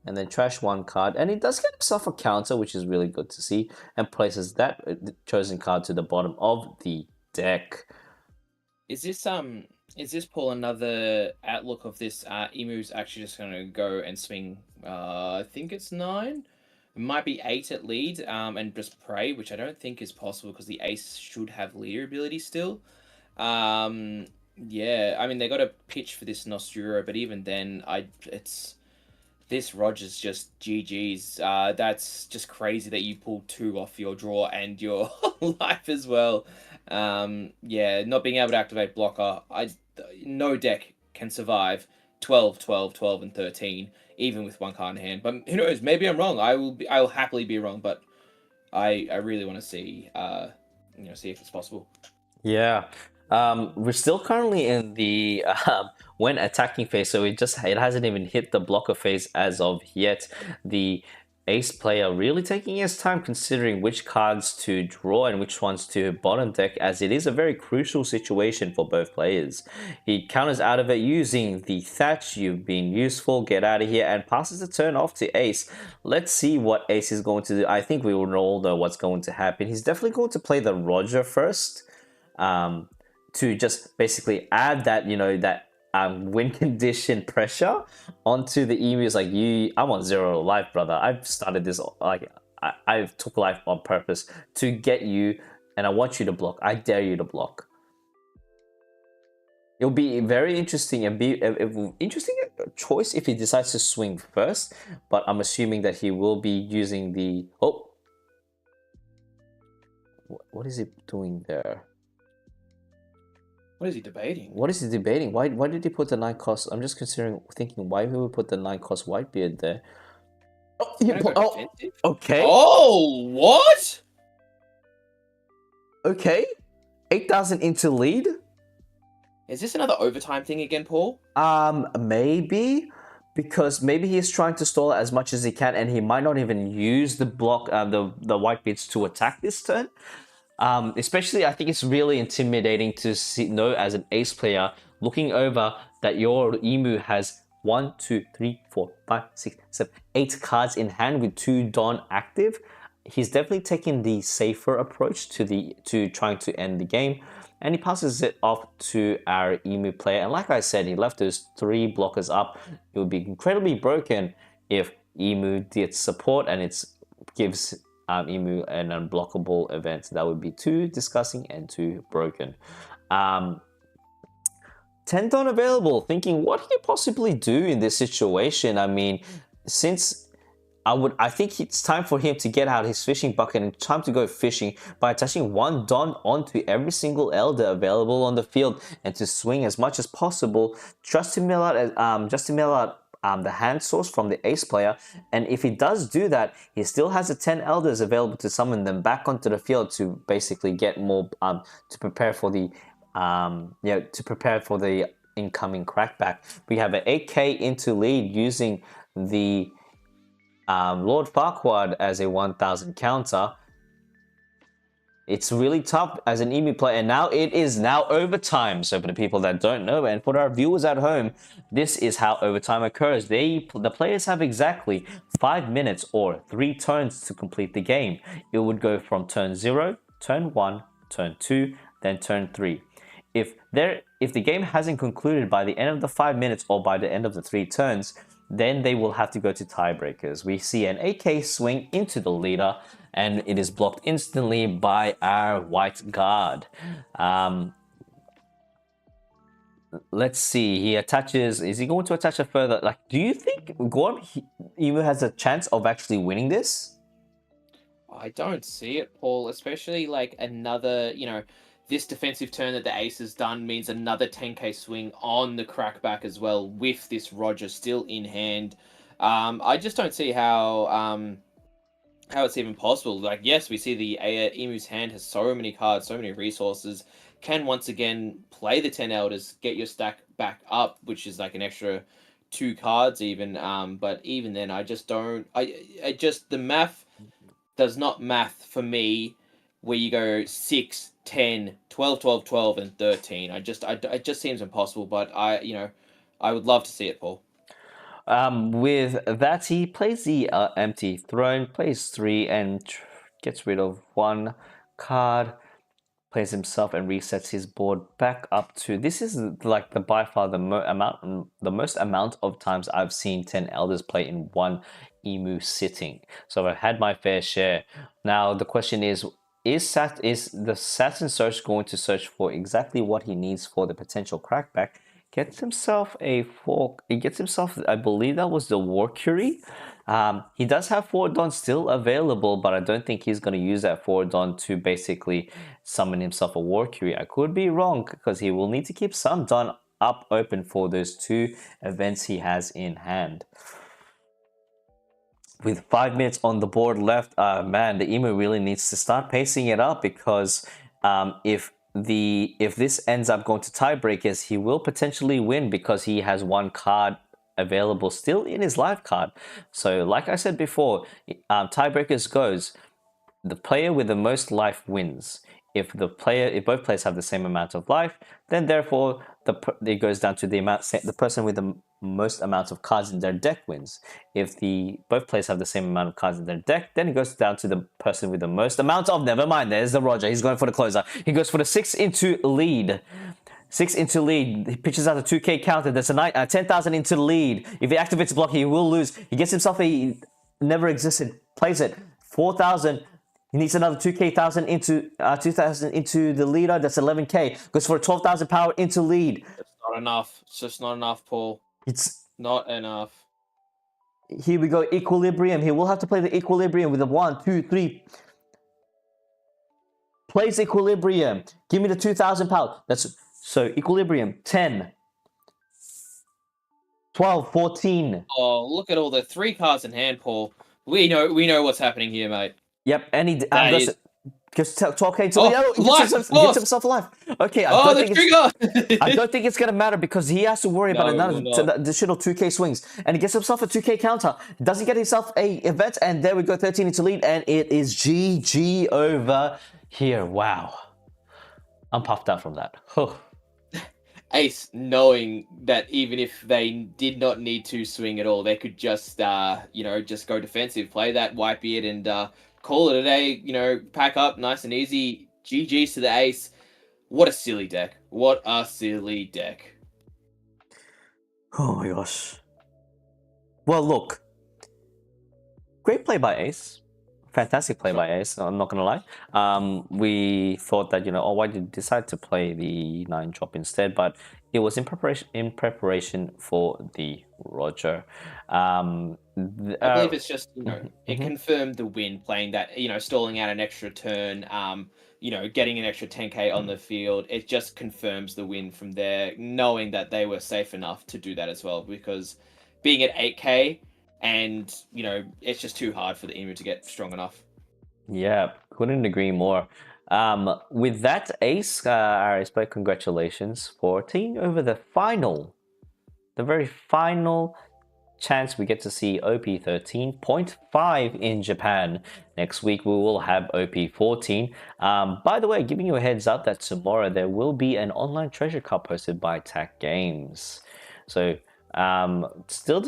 and then trash 1 card, and he does get himself a counter, which is really good to see, and places that chosen card to the bottom of the deck. Is this Paul another outlook of this? Emu's actually just gonna go and swing. I think it's 9. It might be 8 at lead, and just pray, which I don't think is possible because the ace should have leader ability still. Yeah, I mean, they got a pitch for this Nosturo, but even then, this Roger's just GG's. That's just crazy that you pulled 2 off your draw and your life as well. Yeah, not being able to activate blocker. No deck can survive 12, 12, 12, and 13, even with 1 card in hand. But who knows? Maybe I'm wrong. I will happily be wrong, but I really want to see see if it's possible. Yeah. We're still currently in the when attacking phase, so it hasn't even hit the blocker phase as of yet. The ace player really taking his time considering which cards to draw and which ones to bottom deck, as it is a very crucial situation for both players. He counters out of it using the Thatch. You've been useful, get out of here, and passes the turn off to ace. Let's see what ace is going to do. I think we will all know what's going to happen. He's definitely going to play the Roger first, to just basically add that, that win condition pressure onto the emus. Like, I'm on 0 life, brother. I've started this, like, I've took life on purpose to get you, and I want you to block. I dare you to block. It'll be very interesting and be interesting choice if he decides to swing first, but I'm assuming that he will be using the... Oh! What is he doing there? What is he debating? What is he debating? Why did he put the 9 cost? I'm just thinking why he would put the 9 cost Whitebeard there. Oh, okay. Oh, what? Okay. 8,000 into lead? Is this another overtime thing again, Paul? Maybe. Because maybe he's trying to stall it as much as he can, and he might not even use the block, the Whitebeards to attack this turn. Especially, I think it's really intimidating to know as an ace player, looking over that your emu has 1, 2, 3, 4, 5, 6, 7, 8 cards in hand with 2 Don active. He's definitely taking the safer approach to trying to end the game, and he passes it off to our emu player. And like I said, he left those 3 blockers up. It would be incredibly broken if emu did support and it gives emu an unblockable event. That would be too disgusting and too broken. 10 Don available, thinking what can you possibly do in this situation? I mean, since I think it's time for him to get out his fishing bucket and time to go fishing by attaching 1 Don onto every single elder available on the field, and to swing as much as possible just to mill out the hand source from the ace player. And if he does do that, he still has the 10 elders available to summon them back onto the field to basically get more to prepare for the incoming crackback. We have an 8k into lead using the Lord Farquaad as a 1000 counter. It's really tough as an emu player, and now it is overtime. So for the people that don't know, and for our viewers at home, this is how overtime occurs. The players have exactly 5 minutes or 3 turns to complete the game. It would go from turn 0, turn 1, turn 2, then turn 3. If the game hasn't concluded by the end of the 5 minutes or by the end of the 3 turns, then they will have to go to tiebreakers. We see an 8k swing into the leader, and it is blocked instantly by our white guard. Let's see, he attaches. Is he going to attach a further? Like, do you think Gorm Emu has a chance of actually winning this? I don't see it, Paul, especially like another, this defensive turn that the ace has done means another 10k swing on the crackback as well, with this Roger still in hand. I just don't see how it's even possible. Like, yes, we see the emu's hand has so many cards, so many resources, can once again play the 10 elders, get your stack back up, which is like an extra 2 cards even. But even then, I just don't. The math does not math for me, where you go 6, 10, 12, 12, 12, and 13. It just seems impossible, but I would love to see it, Paul. With that, he plays the empty throne, plays 3 and gets rid of 1 card, plays himself and resets his board back up to... This is like by far the most amount of times I've seen 10 elders play in 1 emu sitting. So I've had my fair share. Now the question is the Saturn Search going to search for exactly what he needs for the potential crackback? Gets himself a fork. He gets himself, I believe that was the Warcury. He does have 4 Don still available, but I don't think he's going to use that 4 Don to basically summon himself a Warcury. I could be wrong, because he will need to keep some Don up open for those 2 events he has in hand. With 5 minutes on the board left, man, the emu really needs to start pacing it up, because if this ends up going to tiebreakers, he will potentially win, because he has 1 card available still in his live card. So like I said before, tiebreakers goes, the player with the most life wins. If both players have the same amount of life, then therefore it goes down to the person with the most amount of cards in their deck wins. If both players have the same amount of cards in their deck, then it goes down to the person with the most amount of. Never mind, there's the Roger. He's going for the closer. He goes for the 6 into lead. 6 into lead. He pitches out a 2k counter. That's a 10,000 into the lead. If he activates a block, he will lose. He gets himself a never existed. Plays it. 4,000. He needs another 2,000 into 2,000 into the leader. That's 11k. Goes for a 12,000 power into lead. It's not enough. It's just not enough, Paul. It's not enough. Here we go. Equilibrium. He will have to play the equilibrium with a 1, 2, 3. Plays equilibrium. Give me the 2,000 power. That's so equilibrium. 10, 12, 14. Oh, look at all the 3 cards in hand, Paul. We know what's happening here, mate. Yep, and he goes 12k to gets himself alive. Okay, I don't think it's gonna matter because he has to worry about another additional 2k swings, and he gets himself a 2k counter. Doesn't get himself a event, and there we go, 13 into lead, and it is GG over here. Wow, I'm puffed out from that. Oh. Ace, knowing that even if they did not need to swing at all, they could just just go defensive, play that Whitebeard, and call it a day, pack up nice and easy. GG's to the Ace. What a silly deck. What a silly deck. Oh my gosh. Well, look. Great play by Ace. Fantastic play by Ace, I'm not going to lie. We thought that, why did you decide to play the 9-drop instead? But it was in preparation for the Roger. I believe it's just, it confirmed the win, playing that, stalling out an extra turn, getting an extra 10k on the field. It just confirms the win from there, knowing that they were safe enough to do that as well, because being at 8k, and, it's just too hard for the Emu to get strong enough. Yeah, couldn't agree more. With that, Ace, our Ace player, congratulations for taking over the very final chance we get to see OP 13.5 in Japan. Next week, we will have OP 14. By the way, giving you a heads up that tomorrow there will be an online treasure cup hosted by TAC Games. So, still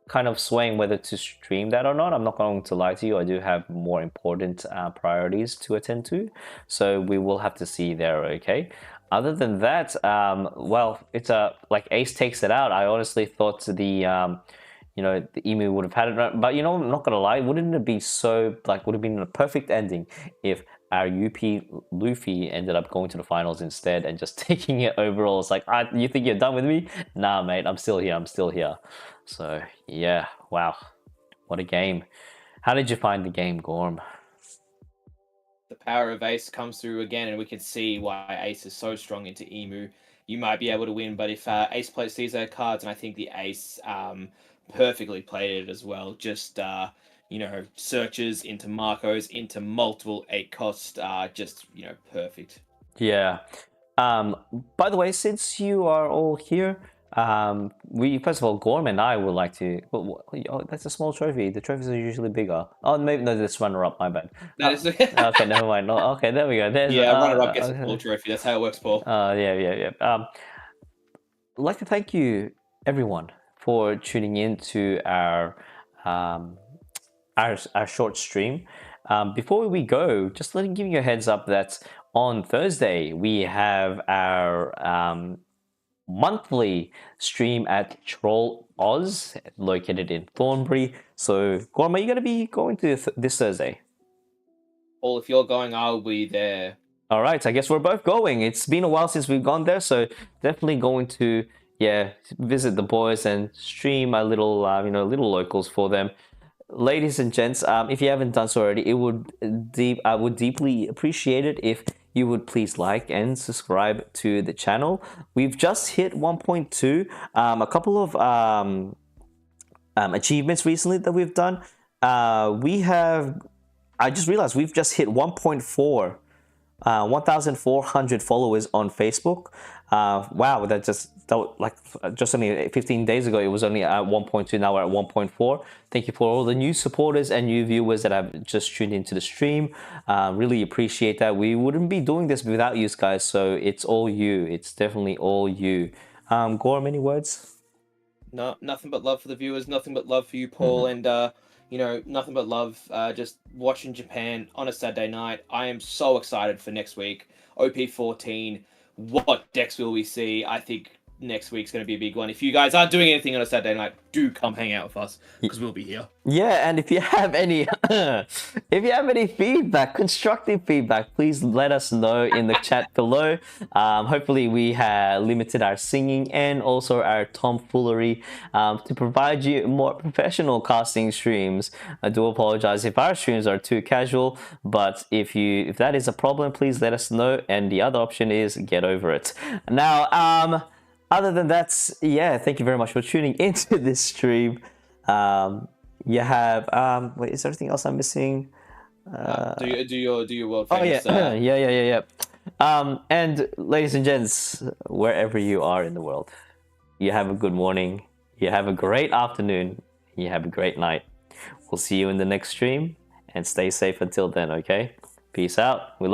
kind of swaying whether to stream that or not. I'm not going to lie to you. I do have more important priorities to attend to, so we will have to see there. Okay. Other than that, well, it's like Ace takes it out. I honestly thought the Emu would have had it, but I'm not gonna lie. Wouldn't it be would have been a perfect ending if our UP Luffy ended up going to the finals instead and just taking it overall? It's like, you think you're done with me? Nah, mate, I'm still here. So, yeah, wow. What a game. How did you find the game, Gorm? The power of Ace comes through again, and we can see why Ace is so strong into Emu. You might be able to win, but if Ace plays these cards, and I think the Ace perfectly played it as well, just searches into Marcos, into multiple 8-cost, just, perfect. Yeah. By the way, since you are all here, first of all, Gorm and I would like to. Oh, that's a small trophy. The trophies are usually bigger. Oh, maybe no, this runner-up. My bad. That is okay. Never mind. No, okay, there we go. Runner-up gets a small trophy. That's how it works, Paul. Yeah. I'd like to thank you, everyone, for tuning in to our short stream. Before we go, just give you a heads up that on Thursday we have our monthly stream at Troll Oz, located in Thornbury. So, Gorm, are you going to be going to this Thursday? Well, if you're going, I'll be there. All right, I guess we're both going. It's been a while since we've gone there, so definitely going to visit the boys and stream a little little locals for them. Ladies and gents, if you haven't done so already, I would deeply appreciate it if you would please like and subscribe to the channel. We've just hit 1.2. A couple of achievements recently that we've done. I just realized we've just hit 1.4. 1,400 followers on Facebook. Wow, that just like just only 15 days ago, it was only at 1.2. Now we're at 1.4. Thank you for all the new supporters and new viewers that have just tuned into the stream. Really appreciate that. We wouldn't be doing this without you guys, so it's all you. It's definitely all you. Gorm, any words? No, nothing but love for the viewers. Nothing but love for you, Paul, and you know, nothing but love. Just watching Japan on a Saturday night. I am so excited for next week. OP14. What decks will we see? I think next week's going to be a big one. If you guys aren't doing anything on a Saturday night, do come hang out with us because we'll be here. Yeah, and if you have any feedback, constructive feedback, please let us know in the chat below. Hopefully we have limited our singing and also our tomfoolery to provide you more professional casting streams. I do apologize if our streams are too casual, but if that is a problem, please let us know. And the other option is get over it. Now, other than that, yeah, thank you very much for tuning into this stream. You have wait, is there anything else I'm missing? Do your world Oh famous? yeah, yeah. And ladies and gents, wherever you are in the world, you have a good morning, you have a great afternoon, you have a great night. We'll see you in the next stream, and stay safe until then. Okay, peace out. We love